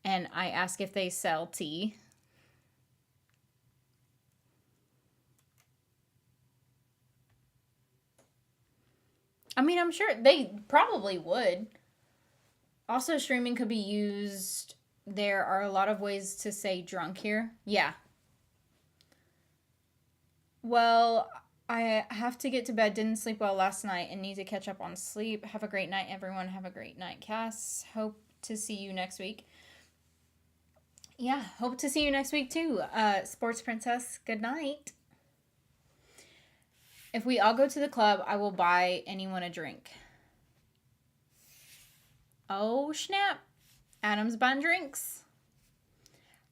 and I ask if they sell tea. I mean, I'm sure they probably would. Also, streaming could be used. There are a lot of ways to say drunk here. Yeah. Well, I have to get to bed. Didn't sleep well last night and need to catch up on sleep. Have a great night, everyone. Have a great night, Cass. Hope to see you next week. Yeah, hope to see you next week too. Sports Princess, good night. If we all go to the club, I will buy anyone a drink. Oh, snap. Adam's buying drinks.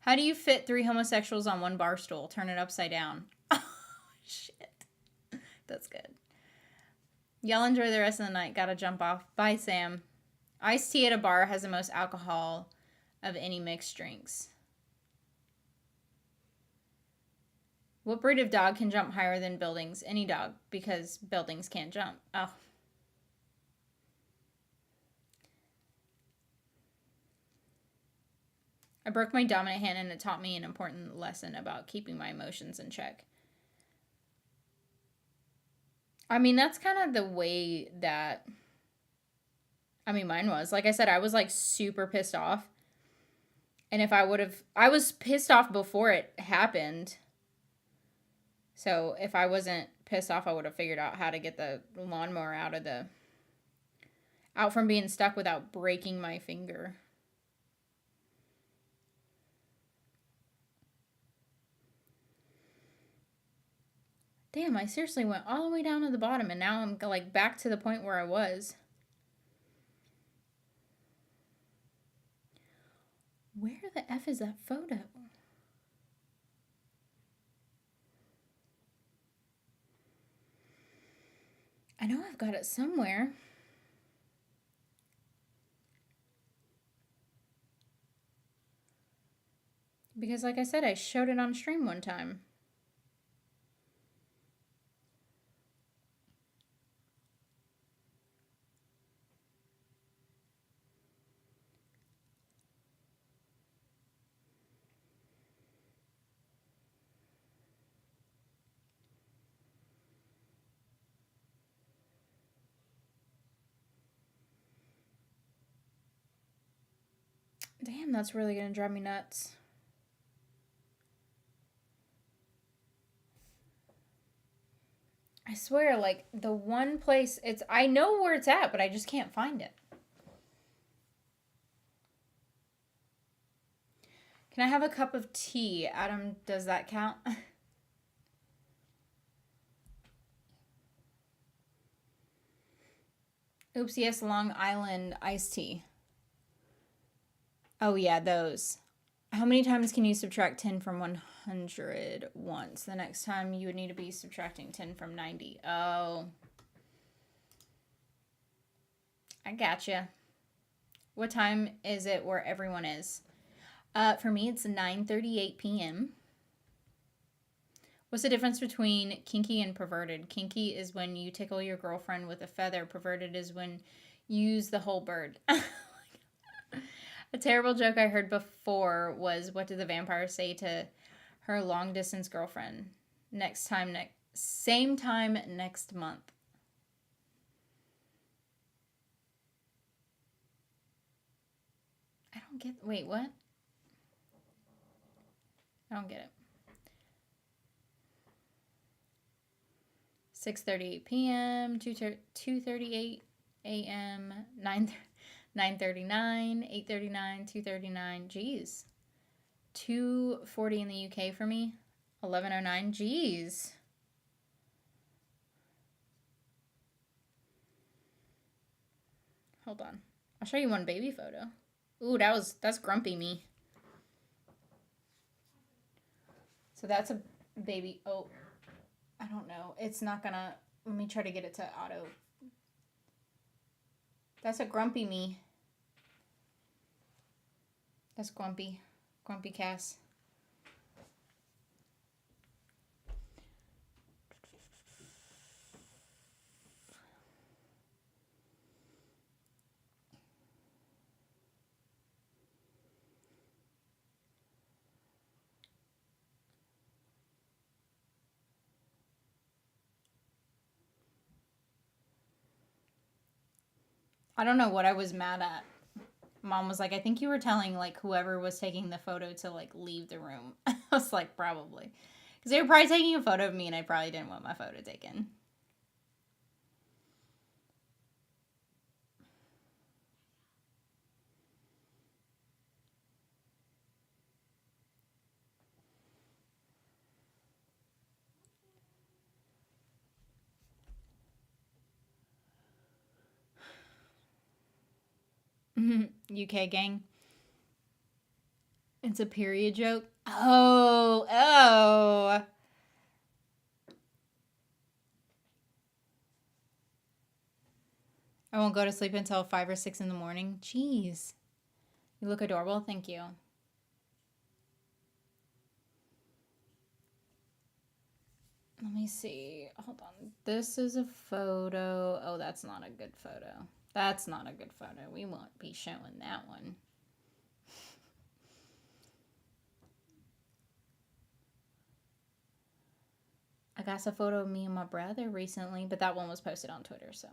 How do you fit 3 homosexuals on one bar stool? Turn it upside down. Oh, shit. That's good. Y'all enjoy the rest of the night. Gotta jump off. Bye, Sam. Iced tea at a bar has the most alcohol of any mixed drinks. What breed of dog can jump higher than buildings? Any dog, because buildings can't jump. Oh. I broke my dominant hand and it taught me an important lesson about keeping my emotions in check. I mean, that's kind of the way that, I mean, mine was. Like I said, I was like super pissed off. And if I would have, I was pissed off before it happened. So if I wasn't pissed off, I would have figured out how to get the lawnmower out from being stuck without breaking my finger. Damn, I seriously went all the way down to the bottom and now I'm like back to the point where I was. Where the F is that photo? I know I've got it somewhere. Because like I said, I showed it on stream one time. Damn, that's really gonna drive me nuts. I swear, like, the one place I know where it's at, but I just can't find it. Can I have a cup of tea? Adam, does that count? Oops, yes, Long Island iced tea. Oh, yeah, those. How many times can you subtract 10 from 100 once? The next time you would need to be subtracting 10 from 90. Oh. I gotcha. What time is it where everyone is? For me, it's 9:38 p.m. What's the difference between kinky and perverted? Kinky is when you tickle your girlfriend with a feather. Perverted is when you use the whole bird. A terrible joke I heard before was, what did the vampire say to her long distance girlfriend? Same time next month. I don't get, wait, what? I don't get it. 6:38 p.m., 2:38 a.m., 9:39, 8:39, 2:39. Jeez. 2:40 in the UK for me. 11:09. Jeez. Hold on. I'll show you one baby photo. Ooh, that's grumpy me. So that's a baby. Oh, I don't know. It's not gonna Let me try to get it to auto. That's a grumpy me. That's grumpy. Grumpy Cass. I don't know what I was mad at. Mom was like, I think you were telling like whoever was taking the photo to like leave the room. I was like, probably. Because they were probably taking a photo of me and I probably didn't want my photo taken. UK gang. It's a period joke. Oh. I won't go to sleep until 5 or 6 in the morning. Jeez. You look adorable. Thank you. Let me see. Hold on. This is a photo. Oh, that's not a good photo. That's not a good photo. We won't be showing that one. I got a photo of me and my brother recently, but that one was posted on Twitter, so.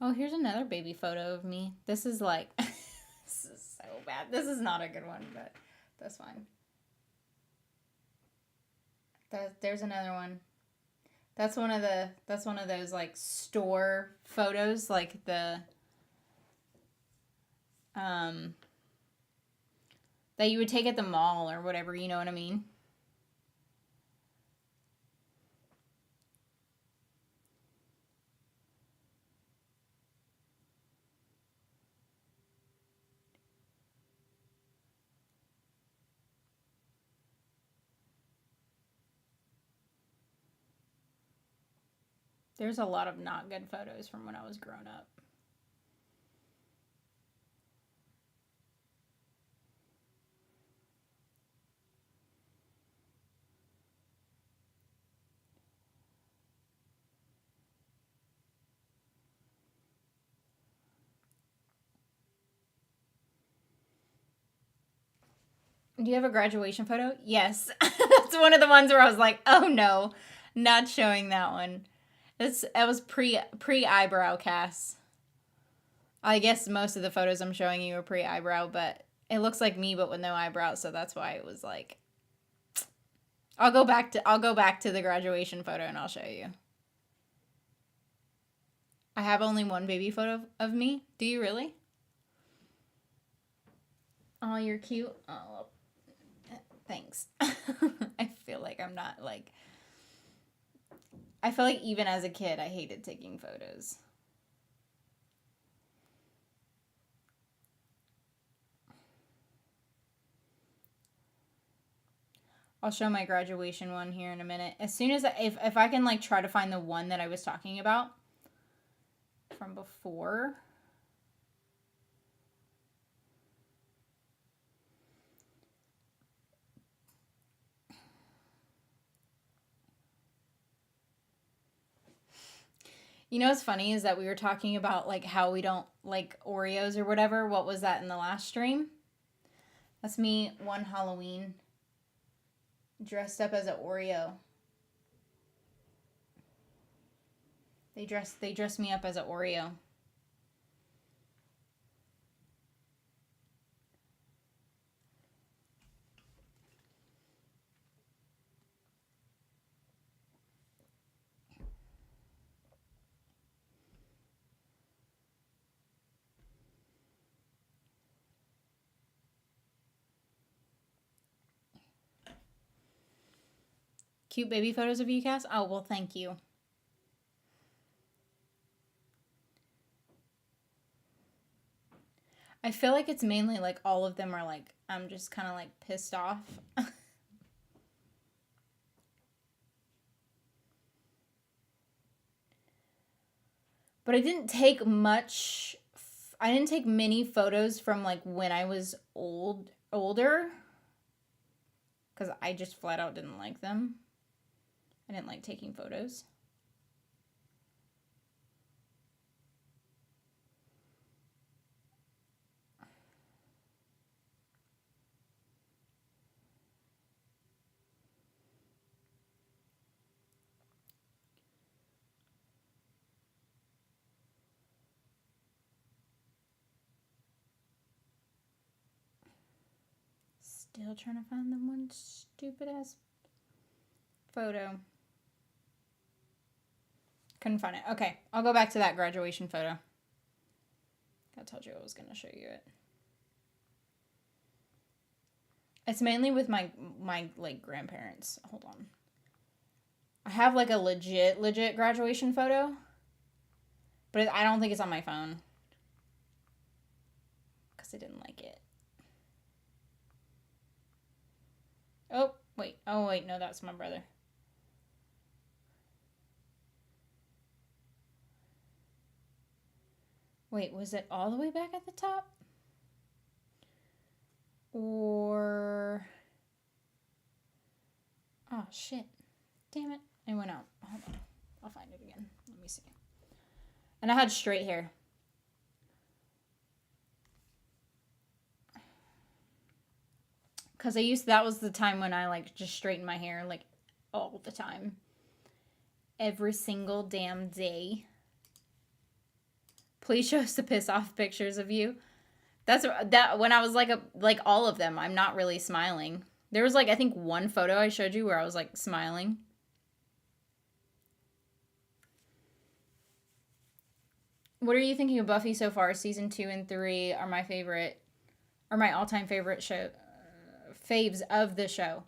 Oh, here's another baby photo of me. This is like, this is so bad. This is not a good one, but that's fine. There's another one. That's one of those like store photos, like the that you would take at the mall or whatever, you know what I mean? There's a lot of not good photos from when I was growing up. Do you have a graduation photo? Yes. That's one of the ones where I was like, oh no, not showing that one. That was pre eyebrow Cass. I guess most of the photos I'm showing you are pre eyebrow, but it looks like me but with no eyebrows, so that's why it was like. I'll go back to the graduation photo and I'll show you. I have only one baby photo of me. Do you really? Oh, you're cute. Oh, thanks. I feel like I'm not like. I feel like even as a kid, I hated taking photos. I'll show my graduation one here in a minute. As soon as if I can like try to find the one that I was talking about from before. You know what's funny is that we were talking about like how we don't like Oreos or whatever. What was that in the last stream? That's me one Halloween dressed up as an Oreo. They dressed me up as an Oreo. Cute baby photos of you, Cass? Oh, well, thank you. I feel like it's mainly like all of them are like, I'm just kind of like pissed off. But I didn't take much. I didn't take many photos from like when I was older. Because I just flat out didn't like them. I didn't like taking photos. Still trying to find the one stupid ass photo. Couldn't find it. Okay, I'll go back to that graduation photo. I told you I was going to show you it. It's mainly with my like grandparents. Hold on. I have like a legit graduation photo, but I don't think it's on my phone because I didn't like it. Oh, wait. Oh, wait. No, that's my brother. Wait, was it all the way back at the top? Or... Oh, shit. Damn it. It went out. Hold on. I'll find it again. Let me see. And I had straight hair. Because that was the time when I, like, just straightened my hair, like, all the time. Every single damn day. Please show us the piss off pictures of you. That when I was like all of them, I'm not really smiling. There was like, I think one photo I showed you where I was like smiling. What are you thinking of Buffy so far? Season 2 and 3 are my favorite, are my all-time favorite faves of the show.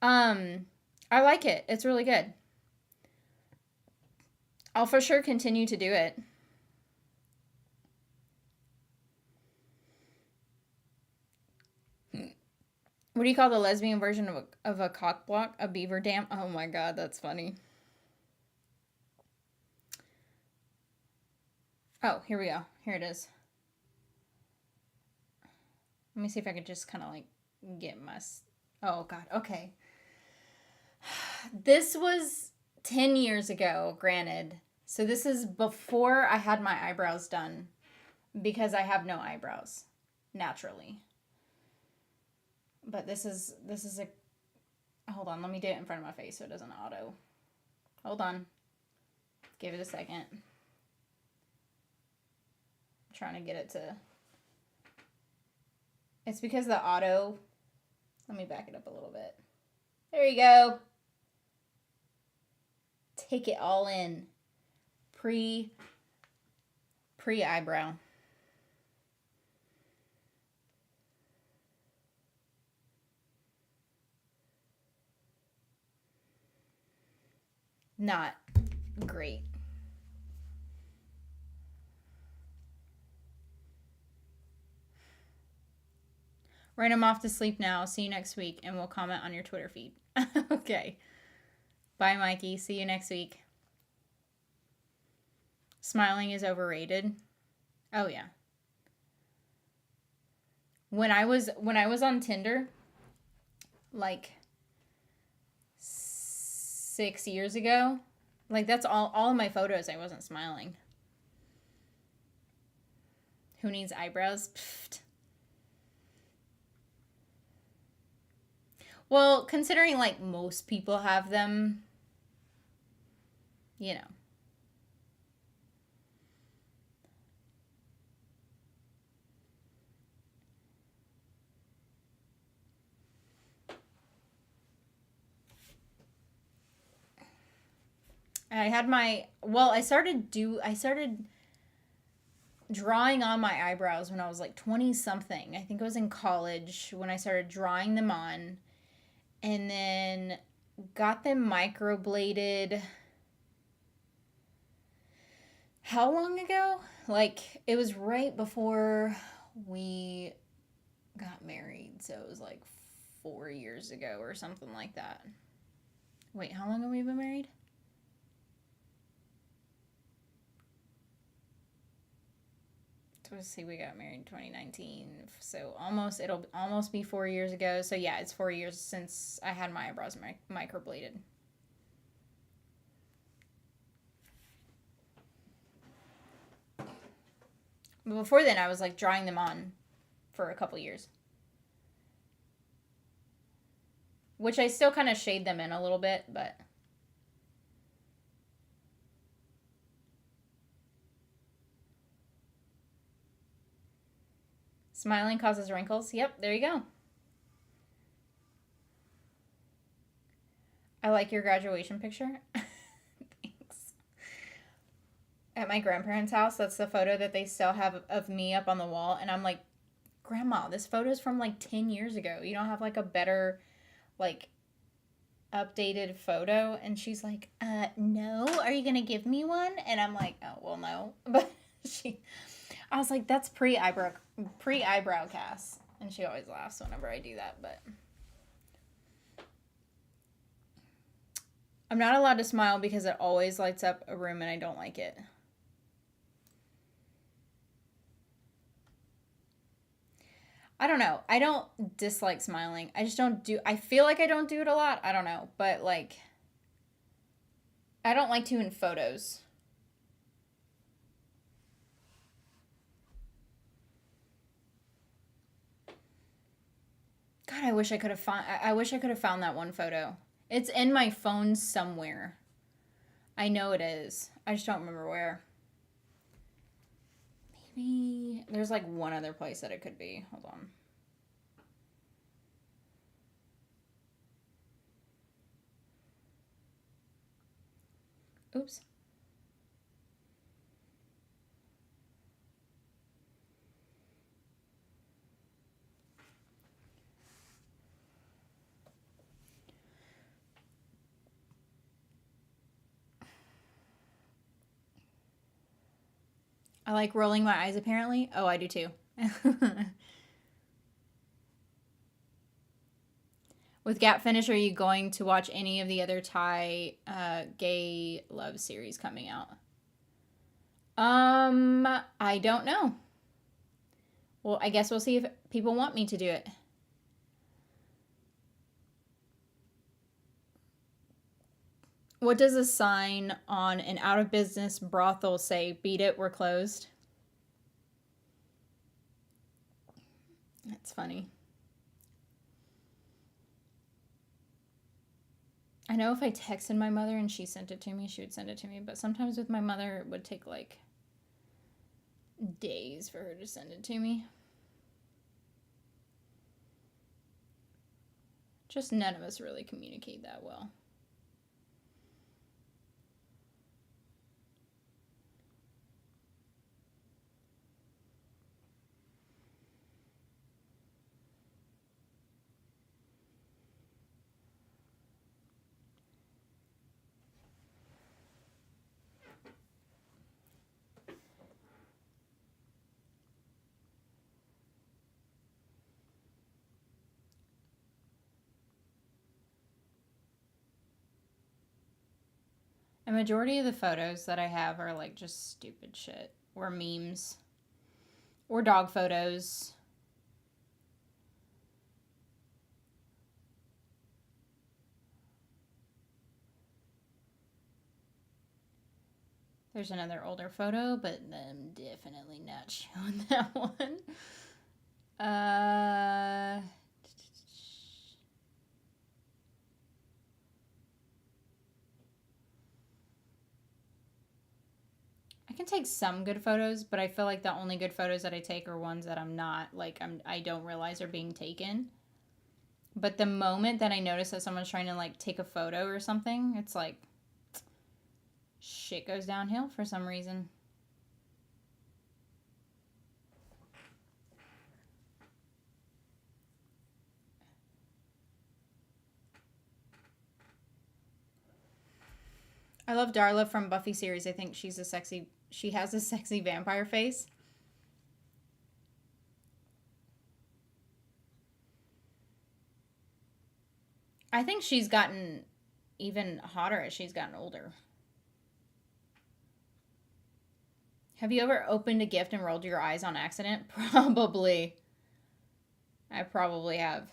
I like it. It's really good. I'll for sure continue to do it. What do you call the lesbian version of a cock block? A beaver dam? Oh my god, that's funny. Oh, here we go. Here it is. Let me see if I could just kind of like get my... Oh god, okay. This was 10 years ago, granted. So this is before I had my eyebrows done. Because I have no eyebrows, naturally. But this is a... Hold on, let me do it in front of my face so it doesn't auto. Hold on. Give it a second. I'm trying to get it to... It's because the auto... Let me back it up a little bit. There you go. Take it all in. Pre-eyebrow. Not great. Write them off to sleep now. See you next week, and we'll comment on your Twitter feed. Okay. Bye, Mikey. See you next week. Smiling is overrated. Oh, yeah. When I was on Tinder, like 6 years ago, like that's all of my photos, I wasn't smiling. Who needs eyebrows? Pfft. Well, considering like most people have them, you know. I started drawing on my eyebrows when I was like 20 something. I think I was in college when I started drawing them on. And then got them microbladed. How long ago? Like, it was right before we got married. So it was like 4 years ago or something like that. Wait, how long have we been married? Let's see, we got married in 2019. So it'll almost be 4 years ago. So yeah, it's 4 years since I had my eyebrows microbladed. But before then, I was like drawing them on for a couple years. Which I still kind of shade them in a little bit, but. Smiling causes wrinkles. Yep, there you go. I like your graduation picture. Thanks. At my grandparents' house, that's the photo that they still have of me up on the wall. And I'm like, Grandma, this photo's from like 10 years ago. You don't have like a better, like, updated photo? And she's like, no. Are you going to give me one? And I'm like, oh, well, no. But I was like, that's pre-eyebrow cast. And she always laughs whenever I do that, but. I'm not allowed to smile because it always lights up a room and I don't like it. I don't know. I don't dislike smiling. I just don't do. I feel like I don't do it a lot. I don't know. But like, I don't like to in photos. God, I wish I could have found. I wish I could have found that one photo. It's in my phone somewhere. I know it is. I just don't remember where. Maybe there's like one other place that it could be. Hold on. Oops. I like rolling my eyes apparently. Oh, I do too. With Gap Finish, are you going to watch any of the other Thai gay love series coming out? I don't know. Well, I guess we'll see if people want me to do it. What does a sign on an out of business brothel say? Beat it, we're closed. That's funny. I know if I texted my mother and she sent it to me, she would send it to me. But sometimes with my mother, it would take like days for her to send it to me. Just none of us really communicate that well. A majority of the photos that I have are like just stupid shit or memes or dog photos. There's another older photo, but I'm definitely not showing that one. I can take some good photos, but I feel like the only good photos that I take are ones that I don't realize are being taken. But the moment that I notice that someone's trying to like take a photo or something, it's like shit goes downhill for some reason. I love Darla from Buffy series. I think she has a sexy vampire face. I think she's gotten even hotter as she's gotten older. Have you ever opened a gift and rolled your eyes on accident? Probably. I probably have.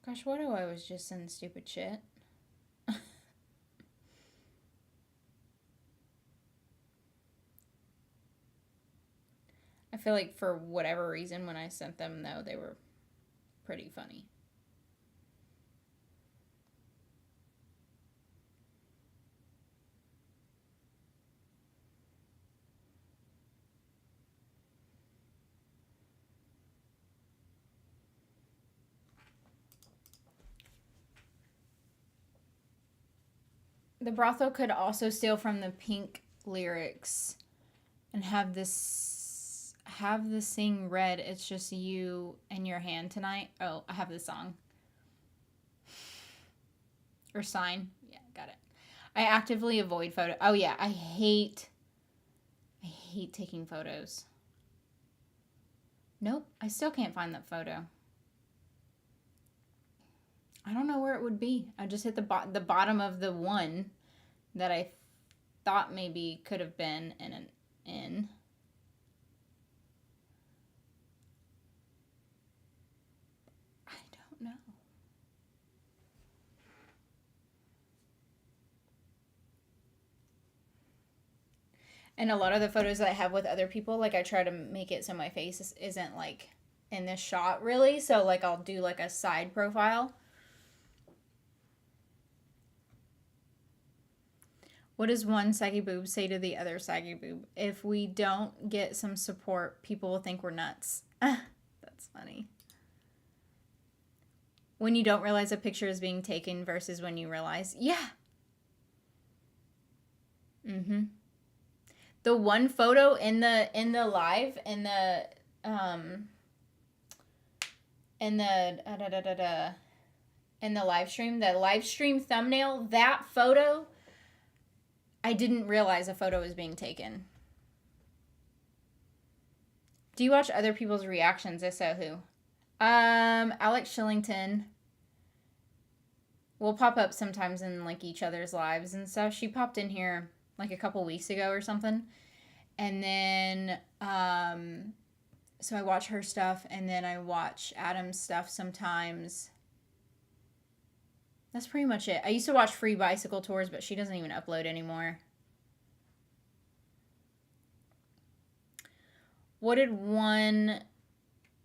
Gosh, why do I always just send stupid shit? I feel like for whatever reason, when I sent them, though, they were pretty funny. The brothel could also steal from the Pink lyrics and have the sing read, "It's just you and your hand tonight." Oh, I have the song. Or sign. Yeah, got it. I actively avoid photo. Oh yeah, I hate taking photos. Nope, I still can't find that photo. I don't know where it would be. I just hit the bottom of the one that I thought maybe could have been in. I don't know. And a lot of the photos that I have with other people, like I try to make it so my face isn't like in this shot really. So like I'll do like a side profile. What does one saggy boob say to the other saggy boob? If we don't get some support, people will think we're nuts. That's funny. When you don't realize a picture is being taken versus when you realize. Yeah. Mm-hmm. The one photo in the live in the in the in the live stream, the live stream thumbnail, that photo, I didn't realize a photo was being taken. Do you watch other people's reactions? If so, who? Alex Shillington will pop up sometimes in like each other's lives and stuff. She popped in here like a couple weeks ago or something. And then so I watch her stuff and then I watch Adam's stuff sometimes. That's pretty much it. I used to watch Free Bicycle Tours, but she doesn't even upload anymore. What did one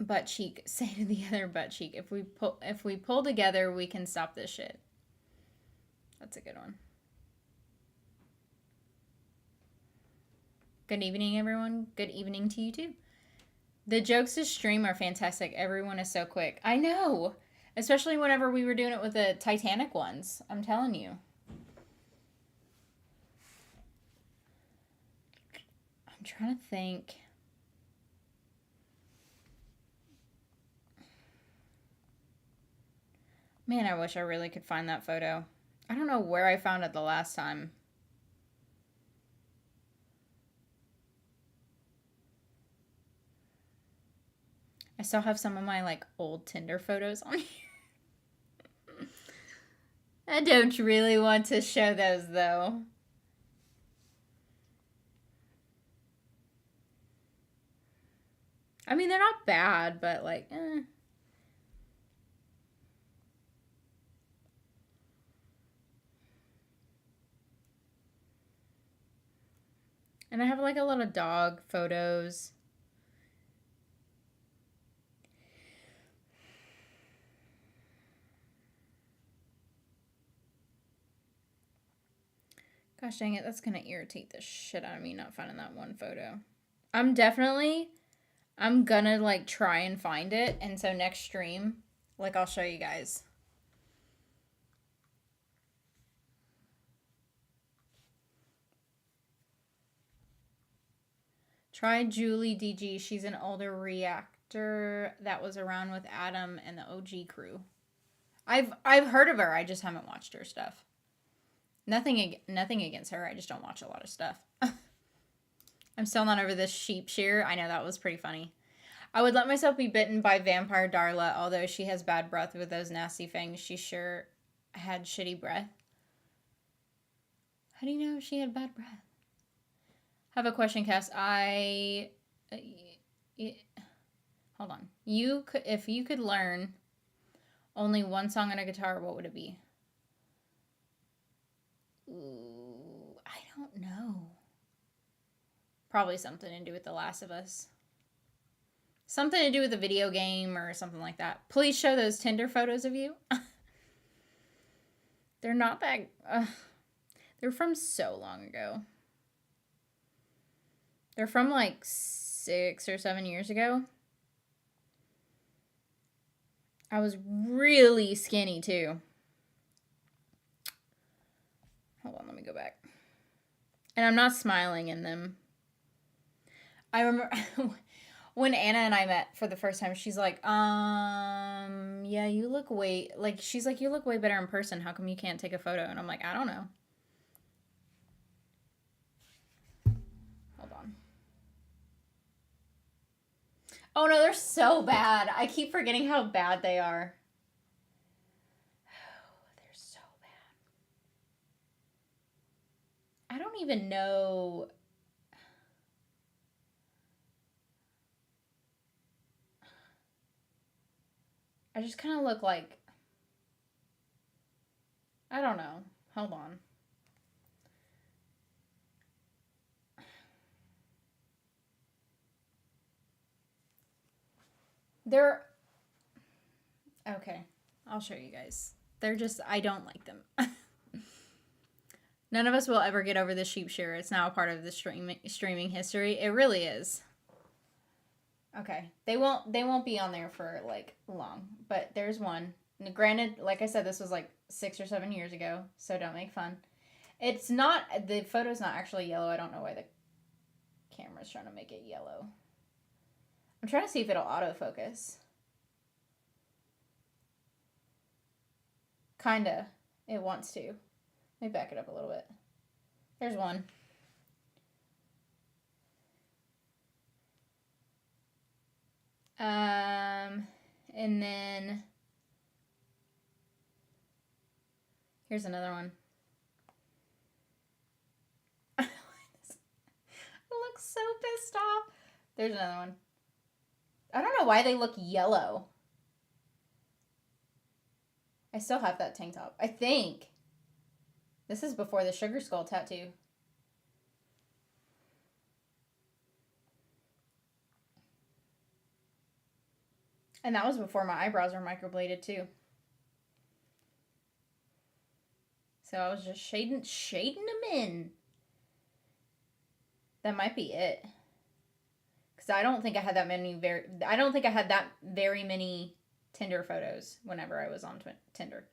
butt cheek say to the other butt cheek? If we pull together, we can stop this shit. That's a good one. Good evening, everyone. Good evening to you too. The jokes to stream are fantastic. Everyone is so quick. I know. Especially whenever we were doing it with the Titanic ones. I'm telling you. I'm trying to think. Man, I wish I really could find that photo. I don't know where I found it the last time. I still have some of my like old Tinder photos on here. I don't really want to show those though. I mean, they're not bad, but like, And I have like a lot of dog photos. Gosh dang it, that's gonna irritate the shit out of me not finding that one photo. I'm definitely I'm gonna like try and find it, and so next stream, like I'll show you guys. Try Julie DG. She's an older reactor that was around with Adam and the OG crew. I've heard of her. I just haven't watched her stuff. Nothing against her. I just don't watch a lot of stuff. I'm still not over this sheep shear. I know that was pretty funny. I would let myself be bitten by vampire Darla, although she has bad breath with those nasty fangs. She sure had shitty breath. How do you know she had bad breath? Have a question, Cass. Hold on. If you could learn only one song on a guitar, what would it be? Ooh, I don't know. Probably something to do with The Last of Us. Something to do with a video game or something like that. Please show those Tinder photos of you. They're not that... they're from so long ago. They're from like 6 or 7 years ago. I was really skinny too. Hold on, let me go back. And I'm not smiling in them. I remember when Anna and I met for the first time, she's like, yeah, you look way, like, she's like, you look way better in person. How come you can't take a photo? And I'm like, I don't know. Hold on. Oh no, they're so bad. I keep forgetting how bad they are. Oh, they're so bad. I don't even know. I just kind of look like, I don't know. Hold on. They're, okay, I'll show you guys. They're just, I don't like them. None of us will ever get over the sheep shearer. It's now a part of the streaming history. It really is. Okay, they won't be on there for like long, but there's one. And granted, like I said, this was like 6 or 7 years ago, so don't make fun. It's not, the photo's not actually yellow. I don't know why the camera's trying to make it yellow. I'm trying to see if it'll autofocus. Kinda. It wants to. Let me back it up a little bit. There's one. And then here's another one. I look so pissed off. There's another one. I don't know why they look yellow. I still have that tank top. I think. This is before the sugar skull tattoo. And that was before my eyebrows were microbladed too. So I was just shading them in. That might be it. Because I don't think I had that very many Tinder photos whenever I was on Tinder.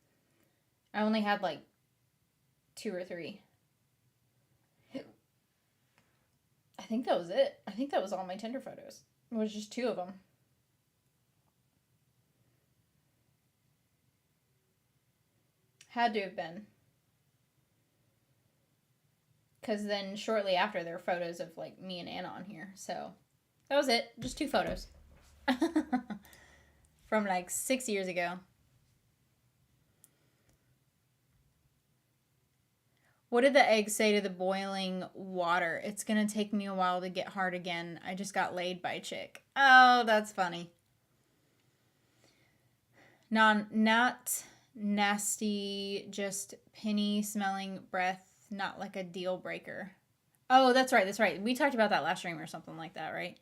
I only had like 2 or 3. I think that was it. I think that was all my Tinder photos. It was just 2 of them. Had to have been. Because then shortly after, there were photos of like me and Anna on here. So that was it. Just 2 photos. From like 6 years ago. What did the egg say to the boiling water? It's going to take me a while to get hard again. I just got laid by a chick. Oh, that's funny. Not nasty, just penny smelling breath, not like a deal breaker. Oh, that's right. We talked about that last stream or something like that, right?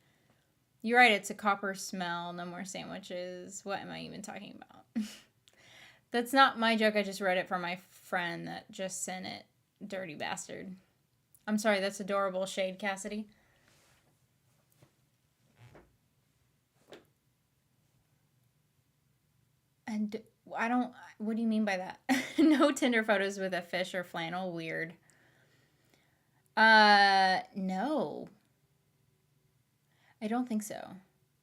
You're right, it's a copper smell, no more sandwiches. What am I even talking about? That's not my joke, I just read it from my friend that just sent it. Dirty bastard. I'm sorry, that's adorable shade, Cassidy. And I don't, what do you mean by that? No Tinder photos with a fish or flannel? Weird. No. I don't think so.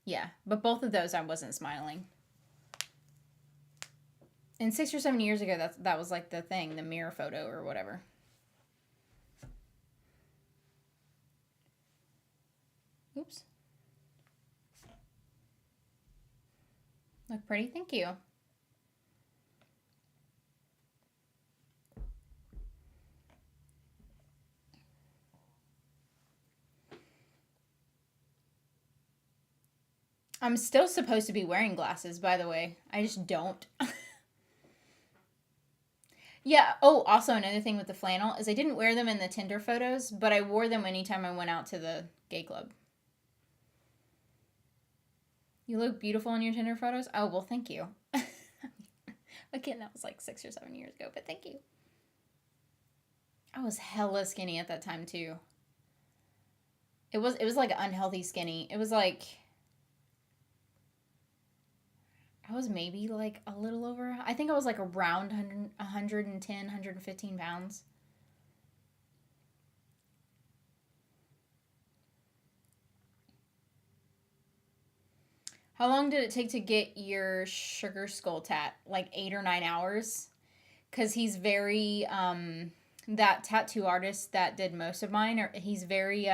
Yeah, but both of those I wasn't smiling. And 6 or 7 years ago, that was like the thing, the mirror photo or whatever. Oops. Look pretty, thank you. I'm still supposed to be wearing glasses, by the way. I just don't. Yeah. Oh, also another thing with the flannel is I didn't wear them in the Tinder photos, but I wore them anytime I went out to the gay club. You look beautiful in your Tinder photos. Oh, well, thank you. Again, that was like 6 or 7 years ago, but thank you. I was hella skinny at that time too. It was like unhealthy skinny. It was like I was maybe like a little over. I think I was like around 110, 115 pounds. How long did it take to get your sugar skull tat? Like 8 or 9 hours? Because he's very, that tattoo artist that did most of mine, he's very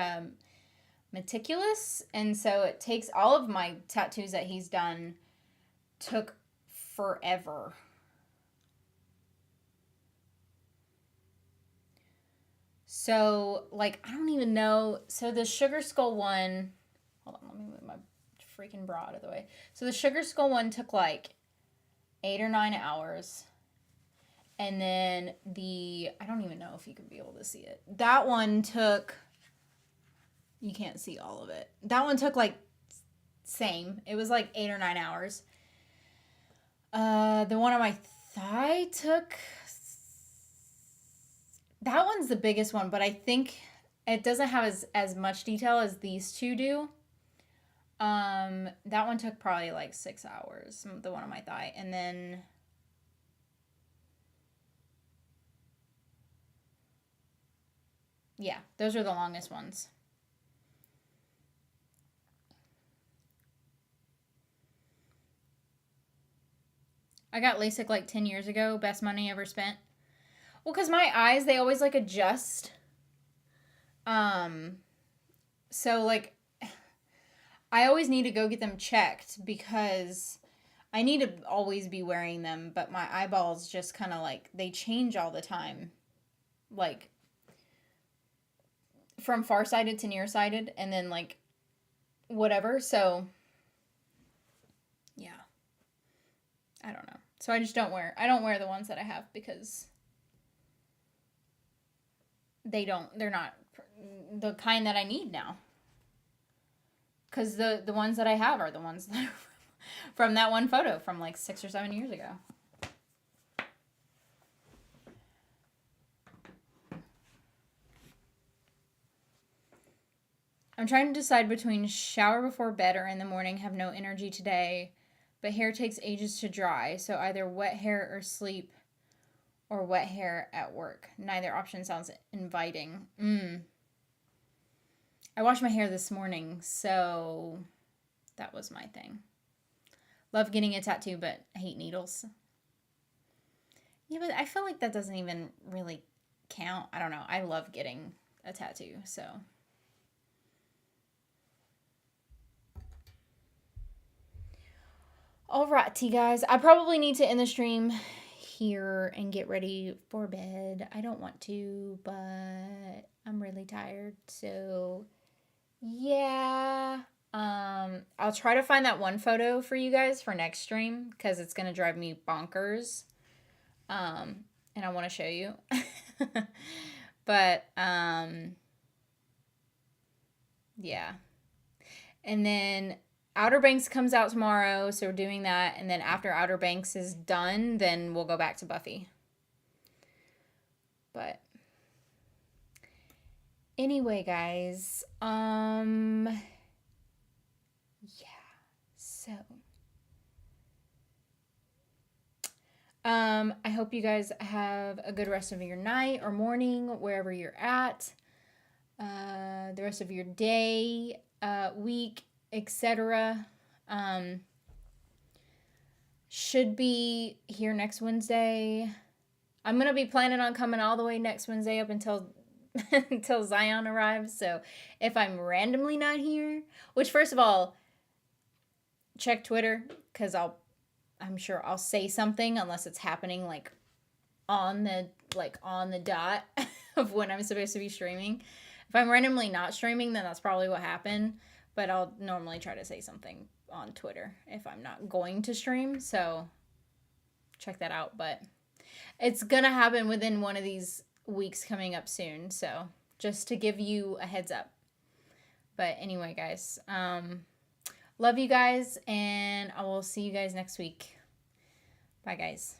meticulous. And so it takes all of my tattoos that he's done took forever. So, like, I don't even know. So, the Sugar Skull one, hold on, let me move my freaking bra out of the way. So, the Sugar Skull one took like 8 or 9 hours. And then I don't even know if you could be able to see it. That one took, you can't see all of it. That one took like, same. It was like 8 or 9 hours. The one on my thigh took, that one's the biggest one, but I think it doesn't have as much detail as these two do. That one took probably like 6 hours, the one on my thigh. And then yeah, those are the longest ones. I got LASIK like 10 years ago. Best money ever spent. Well, because my eyes, they always like adjust. So like, I always need to go get them checked because I need to always be wearing them, but my eyeballs just kind of like, they change all the time. Like, from farsighted to nearsighted, and then like, whatever. So, yeah. I don't know. So I just don't wear the ones that I have because they're not the kind that I need now. Because the ones that I have are the ones that are from that one photo from like 6 or 7 years ago. I'm trying to decide between shower before bed or in the morning, have no energy today, but hair takes ages to dry, so either wet hair or sleep or wet hair at work. Neither option sounds inviting. I washed my hair this morning, so that was my thing. Love getting a tattoo, but hate needles. Yeah, but I feel like that doesn't even really count. I don't know. I love getting a tattoo, so. Alrighty, guys. I probably need to end the stream here and get ready for bed. I don't want to, but I'm really tired, so yeah. I'll try to find that one photo for you guys for next stream because it's gonna drive me bonkers. And I want to show you. But yeah. And then Outer Banks comes out tomorrow, so we're doing that. And then after Outer Banks is done, then we'll go back to Buffy. But anyway, guys, yeah. So I hope you guys have a good rest of your night or morning, wherever you're at. The rest of your day, week, etc. Um, should be here next Wednesday. I'm gonna be planning on coming all the way next Wednesday up until until Zion arrives. So if I'm randomly not here, which first of all, check Twitter because I'm sure I'll say something unless it's happening like on the dot of when I'm supposed to be streaming. If I'm randomly not streaming, then that's probably what happened. But I'll normally try to say something on Twitter if I'm not going to stream. So check that out. But it's gonna happen within one of these weeks coming up soon. So just to give you a heads up. But anyway, guys, love you guys, and I will see you guys next week. Bye, guys.